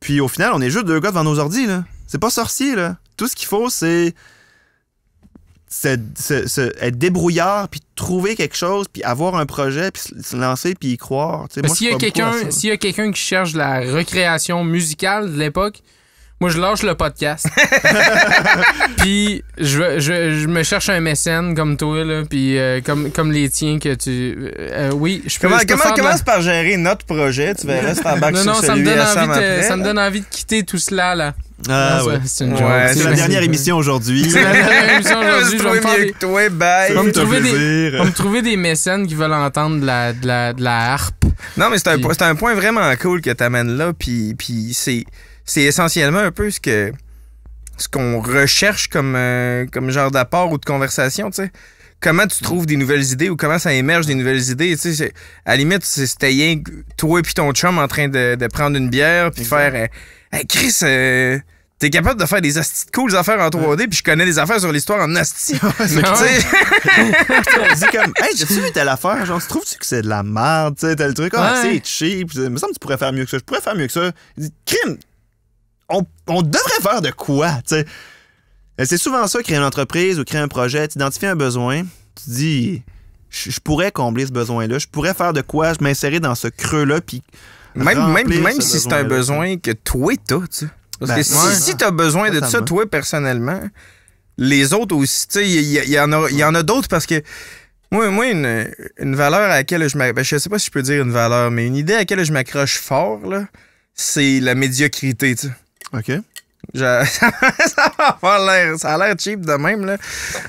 Puis au final, on est juste deux gars devant nos ordis. Là. C'est pas sorcier. Là. Tout ce qu'il faut, c'est être débrouillard, puis trouver quelque chose, puis avoir un projet, puis se lancer, puis y croire.
S'il y a quelqu'un qui cherche la recréation musicale de l'époque, moi, je lâche le podcast. Puis je me cherche un mécène comme toi, là, puis comme les tiens que tu... oui, je peux...
Commence par gérer notre projet, tu verras si t'embarques sur celui
ça me donne envie de quitter tout cela, là.
Ah
non,
ouais.
C'est une joke.
C'est la dernière émission aujourd'hui.
C'est la dernière émission aujourd'hui. Je vais me trouver des mécènes qui veulent entendre de la harpe.
Non, mais c'est un point vraiment cool que t'amènes là, puis c'est essentiellement un peu ce qu'on recherche comme genre d'apport ou de conversation, tu sais. comment tu trouves des nouvelles idées ou comment ça émerge des nouvelles idées. Tu sais, à la limite, c'était rien que toi et puis ton chum en train de prendre une bière puis faire hey, Chris, t'es capable de faire des astis de cool affaires en 3D puis je connais des affaires sur l'histoire en asti.
On dit comme, hey, t'as-tu vu telle affaire? Genre, tu trouves-tu que c'est de la merde? Tu sais, tel truc, c'est cheap. Il me semble que tu pourrais faire mieux que ça. Je pourrais faire mieux que ça. Il dit, crime, on devrait faire de quoi? Tu sais. C'est souvent ça, créer une entreprise ou créer un projet. Tu identifies un besoin, tu dis, je pourrais combler ce besoin-là, je pourrais faire de quoi, je m'insérer dans ce creux-là, puis
même si c'est un besoin que toi t'as, tu sais. Parce que si t'as besoin de ça, toi, personnellement, les autres aussi, tu sais, il y en a d'autres parce que moi une valeur à laquelle je sais pas si je peux dire une valeur, mais une idée à laquelle je m'accroche fort, là, c'est la médiocrité, tu sais.
OK.
Ça a l'air cheap de même, là.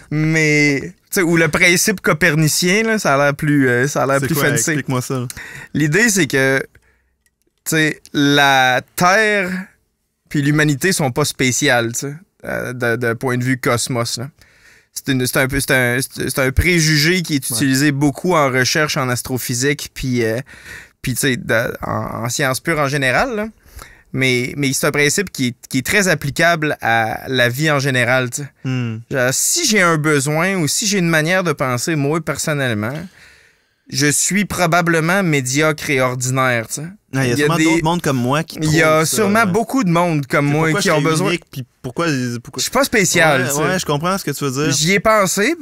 Mais, tu sais, ou le principe copernicien, là, ça a l'air plus fancy.
Explique-moi ça. Là.
L'idée, c'est que, tu sais, la Terre puis l'humanité sont pas spéciales, tu sais, de point de vue cosmos, là. C'est un préjugé qui est utilisé beaucoup en recherche en astrophysique puis tu sais, en sciences pures en général, là. Mais c'est un principe qui est très applicable à la vie en général. Genre, si j'ai un besoin ou si j'ai une manière de penser, moi, personnellement, je suis probablement médiocre et ordinaire.
Il y a sûrement d'autres mondes comme moi qui trouvent
Il y a sûrement beaucoup de monde comme moi qui ont besoin...
Pourquoi...
Je suis pas spécial.
Ouais, je comprends ce que tu veux dire.
J'y ai pensé,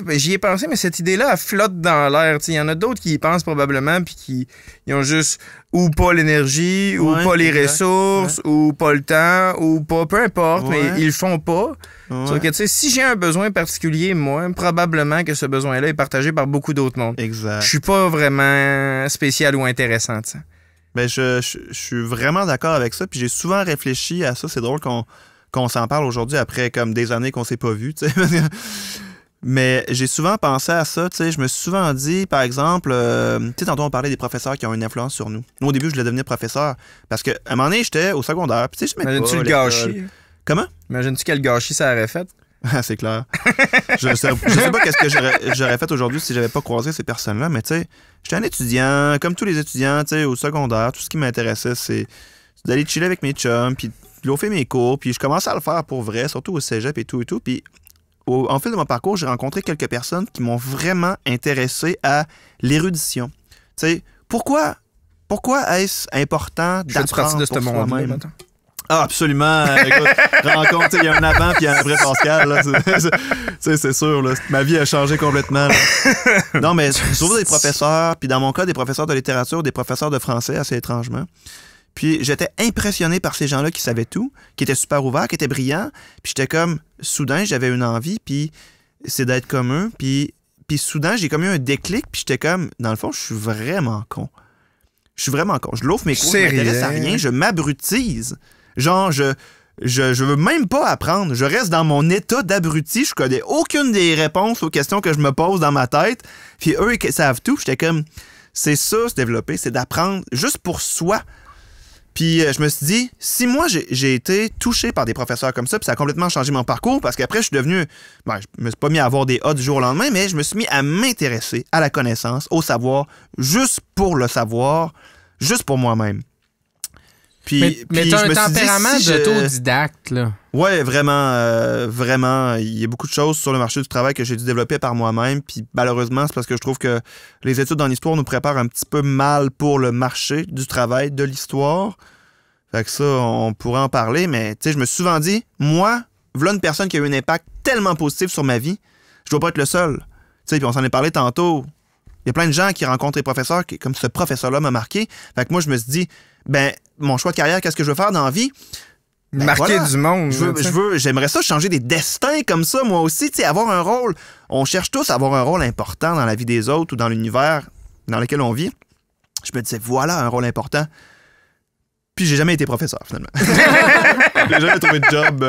mais cette idée-là, elle flotte dans l'air. Il y en a d'autres qui y pensent probablement puis qui ils ont juste ou pas l'énergie, ou pas les ressources, ou pas le temps, ou pas... Peu importe, mais ils le font pas. Sauf que, tu sais, si j'ai un besoin particulier, moi, probablement que ce besoin-là est partagé par beaucoup d'autres mondes.
Exact.
Je suis pas vraiment spécial ou intéressant, tu sais.
Ben, je suis vraiment d'accord avec ça, puis j'ai souvent réfléchi à ça. C'est drôle qu'on s'en parle aujourd'hui après comme des années qu'on s'est pas vus, tu sais. Mais j'ai souvent pensé à ça, tu sais. Je me suis souvent dit, par exemple, tu sais, tantôt on parlait des professeurs qui ont une influence sur nous. Moi, au début, je voulais devenir professeur parce qu'à un moment donné, j'étais au secondaire, puis tu sais, je m'aimais pas.
Imagines-tu le gâchis?
Comment?
Imagines-tu quel gâchis ça aurait fait?
Ah, c'est clair. Je sais pas qu'est-ce que j'aurais fait aujourd'hui si j'avais pas croisé ces personnes-là, mais tu sais, j'étais un étudiant, comme tous les étudiants, tu sais, au secondaire. Tout ce qui m'intéressait, c'est d'aller chiller avec mes chums, puis de lofer mes cours, puis je commençais à le faire pour vrai, surtout au cégep et tout. Puis en fil de mon parcours, j'ai rencontré quelques personnes qui m'ont vraiment intéressé à l'érudition. Tu sais, pourquoi est-ce important d'apprendre de ce monde-là? Ah, absolument. Écoute, rencontre, il y a un avant puis il y a un après Pascal. Là, c'est sûr. Là, ma vie a changé complètement. Là. Non, mais surtout des professeurs, puis dans mon cas, des professeurs de littérature, des professeurs de français, assez étrangement. Puis j'étais impressionné par ces gens-là qui savaient tout, qui étaient super ouverts, qui étaient brillants. Puis j'étais comme, soudain, j'avais une envie, puis c'est d'être comme eux. Puis soudain, j'ai comme eu un déclic, puis j'étais comme, dans le fond, je suis vraiment con. Je l'offre mes cours, je m'intéresse à rien, je m'abrutise. Genre, je veux même pas apprendre. Je reste dans mon état d'abruti. Je connais aucune des réponses aux questions que je me pose dans ma tête. Puis eux, ils savent tout. J'étais comme, c'est ça, se développer, c'est d'apprendre juste pour soi. Puis je me suis dit, si moi, j'ai été touché par des professeurs comme ça, puis ça a complètement changé mon parcours, parce qu'après, je suis devenu... Ben, je me suis pas mis à avoir des A du jour au lendemain, mais je me suis mis à m'intéresser à la connaissance, au savoir, juste pour le savoir, juste pour moi-même.
Mais t'as un tempérament d'autodidacte, là.
Ouais, vraiment. Il y a beaucoup de choses sur le marché du travail que j'ai dû développer par moi-même. Puis malheureusement, c'est parce que je trouve que les études en histoire nous préparent un petit peu mal pour le marché du travail, de l'histoire. Fait que ça, on pourrait en parler. Mais tu sais, je me suis souvent dit, moi, voilà une personne qui a eu un impact tellement positif sur ma vie, je dois pas être le seul. Tu sais, puis on s'en est parlé tantôt. Il y a plein de gens qui rencontrent des professeurs qui, comme ce professeur-là m'a marqué. Fait que moi, je me suis dit, mon choix de carrière, qu'est-ce que je veux faire dans la vie?
Marquer du monde.
J'aimerais ça changer des destins comme ça, moi aussi, tu sais, avoir un rôle. On cherche tous à avoir un rôle important dans la vie des autres ou dans l'univers dans lequel on vit. Je me disais, voilà un rôle important. Puis j'ai jamais été professeur, finalement. J'ai jamais trouvé de job.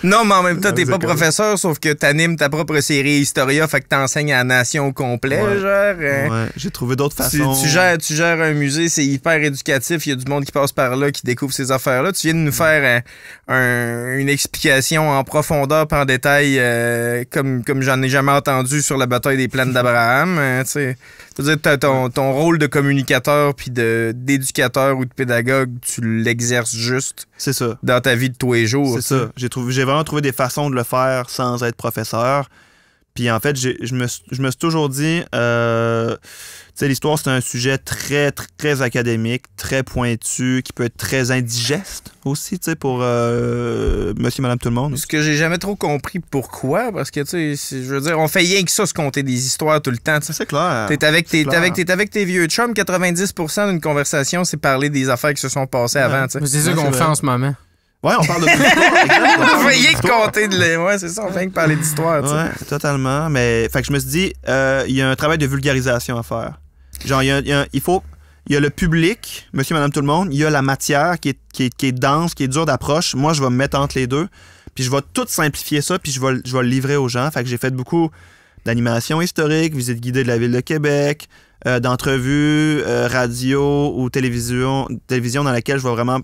Non, mais en même temps, t'es pas
écoles.
professeur, sauf que t'animes ta propre série Historia, fait que t'enseignes à la nation au complet,
Ouais.
genre.
Ouais, j'ai trouvé d'autres
Tu,
façons.
tu gères un musée, c'est hyper éducatif, il y a du monde qui passe par là, qui découvre ces affaires-là. Tu viens de nous faire une explication en profondeur, puis en détail, comme j'en ai jamais entendu sur la bataille des plaines d'Abraham. Tu sais, je veux dire, ton rôle de communicateur puis d'éducateur ou de pédagogue, tu l'exerces juste
C'est ça.
dans ta vie de tous les jours.
C'est ça. J'ai vraiment trouvé des façons de le faire sans être professeur. Puis en fait, je me suis toujours dit, tu sais, l'histoire, c'est un sujet très, très, très académique, très pointu, qui peut être très indigeste aussi, tu sais, pour monsieur, madame, tout le monde.
Ce que j'ai jamais trop compris pourquoi, parce que, tu sais, je veux dire, on fait rien que ça, se compter des histoires tout le temps, tu sais.
C'est clair.
T'es avec
clair.
tes vieux chums, 90% d'une conversation, c'est parler des affaires qui se sont passées avant, tu sais.
Mais c'est ça
Ouais,
qu'on
c'est
fait
vrai.
en ce moment.
Ouais, on parle de l'histoire. exact,
On
parle
fait rien que
d'histoire.
compter ouais, c'est ça, on fait rien que parler d'histoire, tu sais.
Ouais, totalement. Mais, fait que je me suis dit, il y a un travail de vulgarisation à faire. Genre, il y a le public, monsieur, madame, tout le monde, il y a la matière qui est dense, qui est dure d'approche. Moi, je vais me mettre entre les deux, puis je vais tout simplifier ça, puis je vais le livrer aux gens. Fait que j'ai fait beaucoup d'animation historique, visite guidée de la ville de Québec, d'entrevues, radio ou télévision dans laquelle je vais vraiment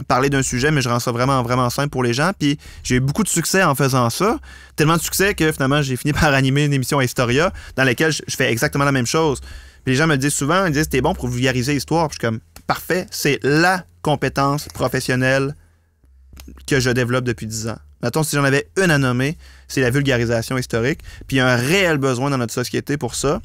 parler d'un sujet, mais je rends ça vraiment, vraiment simple pour les gens. Puis j'ai eu beaucoup de succès en faisant ça. Tellement de succès que finalement, j'ai fini par animer une émission à Historia dans laquelle je fais exactement la même chose. Puis les gens me le disent souvent, ils disent, t'es bon pour vulgariser l'histoire. Puis je suis comme, parfait, c'est la compétence professionnelle que je développe depuis 10 ans. Mettons, si j'en avais une à nommer, c'est la vulgarisation historique. Puis il y a un réel besoin dans notre société pour ça.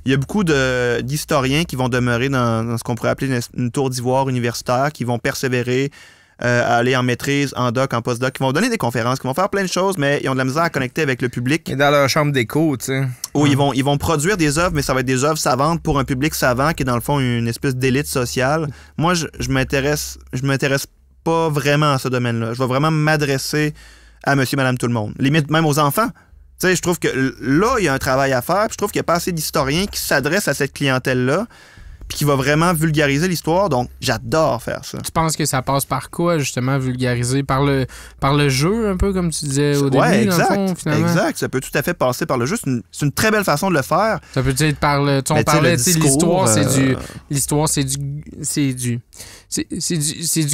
Il y a beaucoup d'historiens qui vont demeurer dans ce qu'on pourrait appeler une tour d'ivoire universitaire, qui vont persévérer à aller en maîtrise, en doc, en post-doc, qui vont donner des conférences, qui vont faire plein de choses, mais ils ont de la misère à connecter avec le public.
Et dans leur chambre d'écho, tu sais.
Où ils vont produire des œuvres, mais ça va être des œuvres savantes pour un public savant qui est dans le fond une espèce d'élite sociale. Moi, je m'intéresse pas vraiment à ce domaine-là. Je vais vraiment m'adresser à monsieur, madame, tout le monde. Limite même aux enfants. Tu sais, je trouve que là, il y a un travail à faire. Puis je trouve qu'il n'y a pas assez d'historiens qui s'adressent à cette clientèle-là puis qui va vraiment vulgariser l'histoire. Donc, j'adore faire ça.
Tu penses que ça passe par quoi, justement, vulgariser? Par le jeu, un peu, comme tu disais au début,
Ouais, exact.
dans le fond, finalement?
Exact. Ça peut tout à fait passer par le jeu. C'est une très belle façon de le faire.
Ça peut être par le... On
Mais
parlait,
le
tu sais,
discours,
l'histoire, c'est du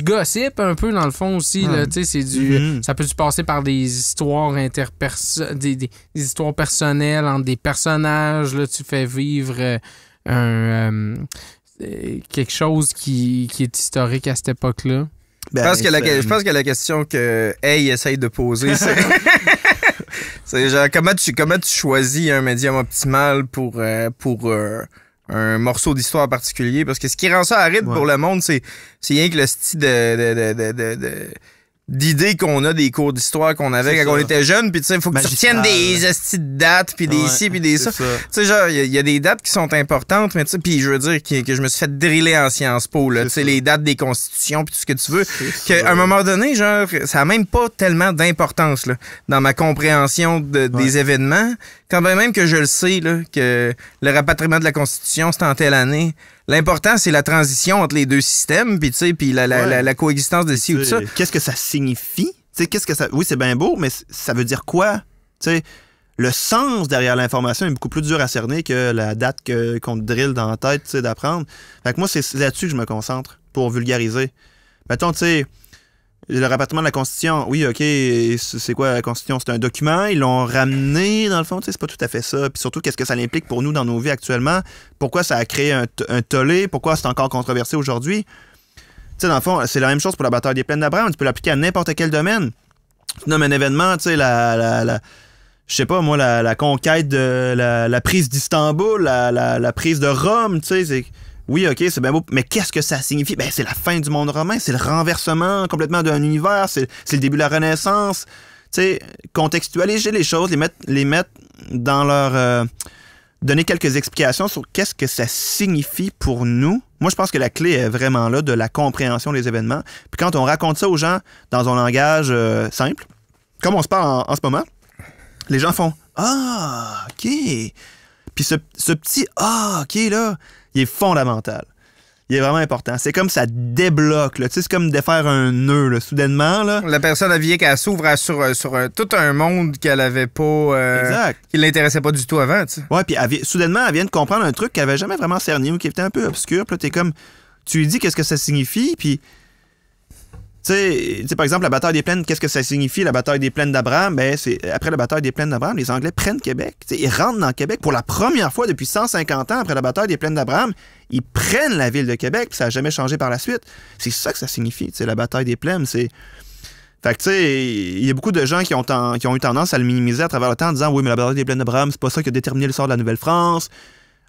gossip, un peu, dans le fond, aussi, là, tu sais, c'est du...
Mhm.
Ça peut se passer par des histoires des histoires personnelles entre des personnages, là, tu fais vivre quelque chose qui est historique à cette époque-là.
Je pense que la question que Hey essaye de poser, c'est... c'est genre, comment tu choisis un médium optimal pour un morceau d'histoire particulier? Parce que ce qui rend ça aride pour le monde, c'est rien que le style d'idées qu'on a des cours d'histoire qu'on avait quand on était jeune, puis tu sais, il faut que tu retiennes des estis de dates, puis des ci, puis des ça. Tu sais, genre, il y a des dates qui sont importantes, mais tu sais, puis je veux dire que je me suis fait driller en Sciences Po, là, tu sais, les dates des constitutions, puis tout ce que tu veux, qu'à un moment donné, genre, ça a même pas tellement d'importance, là, dans ma compréhension des événements, quand même que je le sais, là, que le rapatriement de la Constitution, c'est en telle année. L'important, c'est la transition entre les deux systèmes, puis tu sais, puis la coexistence de ci ou de ça.
Qu'est-ce que ça signifie? T'sais, oui, c'est bien beau, mais ça veut dire quoi? T'sais, le sens derrière l'information est beaucoup plus dur à cerner que la date qu'on te drille dans la tête d'apprendre. Fait que moi, c'est là-dessus que je me concentre pour vulgariser. Mettons, tu sais, le rapatriement de la Constitution, oui, OK, c'est quoi la Constitution? C'est un document, ils l'ont ramené, dans le fond, c'est pas tout à fait ça. Puis surtout, qu'est-ce que ça implique pour nous dans nos vies actuellement? Pourquoi ça a créé un tollé? Pourquoi c'est encore controversé aujourd'hui? Tu sais, dans le fond, c'est la même chose pour la bataille des plaines d'Abraham. Tu peux l'appliquer à n'importe quel domaine. Tu nommes un événement, tu sais, je sais pas, moi, la conquête de la prise d'Istanbul, la prise de Rome, tu sais, c'est... Oui, OK, c'est bien beau, mais qu'est-ce que ça signifie? Ben, c'est la fin du monde romain, c'est le renversement complètement d'un univers, c'est le début de la Renaissance. Tu sais, contextualiser les choses, les mettre dans leur... donner quelques explications sur qu'est-ce que ça signifie pour nous. Moi, je pense que la clé est vraiment là de la compréhension des événements. Puis quand on raconte ça aux gens dans un langage simple, comme on se parle en ce moment, les gens font « Ah, OK ». Puis ce petit « Ah, OK » là, il est fondamental. il est vraiment important. C'est comme ça débloque, là. Tu sais, c'est comme défaire un nœud, là, soudainement, là.
La personne, elle vient qu'elle s'ouvre sur tout un monde qu'elle avait pas...
Exact.
qui l'intéressait pas du tout avant, tu sais.
Ouais, puis soudainement, elle vient de comprendre un truc qu'elle avait jamais vraiment cerné ou qui était un peu obscur. Puis là, t'es comme... Tu lui dis qu'est-ce que ça signifie, puis... Tu sais, par exemple, la bataille des plaines, qu'est-ce que ça signifie, la bataille des plaines d'Abraham? Ben, c'est après la bataille des plaines d'Abraham, les Anglais prennent Québec. T'sais, ils rentrent dans Québec pour la première fois depuis 150 ans après la bataille des plaines d'Abraham. Ils prennent la ville de Québec, puis ça n'a jamais changé par la suite. C'est ça que ça signifie, la bataille des plaines. C'est... Fait que, tu sais, il y a beaucoup de gens qui ont eu tendance à le minimiser à travers le temps en disant « Oui, mais la bataille des plaines d'Abraham, c'est pas ça qui a déterminé le sort de la Nouvelle-France. »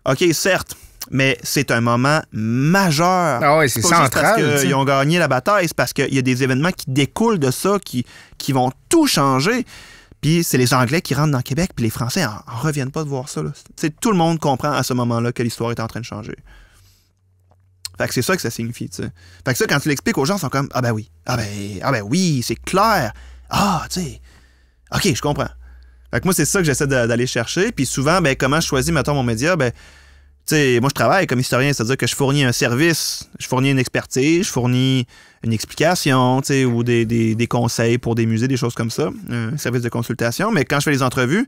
OK, certes. Mais c'est un moment majeur.
Ah ouais, c'est
central.
central.
Parce qu'ils ont gagné la bataille, c'est parce qu'il y a des événements qui découlent de ça, qui vont tout changer. Puis c'est les Anglais qui rentrent dans Québec, puis les Français en reviennent pas de voir ça. Tout le monde comprend à ce moment-là que l'histoire est en train de changer. Fait que c'est ça que ça signifie, tu sais. Fait que ça, quand tu l'expliques aux gens, ils sont comme « Ah ben oui, ah ben oui, c'est clair. Ah, tu sais, OK, je comprends. » Fait que moi, c'est ça que j'essaie d'aller chercher. Puis souvent, ben comment je choisis, mettons, mon média, ben... Tu sais, moi, je travaille comme historien, c'est-à-dire que je fournis un service, je fournis une expertise, je fournis une explication, tu sais, ou des conseils pour des musées, des choses comme ça, un service de consultation. Mais quand je fais les entrevues,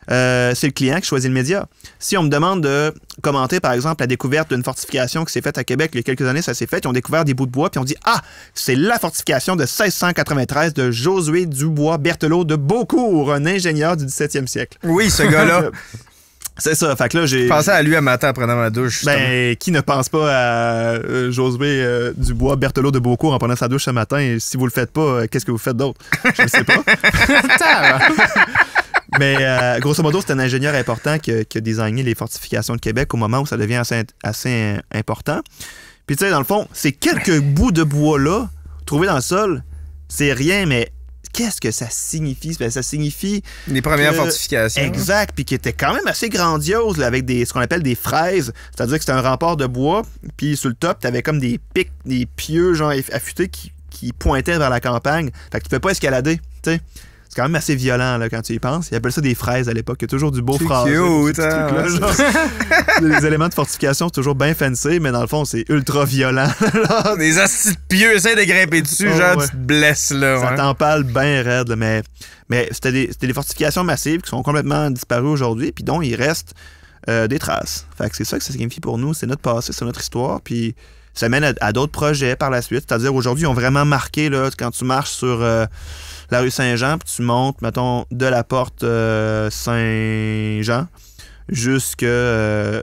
c'est le client qui choisit le média. Si on me demande de commenter, par exemple, la découverte d'une fortification qui s'est faite à Québec il y a quelques années, ça s'est fait, ils ont découvert des bouts de bois, puis on dit « Ah, c'est la fortification de 1693 de Josué Dubois Berthelot de Beaucourt, un ingénieur du 17e siècle. »
Oui, ce gars-là.
C'est ça. Fait que là, j'ai...
Je pensais à lui un matin en prenant ma douche. Justement.
Ben, qui ne pense pas à Josué Dubois Berthelot de Beaucourt en prenant sa douche ce matin? Et si vous le faites pas, qu'est-ce que vous faites d'autre? Je ne sais pas. Mais grosso modo, c'est un ingénieur important qui a designé les fortifications de Québec au moment où ça devient assez important. Puis tu sais, dans le fond, ces quelques bouts de bois-là, trouvés dans le sol, c'est rien, mais... Qu'est-ce que ça signifie? Ben, ça signifie...
Les premières fortifications.
Exact, puis qui étaient quand même assez grandioses, là, avec ce qu'on appelle des fraises. C'est-à-dire que c'était un rempart de bois, puis sur le top, t'avais comme des pics, des pieux genre affûtés qui pointaient vers la campagne. Fait que tu peux pas escalader, tu sais. C'est quand même assez violent là, quand tu y penses. Ils appellent ça des fraises à l'époque. Il y a toujours du beau phrasé. Les éléments de fortification, c'est toujours bien fancy, mais dans le fond, c'est ultra violent.
Des astis de pieux, essaient de grimper dessus, genre tu te blesses là.
Ça t'empale bien raide, là, mais c'était des fortifications massives qui sont complètement disparues aujourd'hui, puis dont il reste des traces. Fait que c'est ça que ça signifie pour nous. C'est notre passé, c'est notre histoire, puis ça mène à d'autres projets par la suite. C'est-à-dire, aujourd'hui, ils ont vraiment marqué, là, quand tu marches sur la rue Saint-Jean, puis tu montes, mettons, de la porte Saint-Jean jusqu'à la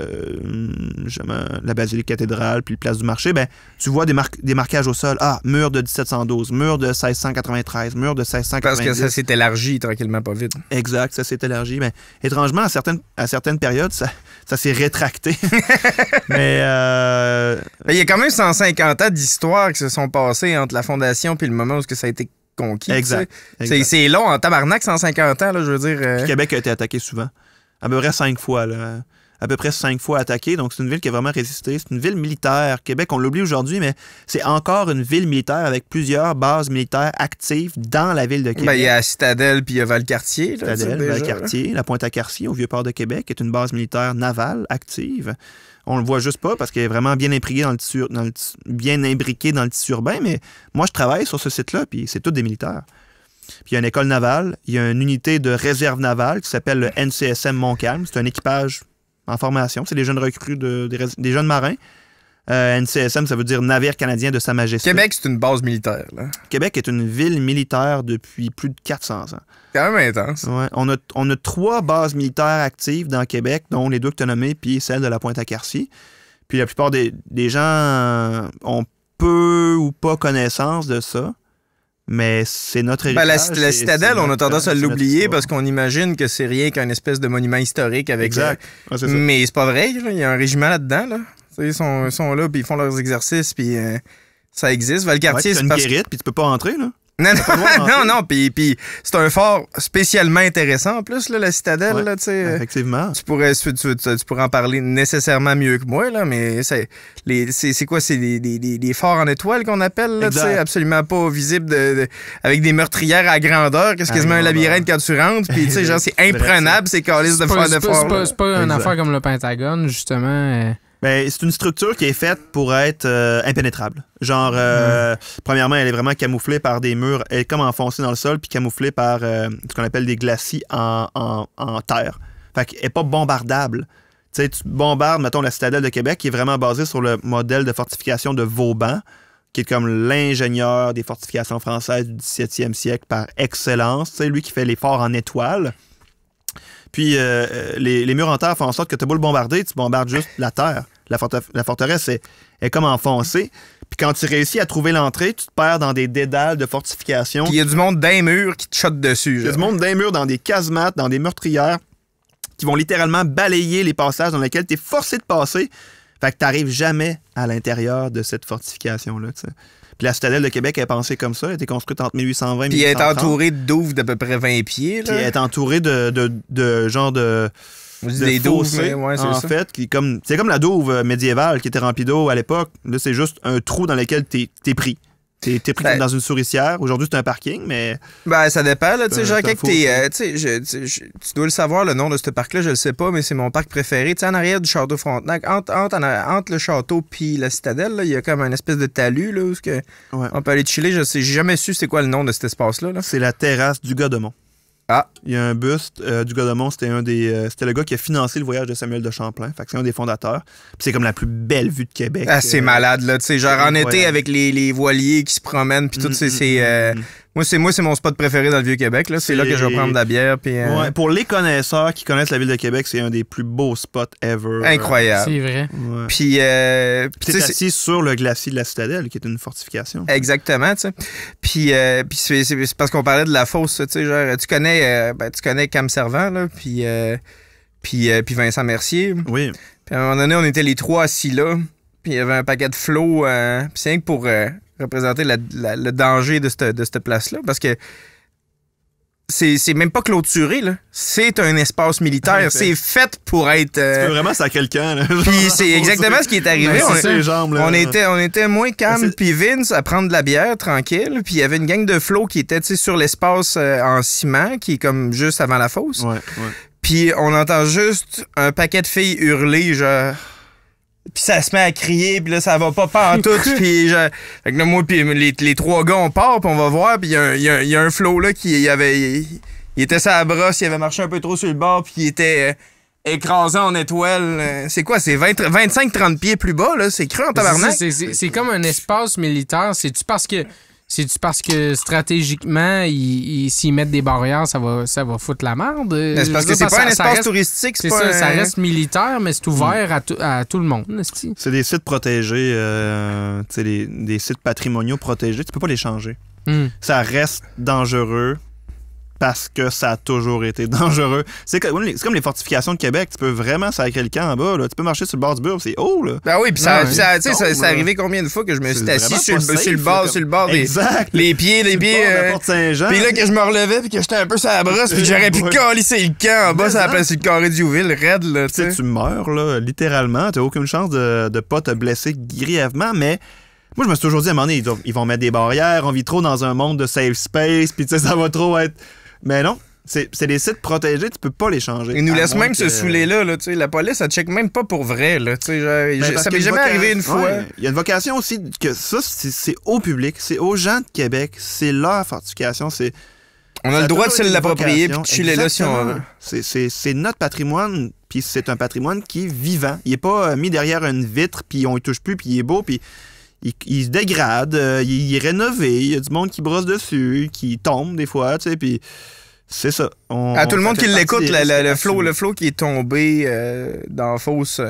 basilique cathédrale, puis le place du marché, ben, tu vois des marquages au sol. Ah, mur de 1712, mur de 1693, mur de 1690.
Parce que ça s'est élargi tranquillement, pas vite.
Exact, ça s'est élargi. Mais étrangement, à certaines périodes, ça s'est rétracté. Mais
il y a quand même 150 ans d'histoire qui se sont passés entre la fondation puis le moment où ça a été conquis.
Exact.
C'est long en tabarnak, 150 ans, là, je veux dire.
Québec a été attaqué souvent. À peu près 5 fois, là. À peu près 5 fois attaquée. Donc, c'est une ville qui a vraiment résisté. C'est une ville militaire. Québec, on l'oublie aujourd'hui, mais c'est encore une ville militaire avec plusieurs bases militaires actives dans la ville de Québec.
Ben, il y a la Citadelle puis il y a Valcartier.
Citadelle, Valcartier, la Pointe-à-Cartier, au Vieux-Port de Québec, est une base militaire navale active. On le voit juste pas parce qu'elle est vraiment bien imbriquée dans le tissu urbain, mais moi, je travaille sur ce site-là, puis c'est tous des militaires. Puis il y a une école navale, il y a une unité de réserve navale qui s'appelle le NCSM Montcalm. C'est un équipage en formation. C'est des jeunes recrues, des jeunes marins. NCSM, ça veut dire Navire canadien de Sa Majesté.
Québec, c'est une base militaire. Là.
Québec est une ville militaire depuis plus de 400 ans.
Quand même intense.
Ouais, on a 3 bases militaires actives dans Québec, dont les 2 que tu as nommées, puis celle de la Pointe-à-Cartier. Puis la plupart des gens ont peu ou pas connaissance de ça. Mais c'est notre héritage.
La Citadelle, on a tendance à l'oublier parce qu'on imagine que c'est rien qu'un espèce de monument historique avec.
Exact. Ouais, c'est ça.
Mais c'est pas vrai. Il y a un régiment là-dedans. Là. Ils sont là, puis ils font leurs exercices, puis ça existe. Valcartier,
c'est une guérite, puis tu peux pas entrer, là.
Non, puis c'est un fort spécialement intéressant en plus, là, la Citadelle.
Ouais,
là,
effectivement.
Tu pourrais en parler nécessairement mieux que moi, là, mais c'est quoi? C'est des forts en étoiles qu'on appelle, là, absolument pas visibles avec des meurtrières à grandeur. Qu'est-ce quasiment un labyrinthe quand tu rentres, puis genre c'est imprenable, ces calices de forts.
C'est pas une affaire comme le Pentagone, justement.
Ben, c'est une structure qui est faite pour être impénétrable. Genre, premièrement, elle est vraiment camouflée par des murs, elle est comme enfoncée dans le sol, puis camouflée par ce qu'on appelle des glacis en terre. Fait qu'elle n'est pas bombardable. Tu sais, tu bombardes, mettons, la citadelle de Québec, qui est vraiment basée sur le modèle de fortification de Vauban, qui est comme l'ingénieur des fortifications françaises du 17e siècle par excellence. Tu sais, lui qui fait les forts en étoiles. Puis les murs en terre font en sorte que tu as beau le bombarder, tu bombardes juste la terre. La forteresse est comme enfoncée. Puis quand tu réussis à trouver l'entrée, tu te perds dans des dédales de fortification.
Puis il y a du monde d'un mur qui te chotte dessus.
Il y a du monde d'un mur dans des casemates, dans des meurtrières, qui vont littéralement balayer les passages dans lesquels tu es forcé de passer. Fait que tu n'arrives jamais à l'intérieur de cette fortification-là. T'sais. Puis la citadelle de Québec est pensée comme ça. Elle a été construite entre 1820 et 1830. Puis
elle est entourée de douves d'à peu près 20 pieds. Là.
Puis elle est entourée de genre de...
des douves, ouais, c'est
en
ça.
fait, c'est comme la douve médiévale qui était remplie d'eau à l'époque. Là, c'est juste un trou dans lequel t'es pris. T'es pris comme dans une souricière. Aujourd'hui, c'est un parking, mais...
Ben, ça dépend, là. Tu sais, genre, quand tu dois le savoir, le nom de ce parc-là, je le sais pas, mais c'est mon parc préféré. Tu sais, en arrière du château Frontenac, entre le château puis la citadelle, il y a comme une espèce de talus, là, où on peut aller chiller. J'ai jamais su c'est quoi le nom de cet espace-là. Là.
C'est la terrasse du Godemont.
Ah.
Il y a un buste du Godemont, c'était le gars qui a financé le voyage de Samuel de Champlain. Fait que c'est un des fondateurs. Puis c'est comme la plus belle vue de Québec.
Ah, c'est malade, là. Tu sais, genre en été avec les voiliers qui se promènent, puis tout, Moi, c'est mon spot préféré dans le Vieux-Québec. Là. C'est là que je vais prendre de la bière. Puis,
ouais, pour les connaisseurs qui connaissent la ville de Québec, c'est un des plus beaux spots ever.
Incroyable.
C'est vrai.
Ouais.
Puis,
c'est assis sur le glacier de la citadelle, qui est une fortification.
Exactement, tu sais. Puis c'est parce qu'on parlait de la fosse, tu sais, genre, tu connais Cam Servant, là, puis Vincent Mercier.
Oui.
Puis à un moment donné, on était les trois assis là, puis il y avait un paquet de flots, puis c'est rien que pour représenter le danger de cette place-là, parce que c'est même pas clôturé, là. C'est un espace militaire. C'est fait pour être...
Tu peux vraiment sacrer le camp, là.
Puis c'est exactement ce qui est arrivé. On était moins Cam puis Vince à prendre de la bière tranquille. Puis il y avait une gang de flots qui était sur l'espace en ciment, qui est comme juste avant la fosse.
Ouais.
Puis on entend juste un paquet de filles hurler, genre... Puis ça se met à crier, puis là, ça va pas pantoute, puis fait que là, moi, puis les trois gars, on part, puis on va voir, puis il y a un flow, là, il était sur la brosse, il avait marché un peu trop sur le bord, puis il était écrasé en étoile. C'est quoi, c'est 25-30 pieds plus bas, là? C'est cru en tabarnak?
C'est comme un espace militaire. C'est-tu parce que stratégiquement, s'ils mettent des barrières, ça va foutre la merde?
C'est parce que c'est pas un espace touristique.
C'est ça, ça reste militaire, mais c'est ouvert à tout le monde.
C'est des sites protégés, des sites patrimoniaux protégés. Tu peux pas les changer. Ça reste dangereux parce que ça a toujours été dangereux. C'est comme les fortifications de Québec. Tu peux vraiment sacrer le camp en bas. Là. Tu peux marcher sur le bord du mur, c'est haut. Là.
Ben oui, puis ça arrivé combien de fois que je me suis assis sur le bord des...
Exact.
Les pieds...
de la Porte Saint-Jean.
Puis là, que je me relevais, puis que j'étais un peu sur la brosse, puis j'aurais pu calisser le camp en bas, ça la place du carré du Ville, raide, là, tu sais.
Tu meurs, là, littéralement. T'as aucune chance de pas te blesser grièvement, mais... Moi, je me suis toujours dit, à un moment donné, ils vont mettre des barrières, on vit trop dans un monde de safe space, puis tu sais, ça va trop être... Mais non, c'est des sites protégés, tu peux pas les changer.
Ils nous laissent même se saouler là, tu sais. La police, elle check même pas pour vrai, là, tu sais. Ça m'est jamais arrivé une fois.
Il y a une vocation aussi que ça, c'est au public, c'est aux gens de Québec, c'est leur fortification,
On a le droit de se l'approprier puis de chiller là si on veut.
C'est notre patrimoine, puis c'est un patrimoine qui est vivant. Il est pas mis derrière une vitre, puis on y touche plus, puis il est beau, puis... Il se dégrade, il est rénové, il y a du monde qui brosse dessus, qui tombe des fois, tu sais, puis c'est ça.
Tout le monde qui l'écoute, le flow qui est tombé dans la fosse,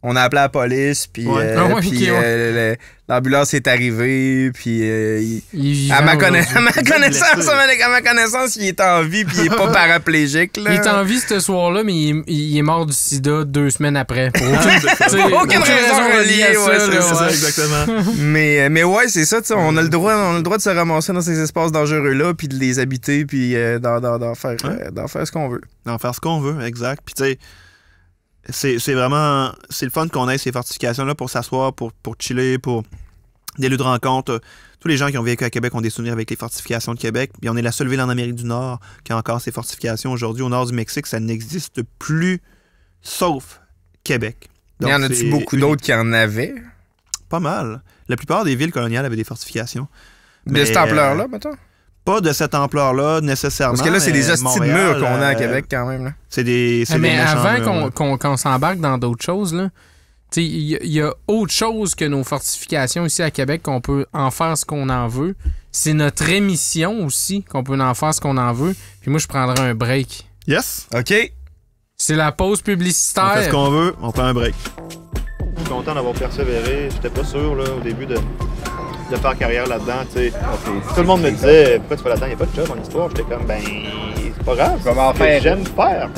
on a appelé la police, puis l'ambulance est arrivée, puis à ma connaissance, il est en vie, puis il est pas paraplégique. Là.
Il est en vie ce soir-là, mais il est mort du sida 2 semaines après. Pour
aucune raison reliée,
c'est ça, exactement.
Mais ouais, c'est ça, on a le droit de se ramasser dans ces espaces dangereux-là, puis de les habiter, puis d'en faire ce qu'on veut.
D'en faire ce qu'on veut, exact. Puis tu sais, c'est vraiment... C'est le fun qu'on ait ces fortifications-là pour s'asseoir, pour chiller, pour des lieux de rencontre. Tous les gens qui ont vécu à Québec ont des souvenirs avec les fortifications de Québec. Puis on est la seule ville en Amérique du Nord qui a encore ces fortifications. Aujourd'hui, au nord du Mexique, ça n'existe plus, sauf Québec.
Il y en a-tu beaucoup d'autres qui en avaient?
Pas mal. La plupart des villes coloniales avaient des fortifications.
De cette ampleur-là, mettons?
Pas de cette ampleur-là, nécessairement.
Parce que là, c'est des hosties de murs qu'on a à Québec, quand même. Là.
C'est des
mais avant
murs,
qu'on s'embarque dans d'autres choses, là, il y a autre chose que nos fortifications ici à Québec, qu'on peut en faire ce qu'on en veut. C'est notre émission aussi, qu'on peut en faire ce qu'on en veut. Puis moi, je prendrai un break.
Yes.
OK.
C'est la pause publicitaire.
On fait ce qu'on veut, on prend un break. Je suis content d'avoir persévéré. J'étais pas sûr là, au début de faire carrière là-dedans. Okay. Tout le monde me disait pourquoi tu fais là-dedans, il n'y a pas de job en histoire. J'étais comme c'est pas grave.
Comment faire?
J'aime faire.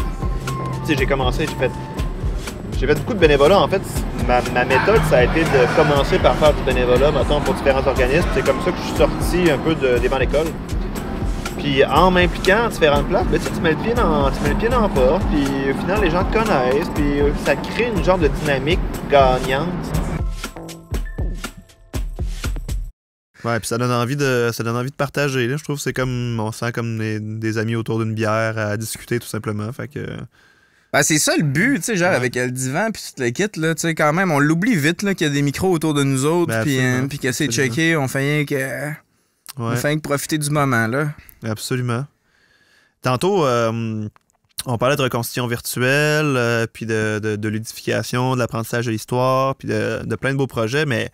J'ai commencé, j'ai fait beaucoup de bénévolat. En fait, ma méthode, ça a été de commencer par faire du bénévolat, mettons, pour différents organismes. C'est comme ça que je suis sorti un peu des bancs d'école. Puis en m'impliquant à différentes places, ben, tu mets le pied dans la porte, puis au final, les gens te connaissent, puis ça crée une genre de dynamique gagnante. Ouais, puis ça donne envie de partager. Là. Je trouve que c'est comme, on sent comme des amis autour d'une bière à discuter tout simplement. Fait que...
Ben, c'est ça le but, tu sais, genre avec le divan puis tout le kit, là, tu sais, quand même, on l'oublie vite, là, qu'il y a des micros autour de nous autres, puis que c'est checké, on fait rien que... On fait rien que profiter du moment, là.
Absolument. Tantôt, on parlait de reconstitution virtuelle, puis de ludification, de l'apprentissage de l'histoire, puis de plein de beaux projets, mais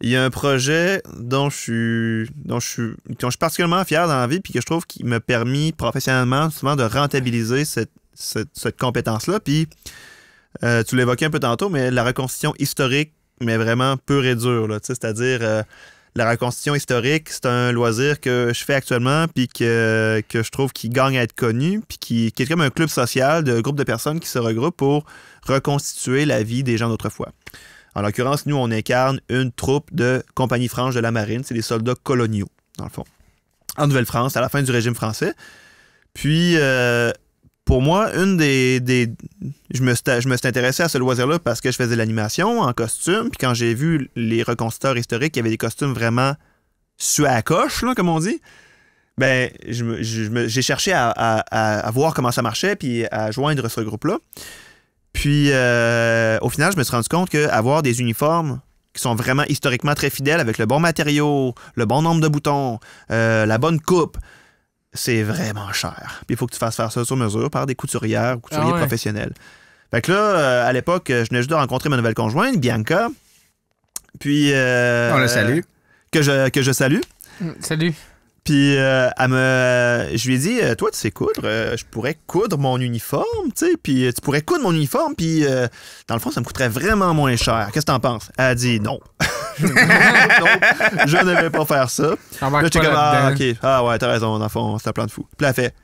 il y a un projet dont je suis particulièrement fier dans la vie, puis que je trouve qui m'a permis professionnellement souvent de rentabiliser cette compétence-là. Puis, tu l'évoquais un peu tantôt, mais la reconstitution historique, mais vraiment pure et dure, là, c'est-à-dire... la reconstitution historique, c'est un loisir que je fais actuellement puis que je trouve qui gagne à être connu puis qui est comme un club social de groupe de personnes qui se regroupent pour reconstituer la vie des gens d'autrefois. En l'occurrence, nous, on incarne une troupe de Compagnie franche de la marine. C'est des soldats coloniaux, dans le fond, en Nouvelle-France, à la fin du régime français. Puis, pour moi, je me suis intéressé à ce loisir-là parce que je faisais de l'animation en costume. Puis quand j'ai vu les reconstituteurs historiques qui avaient des costumes vraiment sués à la coche, là, comme on dit, ben j'ai cherché à voir comment ça marchait puis à joindre ce groupe-là. Puis au final, je me suis rendu compte qu'avoir des uniformes qui sont vraiment historiquement très fidèles avec le bon matériau, le bon nombre de boutons, la bonne coupe, c'est vraiment cher. Puis il faut que tu fasses faire ça sur mesure par des couturières ou couturiers professionnels. Fait que là, à l'époque, je venais juste de rencontrer ma nouvelle conjointe, Bianca. Puis...
on la salue.
Que je salue.
Salut.
Puis je lui ai dit, toi, tu sais coudre, je pourrais coudre mon uniforme, tu sais, puis tu pourrais coudre mon uniforme, puis dans le fond, ça me coûterait vraiment moins cher. Qu'est-ce que t'en penses? Elle a dit non. Non, je ne vais pas faire ça. Là, j'étais comme, OK, ouais, t'as raison, dans le fond, c'est un plan de fou. Puis elle fait,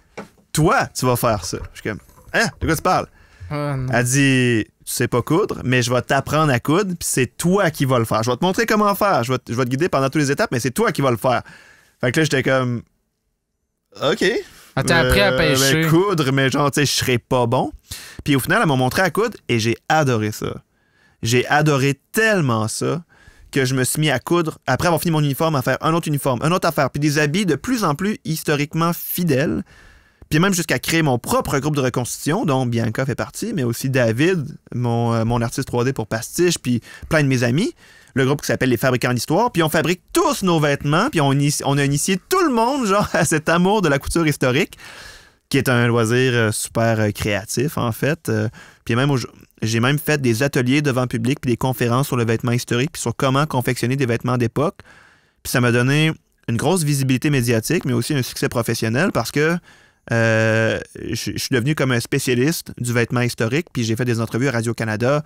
toi, tu vas faire ça. Je suis comme, hein, de quoi tu parles? Elle dit, tu sais pas coudre, mais je vais t'apprendre à coudre, puis c'est toi qui vas le faire. Je vais te montrer comment faire. Je vais te guider pendant toutes les étapes, mais c'est toi qui vas le faire. Fait que là, j'étais comme, OK.
T'as appris à pêcher.
Coudre, mais genre, tu sais, je serais pas bon. Puis au final, elle m'a montré à coudre et j'ai adoré ça. J'ai adoré tellement ça que je me suis mis à coudre, après avoir fini mon uniforme, à faire un autre uniforme, une autre affaire, puis des habits de plus en plus historiquement fidèles, puis même jusqu'à créer mon propre groupe de reconstitution, dont Bianca fait partie, mais aussi David, mon artiste 3D pour Pastiche, puis plein de mes amis, le groupe qui s'appelle Les Fabricants d'Histoire, puis on fabrique tous nos vêtements, puis on a initié tout le monde genre à cet amour de la couture historique, qui est un loisir super créatif, en fait. Puis même j'ai même fait des ateliers devant public puis des conférences sur le vêtement historique puis sur comment confectionner des vêtements d'époque. Puis ça m'a donné une grosse visibilité médiatique, mais aussi un succès professionnel parce que je suis devenu comme un spécialiste du vêtement historique, puis j'ai fait des entrevues à Radio-Canada,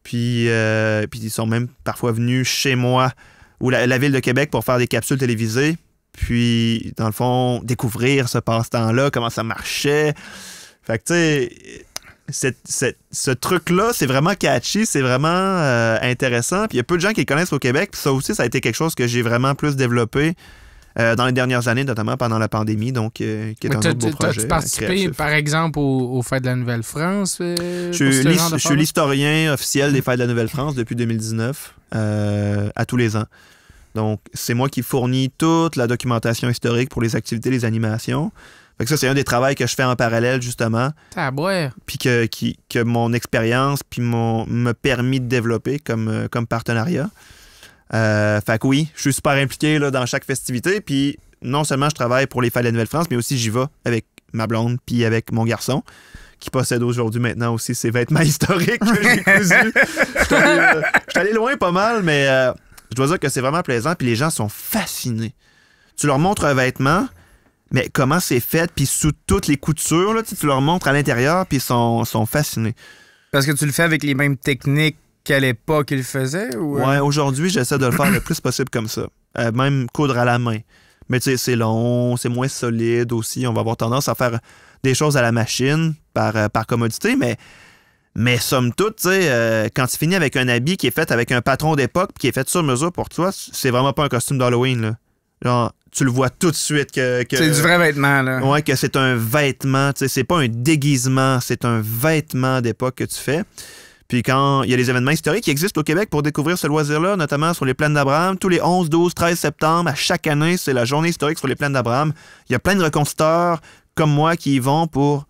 puis ils sont même parfois venus chez moi ou la Ville de Québec pour faire des capsules télévisées. Puis, dans le fond, découvrir ce passe-temps-là, comment ça marchait. Fait que, tu sais, ce truc-là, c'est vraiment catchy, c'est vraiment intéressant. Puis, il y a peu de gens qui le connaissent au Québec. Puis, ça aussi, ça a été quelque chose que j'ai vraiment plus développé dans les dernières années, notamment pendant la pandémie, donc qui est un autre beau projet.
As-tu participé, par exemple, aux Fêtes de la Nouvelle-France?
Je suis l'historien officiel des Fêtes de la Nouvelle-France depuis 2019, à tous les ans. Donc, c'est moi qui fournis toute la documentation historique pour les activités, les animations. Fait que ça, c'est un des travaux que je fais en parallèle, justement. Puis que mon expérience me permis de développer comme partenariat. Fait que oui, je suis super impliqué là, dans chaque festivité. Puis non seulement je travaille pour les Fêtes de la Nouvelle-France, mais aussi j'y vais avec ma blonde puis avec mon garçon, qui possède aujourd'hui maintenant aussi ses vêtements historiques que j'ai cousus. Je suis allé loin pas mal, mais je dois dire que c'est vraiment plaisant. Puis les gens sont fascinés. Tu leur montres un vêtement, mais comment c'est fait, puis sous toutes les coutures, là, tu leur montres à l'intérieur, puis ils sont fascinés.
Parce que tu le fais avec les mêmes techniques qu'à l'époque ils le faisaient? Ou...
Ouais, aujourd'hui, j'essaie de le faire le plus possible comme ça. Même coudre à la main. Mais tu sais, c'est long, c'est moins solide aussi. On va avoir tendance à faire des choses à la machine par commodité, mais somme toute, tu sais, quand tu finis avec un habit qui est fait avec un patron d'époque qui est fait sur mesure pour toi, c'est vraiment pas un costume d'Halloween, là. Genre, tu le vois tout de suite que
c'est du vrai vêtement, là.
Ouais, que c'est un vêtement, tu sais, c'est pas un déguisement, c'est un vêtement d'époque que tu fais. Puis quand il y a des événements historiques qui existent au Québec pour découvrir ce loisir-là, notamment sur les plaines d'Abraham, tous les 11, 12, 13 septembre, à chaque année, c'est la journée historique sur les plaines d'Abraham. Il y a plein de reconstituteurs comme moi qui y vont pour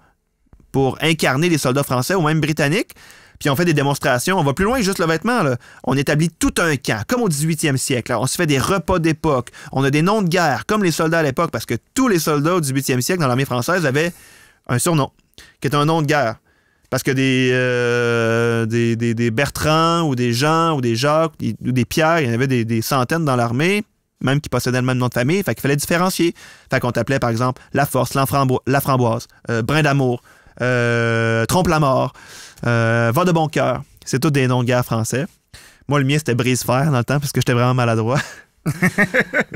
incarner les soldats français ou même britanniques. Puis on fait des démonstrations. On va plus loin que juste le vêtement, là. On établit tout un camp, comme au 18e siècle. Là. On se fait des repas d'époque. On a des noms de guerre, comme les soldats à l'époque, parce que tous les soldats au 18e siècle dans l'armée française avaient un surnom, qui est un nom de guerre. Parce que des Bertrand ou des Jean ou des Jacques ou des Pierre, il y en avait des centaines dans l'armée, même qui possédaient le même nom de famille. Fait qu'il fallait différencier. Fait qu'on t'appelait, par exemple, La Force, La Framboise, Brin d'Amour, Trompe-la-Mort, Va de bon cœur. C'est tous des noms de guerre français. Moi, le mien, c'était Brise-fer dans le temps, parce que j'étais vraiment maladroit.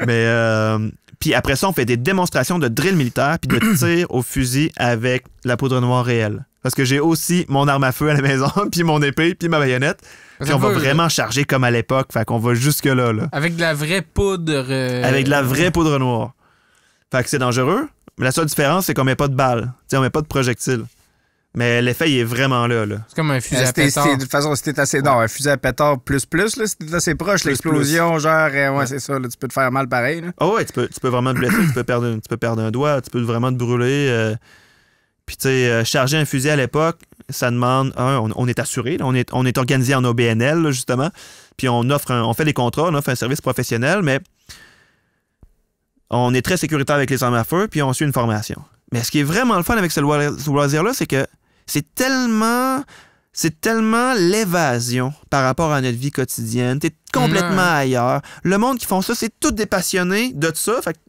Mais puis après ça, on fait des démonstrations de drill militaire puis de tir au fusil avec la poudre noire réelle. Parce que j'ai aussi mon arme à feu à la maison, puis mon épée, puis ma baïonnette. Puis on va vraiment charger comme à l'époque. Fait qu'on va jusque-là. Là.
Avec de la vraie poudre...
Avec de la vraie poudre noire. Fait que c'est dangereux. Mais la seule différence, c'est qu'on met pas de balles. T'sais, on met pas de projectiles. Mais l'effet, il est vraiment là.
C'est comme un fusil à pétard.
De toute façon, c'était assez... Non, un fusil à pétard plus, là, c'était assez proche. L'explosion, genre... ouais, c'est ça. Là, tu peux te faire mal pareil. Là.
Oh ouais, tu peux vraiment te blesser. Tu peux perdre un doigt. Tu peux vraiment te brûler. Puis, tu sais, charger un fusil à l'époque, ça demande... on est assuré. Là, on est organisé en OBNL, là, justement. Puis, on fait des contrats, on offre un service professionnel, mais on est très sécuritaire avec les armes à feu, puis on suit une formation. Mais ce qui est vraiment le fun avec ce loisir-là, c'est que c'est tellement l'évasion par rapport à notre vie quotidienne. T'es complètement ailleurs. Le monde qui font ça, c'est tous des passionnés de ça. Fait que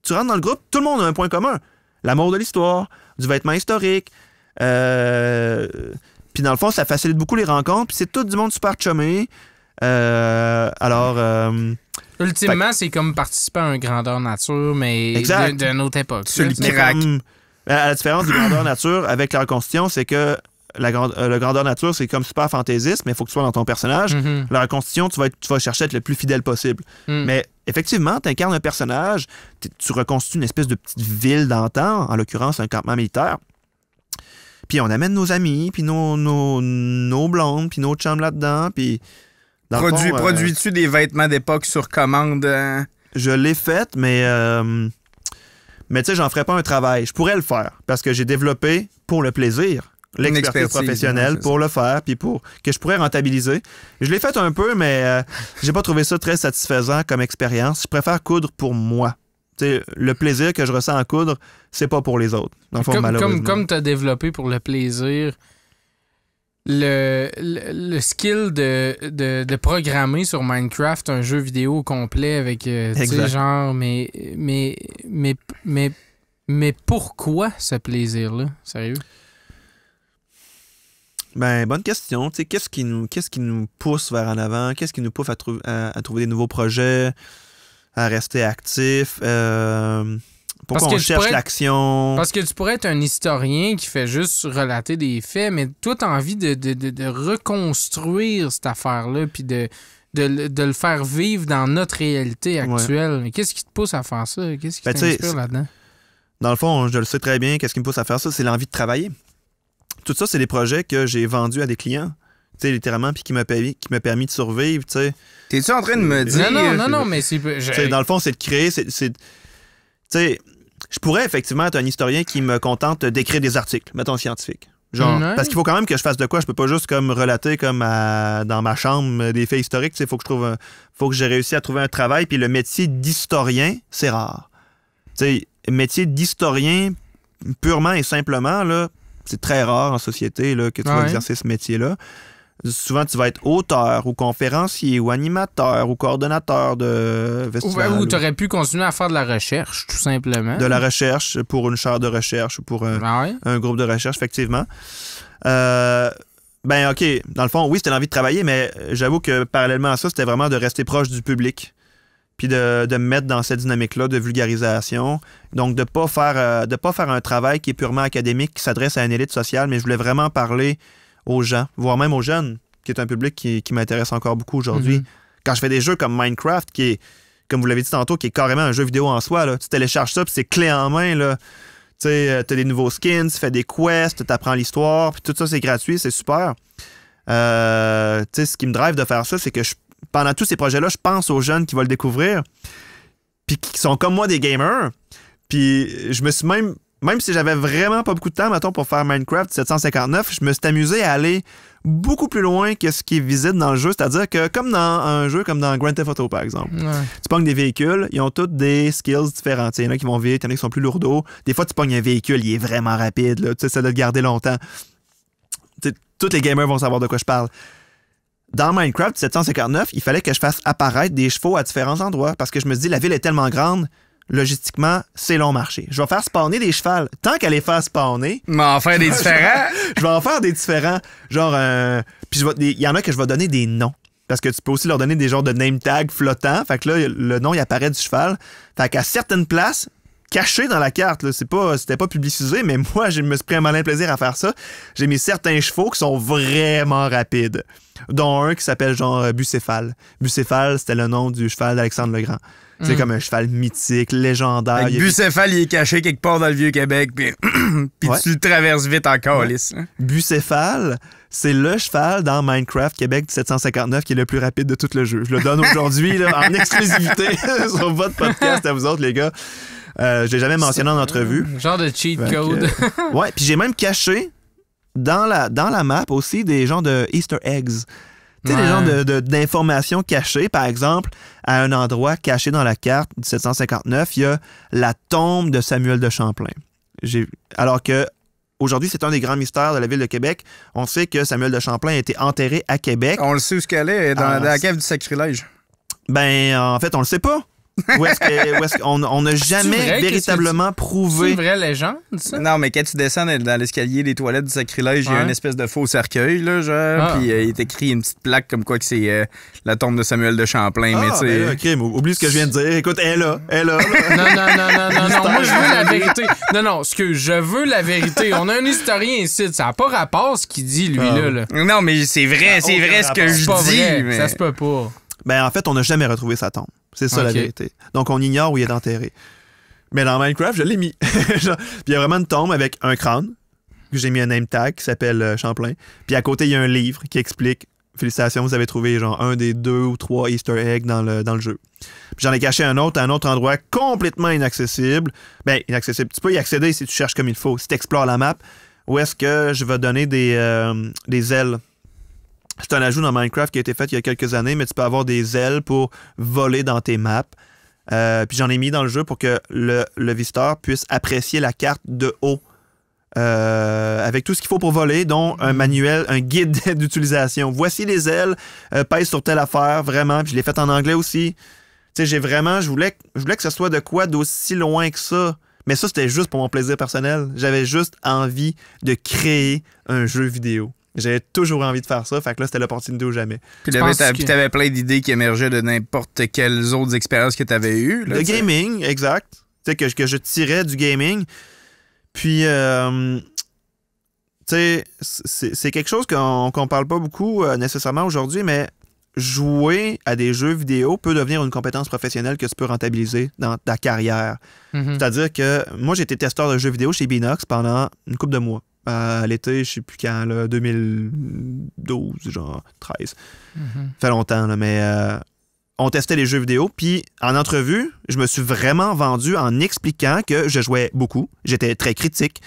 tu rentres dans le groupe, tout le monde a un point commun. L'amour de l'histoire, du vêtement historique. Puis dans le fond, ça facilite beaucoup les rencontres. Puis c'est tout du monde super chumé.
Ultimement, c'est comme participer à un grandeur nature, mais d'une autre époque.
À la différence du grandeur nature avec la reconstitution, c'est que le grandeur nature, c'est comme super fantaisiste, mais il faut que tu sois dans ton personnage. Mm-hmm. La reconstitution, tu vas chercher à être le plus fidèle possible. Mm. Mais effectivement, tu incarnes un personnage, tu reconstitues une espèce de petite ville d'antan, en l'occurrence un campement militaire. Puis on amène nos amis, puis nos blondes, puis nos chums là-dedans, puis...
Produis-tu des vêtements d'époque sur commande?
Je l'ai fait, mais tu sais, j'en ferais pas un travail. Je pourrais le faire, parce que j'ai développé pour le plaisir l'expertise professionnelle pour le faire, puis pour que je pourrais rentabiliser. Je l'ai fait un peu, mais j'ai pas trouvé ça très satisfaisant comme expérience. Je préfère coudre pour moi. T'sais, le plaisir que je ressens en coudre, c'est pas pour les autres. Dans le fond, malheureusement.
Comme tu as développé pour le plaisir, le skill de programmer sur Minecraft un jeu vidéo complet avec, tu sais, genre, mais pourquoi ce plaisir-là? Sérieux?
Ben, bonne question. Tu sais, qu'est-ce qui nous pousse vers en avant? Qu'est-ce qui nous pousse à trouver des nouveaux projets, à rester actifs? Pourquoi on cherche l'action?
Parce que tu pourrais être un historien qui fait juste relater des faits, mais toi, tu as envie de reconstruire cette affaire-là, puis de le faire vivre dans notre réalité actuelle. Ouais. Qu'est-ce qui te pousse à faire ça? Qu'est-ce qui t'inspire là-dedans?
Dans le fond, je le sais très bien, qu'est-ce qui me pousse à faire ça? C'est l'envie de travailler. Tout ça, c'est des projets que j'ai vendus à des clients, tu sais, littéralement, puis qui m'a permis de survivre, tu sais.
T'es-tu en train de me dire...
Non, mais c'est...
Dans le fond, c'est de créer, tu sais, je pourrais effectivement être un historien qui me contente d'écrire des articles, mettons scientifiques. Genre, parce qu'il faut quand même que je fasse de quoi. Je peux pas juste comme relater comme dans ma chambre des faits historiques. Il faut que faut que j'ai réussi à trouver un travail. Puis le métier d'historien, c'est rare. Le métier d'historien, purement et simplement, là, c'est très rare en société là, que tu vas exercer ce métier-là. Souvent, tu vas être auteur ou conférencier ou animateur ou coordonnateur de festival.
Ou tu aurais pu continuer à faire de la recherche, tout simplement.
De la recherche pour une chaire de recherche ou pour un groupe de recherche, effectivement. OK, dans le fond, oui, c'était l'envie de travailler, mais j'avoue que parallèlement à ça, c'était vraiment de rester proche du public puis de me mettre dans cette dynamique-là de vulgarisation. Donc, de pas faire un travail qui est purement académique, qui s'adresse à une élite sociale, mais je voulais vraiment parler aux gens, voire même aux jeunes, qui est un public qui m'intéresse encore beaucoup aujourd'hui. Quand je fais des jeux comme Minecraft, qui est, comme vous l'avez dit tantôt, qui est carrément un jeu vidéo en soi, là, tu télécharges ça, puis c'est clé en main, là. Tu sais, t'as des nouveaux skins, tu fais des quests, t'apprends l'histoire, puis tout ça, c'est gratuit, c'est super. Tu sais, ce qui me drive de faire ça, c'est que pendant tous ces projets-là, je pense aux jeunes qui vont le découvrir, puis qui sont comme moi des gamers. Puis je me suis même si j'avais vraiment pas beaucoup de temps, mettons, pour faire Minecraft 759, je me suis amusé à aller beaucoup plus loin que ce qui est visible dans le jeu. C'est-à-dire que, comme dans un jeu comme dans Grand Theft Auto, par exemple, tu pognes des véhicules, ils ont tous des skills différents. Il y en a qui vont vite, il y en a qui sont plus lourdeaux. Des fois, tu pognes un véhicule, il est vraiment rapide, là, ça doit te garder longtemps. Tous les gamers vont savoir de quoi je parle. Dans Minecraft 759, il fallait que je fasse apparaître des chevaux à différents endroits parce que je me dis, la ville est tellement grande, logistiquement, c'est long marché. Je vais faire spawner des chevals. Tant qu'à les faire spawner...
Mais en faire des différents?
Je vais en faire des différents. Genre, puis il y en a que je vais donner des noms. Parce que tu peux aussi leur donner des genres de name tag flottants. Fait que là, le nom, il apparaît du cheval. Fait qu'à certaines places, cachées dans la carte, là, c'était pas publicisé, mais moi, je me suis pris un malin plaisir à faire ça. J'ai mis certains chevaux qui sont vraiment rapides. Dont un qui s'appelle genre Bucéphale. Bucéphale, c'était le nom du cheval d'Alexandre le Grand. C'est comme un cheval mythique, légendaire.
Bucéphale, il est caché quelque part dans le Vieux-Québec, puis tu le traverses vite en calice. Hein?
Bucéphale, c'est le cheval dans Minecraft Québec 759 qui est le plus rapide de tout le jeu. Je le donne aujourd'hui là, en exclusivité sur votre podcast à vous autres, les gars. Je l'ai jamais mentionné en entrevue.
Genre de cheat code.
Ouais, puis j'ai même caché dans la map aussi des genres de Easter eggs. Tu sais, des genres d'informations cachées. Par exemple, à un endroit caché dans la carte 1759, il y a la tombe de Samuel de Champlain. Alors que aujourd'hui, c'est un des grands mystères de la ville de Québec. On sait que Samuel de Champlain a été enterré à Québec.
On le sait où ce qu'elle est, dans la cave du sacrilège.
Ben, en fait, on le sait pas. On n'a jamais véritablement prouvé.
C'est une vraie légende, ça?
Non, mais quand tu descends dans l'escalier des toilettes du sacrilège, il y a une espèce de faux cercueil, là, genre, puis il est écrit une petite plaque comme quoi que c'est la tombe de Samuel de Champlain. Mais
ben OK, mais oublie ce que je viens de dire. Écoute, elle là.
Non, moi, je veux la vérité. Non, je veux la vérité. On a un historien ici, ça n'a pas rapport ce qu'il dit, lui, là.
Non, mais c'est vrai, ce que je dis. Mais...
Ça se peut pas.
Ben, en fait, on n'a jamais retrouvé sa tombe. C'est ça la vérité. Donc, on ignore où il est enterré. Mais dans Minecraft, je l'ai mis. Puis il y a vraiment une tombe avec un crâne, que j'ai mis un name tag qui s'appelle Champlain. Puis à côté, il y a un livre qui explique félicitations, vous avez trouvé genre un des 2 ou 3 Easter eggs dans le jeu. Puis j'en ai caché un autre à un autre endroit complètement inaccessible. Ben, inaccessible. Tu peux y accéder si tu cherches comme il faut, si tu explores la map. Où est-ce que je vais donner des ailes? C'est un ajout dans Minecraft qui a été fait il y a quelques années, mais tu peux avoir des ailes pour voler dans tes maps. Puis j'en ai mis dans le jeu pour que le visiteur puisse apprécier la carte de haut. Avec tout ce qu'il faut pour voler, dont un manuel, un guide d'utilisation. Voici les ailes, pèse sur telle affaire, vraiment. Puis je l'ai fait en anglais aussi. Tu sais, je voulais que ce soit de quoi d'aussi loin que ça. Mais ça, c'était juste pour mon plaisir personnel. J'avais juste envie de créer un jeu vidéo. J'avais toujours envie de faire ça, fait que là, c'était l'opportunité ou jamais.
Puis t'avais plein d'idées qui émergeaient de n'importe quelles autres expériences que t'avais eues.
Le gaming, exact. Tu sais, que je tirais du gaming. Puis, tu sais, c'est quelque chose qu'on parle pas beaucoup nécessairement aujourd'hui, mais jouer à des jeux vidéo peut devenir une compétence professionnelle que tu peux rentabiliser dans ta carrière. C'est-à-dire que moi, j'ai été testeur de jeux vidéo chez Binox pendant une couple de mois. À l'été, je sais plus quand, là, 2012, genre 13. Ça fait longtemps, là, mais on testait les jeux vidéo, puis en entrevue, je me suis vraiment vendu en expliquant que je jouais beaucoup, j'étais très critique.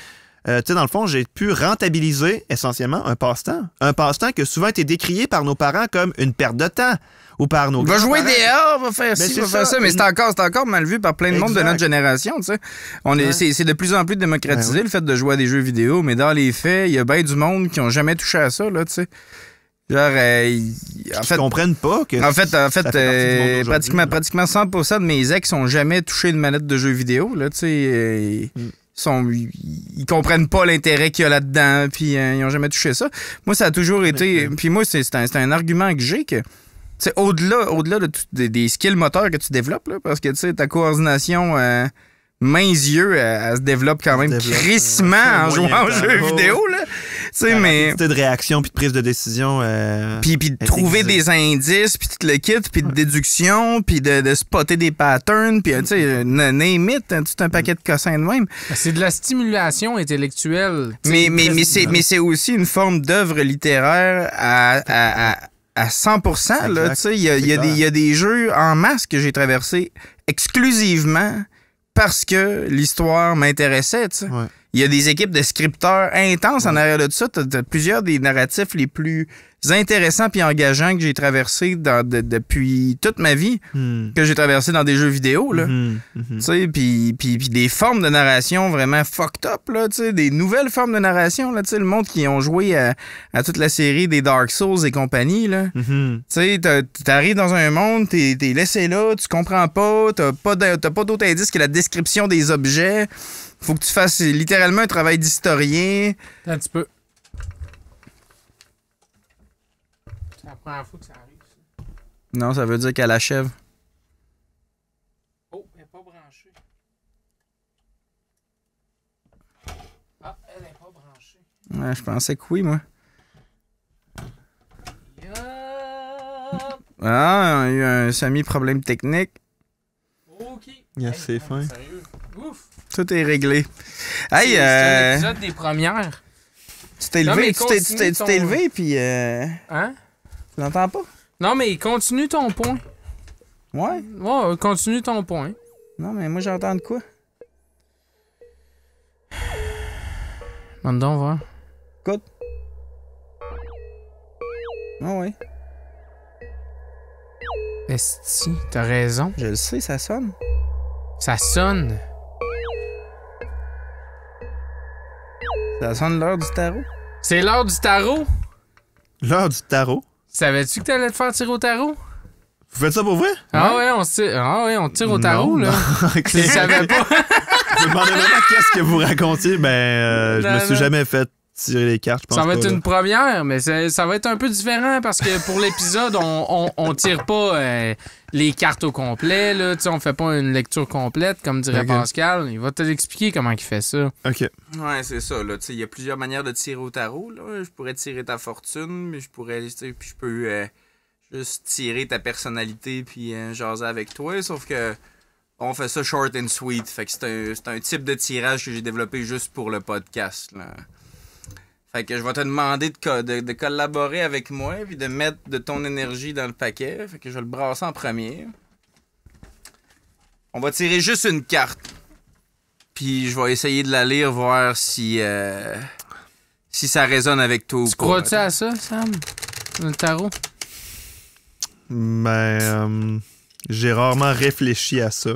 Tu sais, dans le fond, j'ai pu rentabiliser essentiellement un passe-temps. Un passe-temps qui a souvent été décrié par nos parents comme une perte de temps ou par nos
Va jouer
grands-parents.
dehors, va faire ci,
c'est
va faire
ça.
ça. Mais c'est encore mal vu par plein de monde de notre génération, tu sais. C'est de plus en plus démocratisé, le fait de jouer à des jeux vidéo, mais dans les faits, il y a bien du monde qui n'ont jamais touché à ça, là, tu sais. Genre, en fait,
comprennent pas que
pratiquement 100% de mes ex n'ont jamais touché une manette de jeu vidéo, là, tu sais. Ils comprennent pas l'intérêt qu'il y a là-dedans, puis ils n'ont jamais touché ça. Moi, ça a toujours été... Puis moi, c'est un argument que j'ai que, au-delà des skills moteurs que tu développes, là, parce que, tu sais, ta coordination mains-yeux, elle se développe quand même crissement en jouant aux jeux vidéo, là. Tu sais, mais...
de réaction puis de prise de décision.
Puis de trouver des indices, puis tout le kit, puis de déduction, puis de spotter des patterns, puis tu sais, name it, tout un paquet de cossins de même.
C'est de la stimulation intellectuelle.
Mais c'est aussi une forme d'œuvre littéraire à 100%. Là, tu sais, il y a des jeux en masse que j'ai traversés exclusivement parce que l'histoire m'intéressait, tu sais.
Ouais.
Il y a des équipes de scripteurs intenses en arrière de ça. T'as plusieurs des narratifs les plus intéressants puis engageants que j'ai traversés depuis toute ma vie, que j'ai traversé dans des jeux vidéo, là. Tu sais, puis des formes de narration vraiment fucked up, là, tu sais, des nouvelles formes de narration, là, tu sais, le monde qui ont joué à toute la série des Dark Souls et compagnie, là. Tu sais, t'arrives dans un monde, t'es laissé là, tu comprends pas, t'as pas d'autre indice que la description des objets. Faut que tu fasses littéralement un travail d'historien.
Un petit peu. C'est la première fois que ça arrive, ça.
Non, ça veut dire qu'elle achève.
Oh, elle n'est pas branchée. Ah, elle n'est pas branchée.
Ouais, je pensais que oui, moi.
Yup.
Ah, il y a eu un semi-problème technique.
OK.
Yes, c'est fin.
Sérieux. Ouf.
Tout est réglé. Hey,
C'est un épisode des premières.
tu t'es
Non,
levé,
mais
tu t'es
continue ton-
levé, puis
Hein?
tu l'entends pas?
Non, mais continue ton point.
Ouais?
Ouais, continue ton point.
Non, mais moi, j'entends de quoi?
Demande donc voir.
Écoute. Ah ouais,
Esti, t'as raison.
je le sais, ça sonne.
Ça sonne.
Ça sonne l'heure du tarot.
C'est l'heure du tarot.
L'heure du tarot.
Savais-tu que t'allais te faire tirer au tarot?
Vous faites ça pour vrai?
Ah ouais, on tire au tarot,
Non,
là.
non. Ok.
Tu le savais pas?
Je me demandais vraiment qu'est-ce que vous racontiez. Je
Non,
me suis
non.
jamais fait tirer les cartes, je pense
Ça va
pas,
être
là.
une première, mais ça va être un peu différent parce que pour l'épisode, on tire pas les cartes au complet. Là. Tu sais, on fait pas une lecture complète, comme dirait
Ok.
Pascal. Il va te l'expliquer comment il fait ça.
OK.
Ouais, c'est ça, là. Tu sais, il y a plusieurs manières de tirer au tarot, là. Je pourrais tirer ta fortune, mais je pourrais, tu sais, puis je peux juste tirer ta personnalité puis jaser avec toi, sauf que on fait ça short and sweet. Fait que c'est un type de tirage que j'ai développé juste pour le podcast, là. Fait que je vais te demander de collaborer avec moi puis de mettre de ton énergie dans le paquet. Fait que je vais le brasser en premier. On va tirer juste une carte. Puis je vais essayer de la lire, voir si ça résonne avec toi ou
Tu
pas.
crois-tu à ça, Sam? Le tarot?
J'ai rarement réfléchi à ça.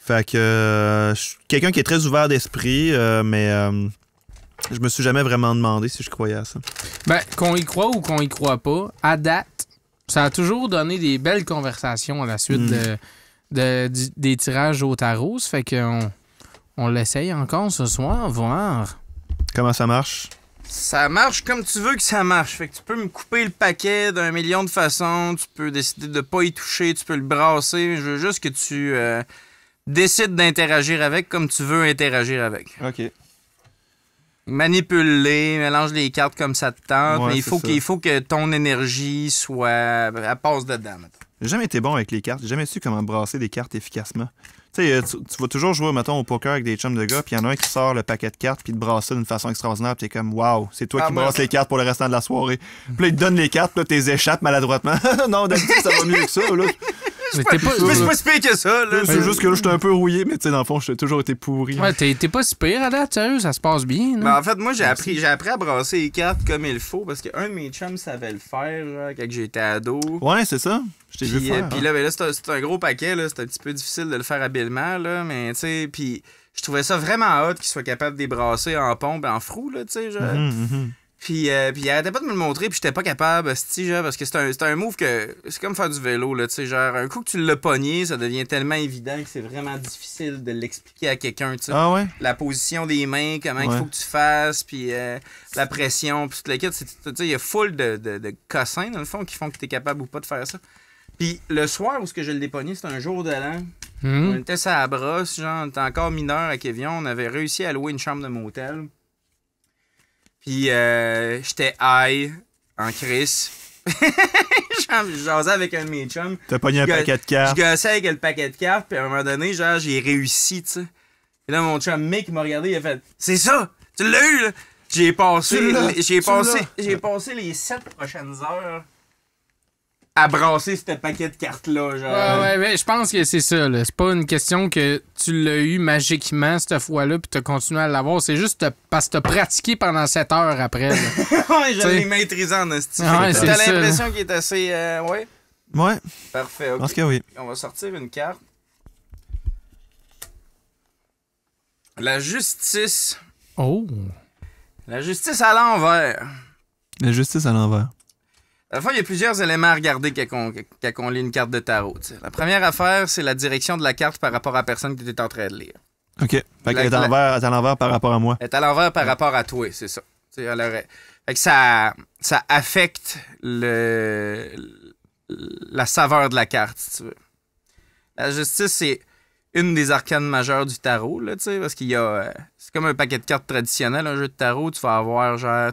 Fait que je suis quelqu'un qui est très ouvert d'esprit, mais je me suis jamais vraiment demandé si je croyais à ça.
Ben, qu'on y croit ou qu'on y croit pas, à date, ça a toujours donné des belles conversations à la suite des tirages au tarot. Ça fait qu'on on l'essaye encore ce soir, voir.
Comment ça marche?
Ça marche comme tu veux que ça marche. Fait que tu peux me couper le paquet d'un million de façons. Tu peux décider de pas y toucher. Tu peux le brasser. Je veux juste que tu décides d'interagir avec comme tu veux interagir avec.
OK.
Manipule-les, mélange les cartes comme ça te tente.
Ouais,
mais
c'est ça.
il faut que ton énergie soit... Elle passe dedans, maintenant.
J'ai jamais été bon avec les cartes. J'ai jamais su comment brasser des cartes efficacement. Tu sais, tu vas toujours jouer, mettons, au poker avec des chums de gars, puis il y en a un qui sort le paquet de cartes, puis il te brasse ça d'une façon extraordinaire, puis t'es comme, waouh, c'est toi qui brasses les cartes pour le restant de la soirée. Puis là, il te donne les cartes, puis là, t'es échappes maladroitement. Non, d'habitude, ça va mieux que ça, là.
C'est pas si pire que ça, là.
C'est juste que là, j'étais un peu rouillé, mais tu sais, dans le fond, j'ai toujours été pourri.
Ouais, t'es pas si pire à date, sérieux, ça se passe bien.
Ben, en fait, moi, j'ai appris à brasser les cartes comme il faut, parce qu'un de mes chums savait le faire, là, quand j'étais ado.
Ouais, c'est ça. Je t'ai vu faire.
Puis là, ben là c'est un gros paquet, là. C'est un petit peu difficile de le faire habilement, là. Mais, tu sais, puis je trouvais ça vraiment hot qu'il soit capable de les brasser en pompe, en frou, là, tu sais, genre. Puis il arrêtait pas de me le montrer, puis j'étais pas capable, genre, parce que c'est un move que. C'est comme faire du vélo, là, tu sais, genre, un coup que tu l'as pogné, ça devient tellement évident que c'est vraiment difficile de l'expliquer à quelqu'un, tu sais.
Ah ouais?
La position des mains, comment il faut que tu fasses, puis la pression, puis tout le kit, tu sais, il y a full de cossins, dans le fond, qui font que t'es capable ou pas de faire ça. Puis le soir où je l'ai pogné, c'était un jour de l'an. On était sur la brosse, genre, on était encore mineurs à Kévion, on avait réussi à louer une chambre de motel. Puis j'étais high en crise. Je jasais avec un de mes chums.
T'as pogné un paquet de cartes.
Je gossais avec le paquet de cartes, puis à un moment donné, genre, j'ai réussi, tu sais. Et là, mon chum Mick m'a regardé, il a fait « C'est ça! Tu l'as eu, là! » J'ai passé les 7 prochaines heures à brasser ce paquet de cartes-là, genre.
Ouais, je pense que c'est ça, là. C'est pas une question que tu l'as eu magiquement cette fois-là puis t'as continué à l'avoir. C'est juste parce que t'as pratiqué pendant 7 heures après.
Ouais, je l'ai maîtrisé en esti.
Ouais,
t'as l'impression qu'il est assez... ouais?
Ouais.
Parfait, ok.
Je pense que oui.
On va sortir une carte. La justice.
Oh!
La justice à l'envers.
La justice à l'envers.
À la fois, il y a plusieurs éléments à regarder quand on lit une carte de tarot. T'sais. La première affaire, c'est la direction de la carte par rapport à la personne que tu es en train de lire.
OK. Fait qu'elle est à l'envers par rapport à moi.
Elle est à l'envers par rapport à toi, c'est ça. Fait que ça affecte la saveur de la carte, si tu veux. La justice, c'est une des arcanes majeures du tarot, là, parce qu'il y a... c'est comme un paquet de cartes traditionnel, un jeu de tarot. Tu vas avoir, genre...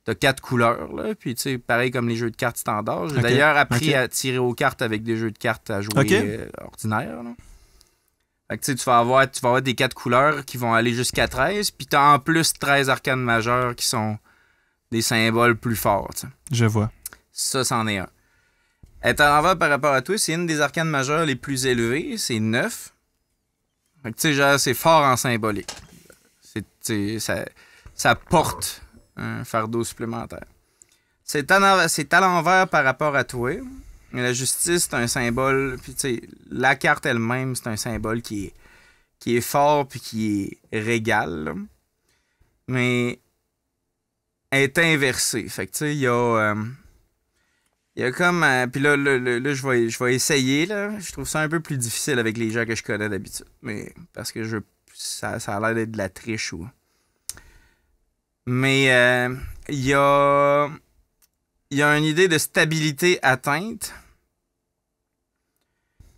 T'as 4 couleurs, là, puis tu sais, pareil comme les jeux de cartes standards. J'ai d'ailleurs appris à tirer aux cartes avec des jeux de cartes à jouer ordinaires. Là. Fait que tu sais, tu vas avoir des 4 couleurs qui vont aller jusqu'à 13, puis t'as en plus 13 arcanes majeures qui sont des symboles plus forts. T'sais.
Je vois.
Ça, c'en est un. Être à l'envers par rapport à toi, c'est une des arcanes majeures les plus élevées, c'est 9. Fait que tu sais, genre, c'est fort en symbolique. Ça porte un fardeau supplémentaire. C'est à l'envers par rapport à toi. Mais la justice, c'est un symbole. Puis, tu sais, la carte elle-même, c'est un symbole qui est fort puis qui est régal. Là. Mais elle est inversée. Fait que, tu sais, il y a comme. Puis là, je vais essayer. Là. Je trouve ça un peu plus difficile avec les gens que je connais d'habitude. Mais parce que ça a l'air d'être de la triche ou. Mais il y a une idée de stabilité atteinte,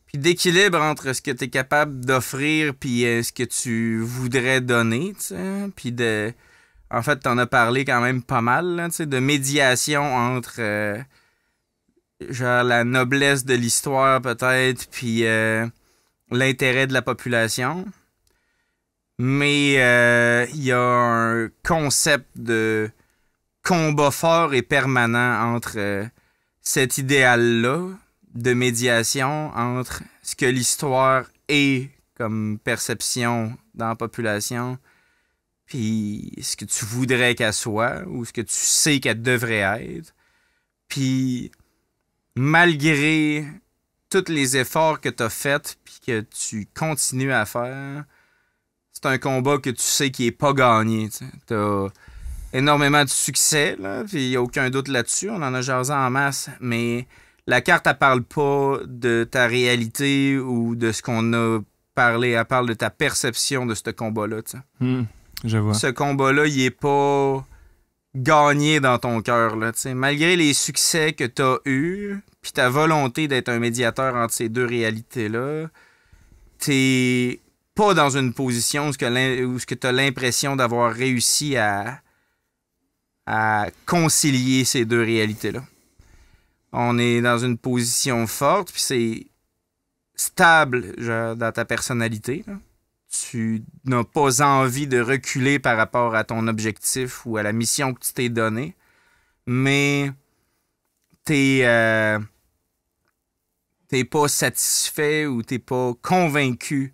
puis d'équilibre entre ce que tu es capable d'offrir puis ce que tu voudrais donner, tu sais, puis en fait, t'en as parlé quand même pas mal, là, tu sais, de médiation entre genre la noblesse de l'histoire peut-être, puis l'intérêt de la population. Mais il y a un concept de combat fort et permanent entre cet idéal-là de médiation entre ce que l'histoire est comme perception dans la population puis ce que tu voudrais qu'elle soit ou ce que tu sais qu'elle devrait être. Puis malgré tous les efforts que tu as faits puis que tu continues à faire... C'est un combat que tu sais qui est pas gagné. Tu as énormément de succès, puis il n'y a aucun doute là-dessus. On en a jasé en masse, mais la carte, elle parle pas de ta réalité ou de ce qu'on a parlé. Elle parle de ta perception de ce combat-là.
Je vois.
Ce combat-là, il est pas gagné dans ton cœur. Malgré les succès que tu as eus, puis ta volonté d'être un médiateur entre ces deux réalités-là, t'es pas dans une position où tu as l'impression d'avoir réussi à concilier ces deux réalités-là. On est dans une position forte, puis c'est stable genre, dans ta personnalité. Là. Tu n'as pas envie de reculer par rapport à ton objectif ou à la mission que tu t'es donnée, mais t'es pas satisfait ou t'es pas convaincu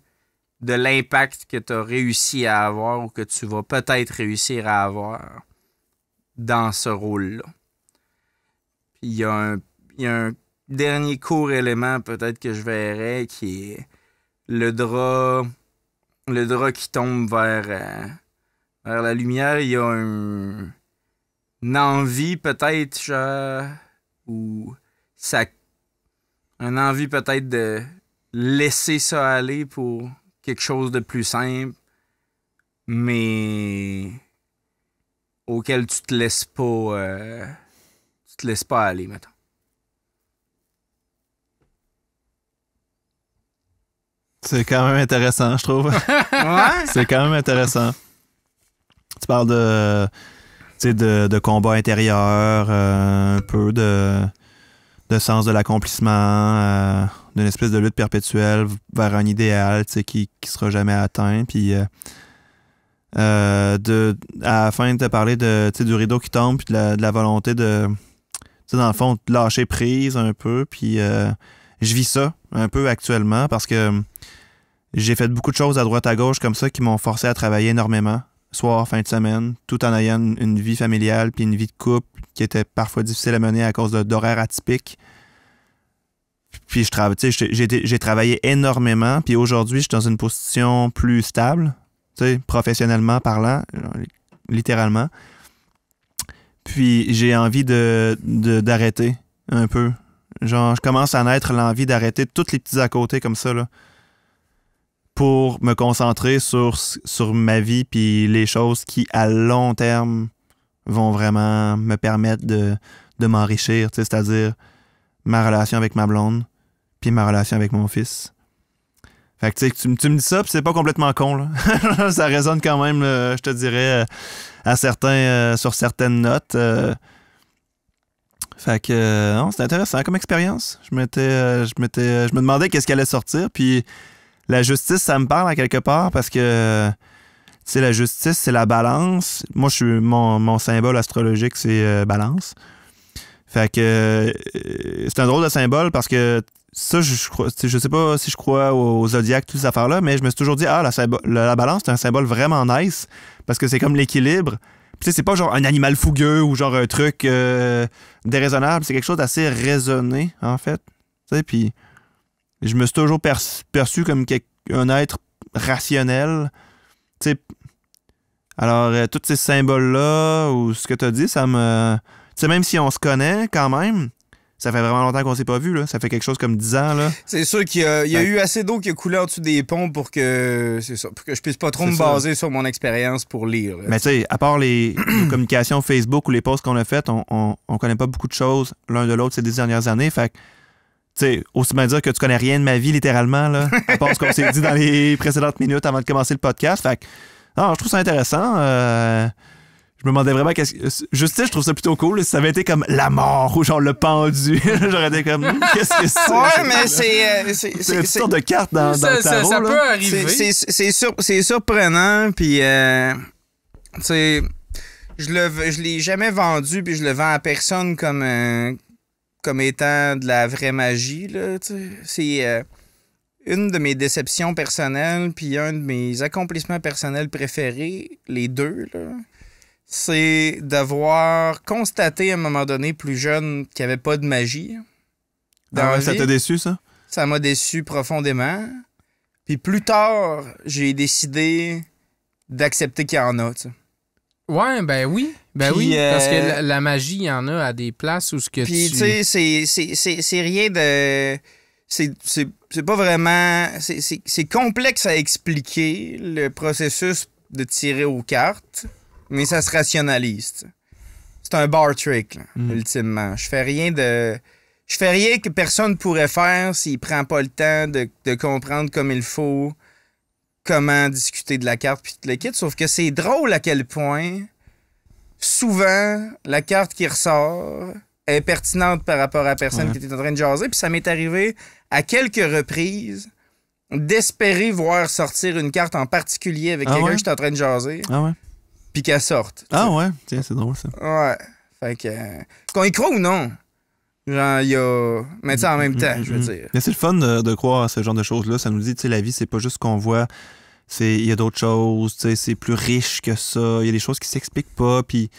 de l'impact que tu as réussi à avoir ou que tu vas peut-être réussir à avoir dans ce rôle-là. Puis il y a un dernier court élément peut-être que je verrais qui est le drap qui tombe vers la lumière. Il y a une envie peut-être genre, ou une envie peut-être de laisser ça aller pour quelque chose de plus simple, mais auquel tu te laisses pas aller, mettons.
C'est quand même intéressant, je trouve.
Ouais?
C'est quand même intéressant. Tu parles de combat intérieur, un peu de sens de l'accomplissement, d'une espèce de lutte perpétuelle vers un idéal qui sera jamais atteint. Puis à la fin de te parler du rideau qui tombe puis de la volonté de, dans le fond, de lâcher prise un peu. Puis je vis ça un peu actuellement parce que j'ai fait beaucoup de choses à droite à gauche comme ça qui m'ont forcé à travailler énormément, soir, fin de semaine, tout en ayant une vie familiale puis une vie de couple qui était parfois difficile à mener à cause d'horaires atypiques. Puis j'ai travaillé énormément, puis aujourd'hui, je suis dans une position plus stable, professionnellement parlant, littéralement. Puis j'ai envie d'arrêter un peu. Genre, je commence à naître l'envie d'arrêter tous les petits à côté comme ça, là, pour me concentrer sur ma vie puis les choses qui, à long terme, vont vraiment me permettre de m'enrichir, c'est-à-dire ma relation avec ma blonde puis ma relation avec mon fils. Fait que tu me dis ça, puis c'est pas complètement con, là. Ça résonne quand même, je te dirais, sur certaines notes. Fait que non, c'est intéressant comme expérience. Je me demandais qu'est-ce qui allait sortir, puis la justice, ça me parle à quelque part parce que la justice, c'est la balance. Moi, mon symbole astrologique, c'est balance. Fait que c'est un drôle de symbole parce que ça, je sais pas si je crois au zodiaque, toutes ces affaires-là, mais je me suis toujours dit, la balance, c'est un symbole vraiment nice parce que c'est comme l'équilibre. Puis c'est pas genre un animal fougueux ou genre un truc déraisonnable, c'est quelque chose d'assez raisonné, en fait. Puis je me suis toujours perçu comme un être rationnel. T'sais, alors, tous ces symboles-là, ou ce que tu as dit, ça me... T'sais, même si on se connaît quand même, ça fait vraiment longtemps qu'on s'est pas vu, là. Ça fait quelque chose comme 10 ans, là.
C'est sûr qu'il y a eu assez d'eau qui a coulé en dessous des ponts pour que je puisse pas trop me baser sur mon expérience pour lire. Là.
Mais tu sais, à part les communications Facebook ou les posts qu'on a faites, on connaît pas beaucoup de choses l'un de l'autre ces 10 dernières années. Fait que, tu sais, aussi bien dire que tu connais rien de ma vie, littéralement, là, à part ce qu'on s'est dit dans les précédentes minutes avant de commencer le podcast. Fait que, non, je trouve ça intéressant. Je me demandais vraiment Justice, je trouve ça plutôt cool. Si ça avait été comme la mort ou genre le pendu, j'aurais été comme qu'est-ce que c'est?
Ouais, mais c'est
une sorte de carte dans le tarot.
Ça peut arriver.
C'est surprenant, puis tu sais, je l'ai jamais vendu, puis je le vends à personne comme étant de la vraie magie, là, tu sais. C'est une de mes déceptions personnelles, puis un de mes accomplissements personnels préférés, les deux, là. C'est d'avoir constaté à un moment donné, plus jeune, qu'il n'y avait pas de magie.
Ça t'a déçu, ça?
Ça m'a déçu profondément. Puis plus tard, j'ai décidé d'accepter qu'il y en a, tu sais.
Ouais, ben oui. Ben
puis,
oui, parce que la magie, il y en a à des places où ce que
puis, tu sais, c'est rien de... C'est pas vraiment... C'est complexe à expliquer, le processus de tirer aux cartes. Mais ça se rationalise. T'sais. C'est un bar trick, là, ultimement. Je fais rien que personne pourrait faire s'il prend pas le temps de comprendre comme il faut comment discuter de la carte puis tout le kit. Sauf que c'est drôle à quel point souvent la carte qui ressort est pertinente par rapport à la personne qui était en train de jaser. Puis ça m'est arrivé à quelques reprises d'espérer voir sortir une carte en particulier avec quelqu'un que j'étais en train de jaser.
Ah ouais?
Puis qu'elle sorte.
Ah ouais? Tiens, c'est drôle, ça.
Ouais. Fait que... qu'on y croit ou non? Genre, il y a... Mais tu sais, en même temps, je veux dire.
Mais c'est le fun de croire à ce genre de choses-là. Ça nous dit, tu sais, la vie, c'est pas juste ce qu'on voit. Il y a d'autres choses, tu sais, c'est plus riche que ça. Il y a des choses qui s'expliquent pas, puis...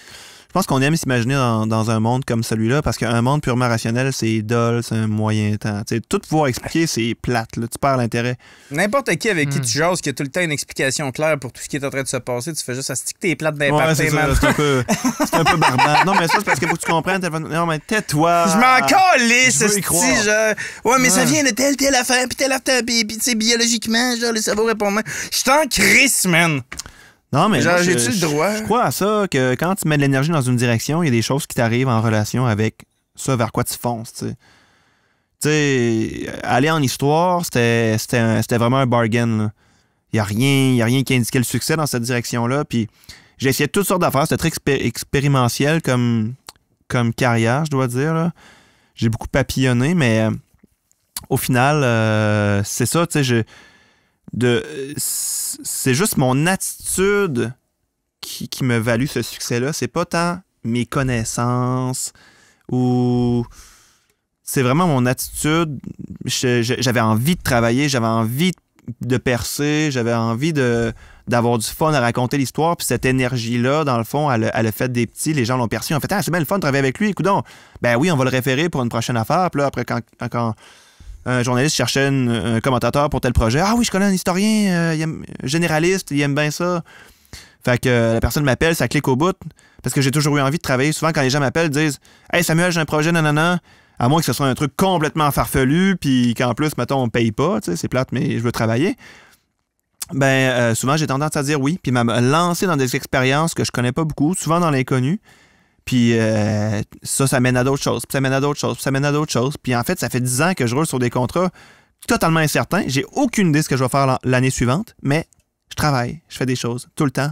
Je pense qu'on aime s'imaginer dans un monde comme celui-là, parce qu'un monde purement rationnel, c'est dole, c'est un moyen temps. T'sais, tout pouvoir expliquer, c'est plate. Là, tu perds l'intérêt.
N'importe qui avec qui tu jases, qui a tout le temps une explication claire pour tout ce qui est en train de se passer, tu fais juste astiquer tes plates d'impact.
Ouais, c'est un peu barbare. Non, mais ça, c'est parce qu'il faut que tu comprennes. Non, mais tais-toi.
Je m'en calisse,
ce petit
genre. Ouais, mais ça vient de telle affaire, puis telle affaire, puis tu sais, biologiquement, genre, le cerveau répond. Je t'en crisse, man.
Non, mais
genre, j'ai-tu le droit?
Je crois à ça, que quand tu mets de l'énergie dans une direction, il y a des choses qui t'arrivent en relation avec ça vers quoi tu fonces, tu sais. Tu sais, aller en histoire, c'était vraiment un bargain, là. Il n'y a rien qui indiquait le succès dans cette direction-là, puis j'ai essayé toutes sortes d'affaires, c'était très expérimentiel comme carrière, je dois dire, là. J'ai beaucoup papillonné, mais au final, c'est ça, tu sais, c'est juste mon attitude qui me value ce succès-là. C'est pas tant mes connaissances ou... C'est vraiment mon attitude. J'avais envie de travailler, j'avais envie de percer, j'avais envie d'avoir du fun à raconter l'histoire. Puis cette énergie-là, dans le fond, elle a fait des petits. Les gens l'ont perçu. En fait, c'est bien le fun de travailler avec lui. Coudonc. Ben oui, on va le référer pour une prochaine affaire. Puis là, après, quand un journaliste cherchait un commentateur pour tel projet. Ah oui, je connais un historien généraliste, il aime bien ça. Fait que la personne m'appelle, ça clique au bout. Parce que j'ai toujours eu envie de travailler. Souvent, quand les gens m'appellent, ils disent « Hey Samuel, j'ai un projet, nanana. » À moins que ce soit un truc complètement farfelu, puis qu'en plus, mettons, on paye pas. C'est plate, mais je veux travailler. Ben, souvent, j'ai tendance à dire oui, puis me lancer dans des expériences que je connais pas beaucoup, souvent dans l'inconnu. Puis ça mène à d'autres choses, puis ça mène à d'autres choses, puis ça mène à d'autres choses. Puis en fait, ça fait 10 ans que je roule sur des contrats totalement incertains. J'ai aucune idée de ce que je vais faire l'année suivante, mais je travaille, je fais des choses tout le temps.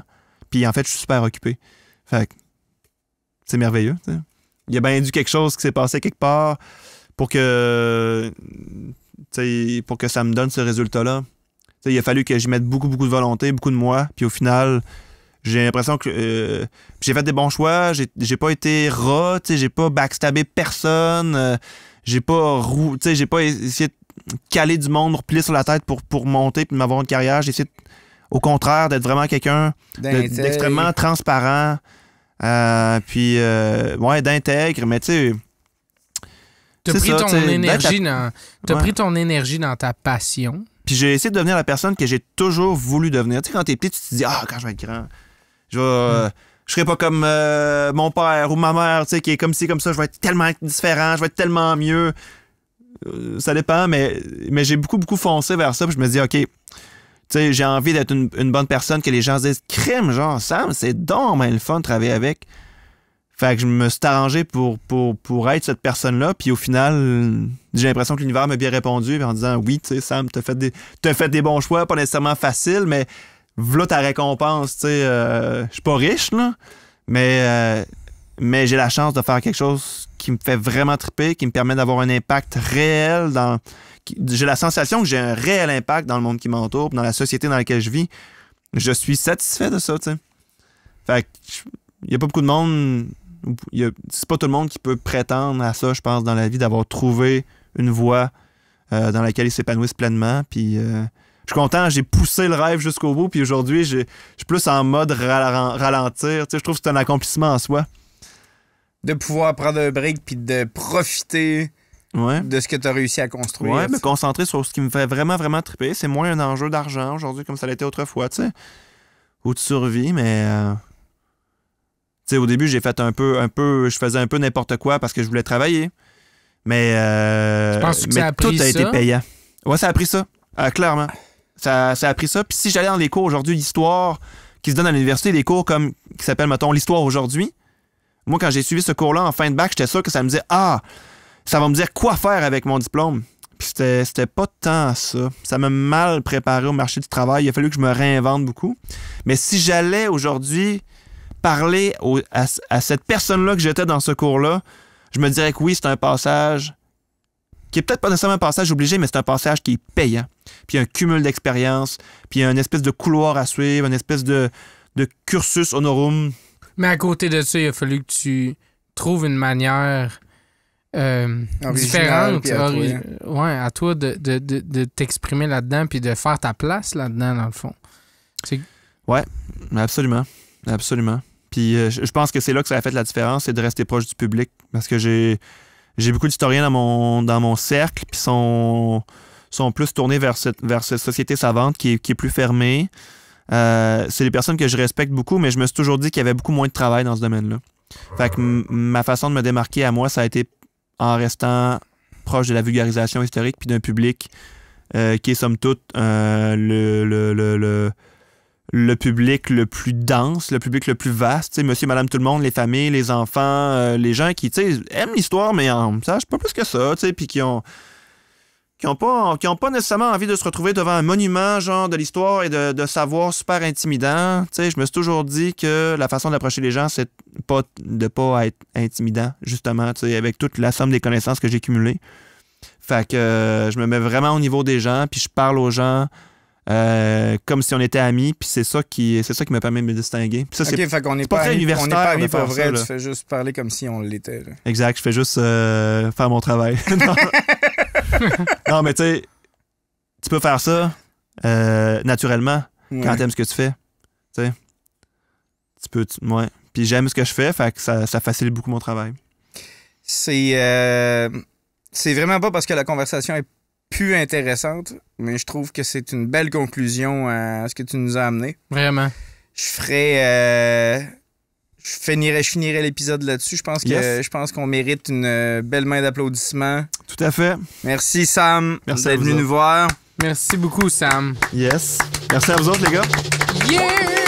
Puis en fait, je suis super occupé. Fait que c'est merveilleux. T'sais. Il y a bien dû quelque chose qui s'est passé quelque part pour que ça me donne ce résultat-là. T'sais, il a fallu que j'y mette beaucoup, beaucoup de volonté, beaucoup de moi. Puis au final... J'ai l'impression que j'ai fait des bons choix, j'ai pas été rat, j'ai pas backstabé personne, j'ai pas essayé de caler du monde, replier sur la tête pour monter puis m'avoir une carrière. J'ai essayé, au contraire, d'être vraiment quelqu'un d'extrêmement transparent, puis d'intègre, mais tu sais...
T'as pris ton énergie dans ta passion.
Puis j'ai essayé de devenir la personne que j'ai toujours voulu devenir. Tu sais, quand t'es petit, tu te dis « Ah, quand je vais être grand... » je serai pas comme mon père ou ma mère, tu sais, qui est comme ci, comme ça. Je vais être tellement différent, je vais être tellement mieux. Ça dépend, mais j'ai beaucoup, beaucoup foncé vers ça. Puis je me dis, OK, tu sais, j'ai envie d'être une bonne personne, que les gens se disent, crème, genre, Sam, c'est donc le fun de travailler avec. Fait que je me suis arrangé pour être cette personne-là. Puis au final, j'ai l'impression que l'univers m'a bien répondu en disant, oui, tu sais, Sam, t'as fait des bons choix, pas nécessairement faciles, mais voilà ta récompense, tu sais, je suis pas riche, là, mais j'ai la chance de faire quelque chose qui me fait vraiment triper, qui me permet d'avoir un impact réel j'ai la sensation que j'ai un réel impact dans le monde qui m'entoure, dans la société dans laquelle je vis. Je suis satisfait de ça, tu sais. Fait que, il y a pas beaucoup de monde, c'est pas tout le monde qui peut prétendre à ça, je pense, dans la vie, d'avoir trouvé une voie dans laquelle ils s'épanouissent pleinement, puis... je suis content, j'ai poussé le rêve jusqu'au bout, puis aujourd'hui, je suis plus en mode ralentir. Tu sais, je trouve que c'est un accomplissement en soi.
De pouvoir prendre un break puis de profiter de ce que tu as réussi à construire.
Ouais, me concentrer sur ce qui me fait vraiment, vraiment triper. C'est moins un enjeu d'argent aujourd'hui comme ça l'était autrefois, tu sais. Ou de survie, mais... Tu sais, au début, j'ai fait je faisais un peu n'importe quoi parce que je voulais travailler. Mais,
tu penses que ça a pris
tout a été payant. Ouais, ça a pris ça. Clairement. Ça a pris ça. Puis si j'allais dans les cours aujourd'hui d'histoire qui se donnent à l'université, des cours qui s'appellent, mettons, l'histoire aujourd'hui, moi, quand j'ai suivi ce cours-là en fin de bac, j'étais sûr que ça me disait « Ah, ça va me dire quoi faire avec mon diplôme. » Puis c'était pas tant ça. Ça m'a mal préparé au marché du travail. Il a fallu que je me réinvente beaucoup. Mais si j'allais aujourd'hui parler à cette personne-là que j'étais dans ce cours-là, je me dirais que oui, c'est un passage qui est peut-être pas nécessairement un passage obligé, mais c'est un passage qui est payant. Puis un cumul d'expérience, puis une espèce de couloir à suivre, une espèce de cursus honorum.
Mais à côté de ça, il a fallu que tu trouves une manière différente à toi de t'exprimer là-dedans puis de faire ta place là-dedans, dans le fond.
Ouais, absolument. Absolument. Puis je pense que c'est là que ça a fait la différence, c'est de rester proche du public. Parce que j'ai beaucoup d'historiens dans mon cercle, puis sont plus tournés vers cette société savante qui est plus fermée. C'est des personnes que je respecte beaucoup, mais je me suis toujours dit qu'il y avait beaucoup moins de travail dans ce domaine-là. Fait que ma façon de me démarquer à moi, ça a été en restant proche de la vulgarisation historique puis d'un public qui est somme toute le public le plus dense, le public le plus vaste, tu sais, monsieur, madame, tout le monde, les familles, les enfants, les gens qui, tu sais, aiment l'histoire, mais en sachent pas plus que ça, tu sais, puis qui ont pas nécessairement envie de se retrouver devant un monument, genre, de l'histoire et de savoir super intimidant. Tu sais, je me suis toujours dit que la façon d'approcher les gens, c'est de pas être intimidant, justement, tu sais, avec toute la somme des connaissances que j'ai cumulées. Fait que je me mets vraiment au niveau des gens, puis je parle aux gens comme si on était amis, puis c'est ça qui me permet de me distinguer. Puis ça,
OK, fait qu'on n'est pas amis pour vrai, tu fais juste parler comme si on l'était. Là.
Exact, je fais juste faire mon travail. Non, mais tu sais, tu peux faire ça naturellement quand t'aimes ce que tu fais. Tu sais, ouais. Puis j'aime ce que je fais, fait que ça facilite beaucoup mon travail.
C'est vraiment pas parce que la conversation est plus intéressante, mais je trouve que c'est une belle conclusion à ce que tu nous as amené.
Vraiment.
Je finirais l'épisode là-dessus. Je pense qu'on mérite une belle main d'applaudissements.
Tout à fait.
Merci, Sam, d'être venu nous voir.
Merci beaucoup, Sam.
Yes. Merci à vous autres, les gars.
Yeah!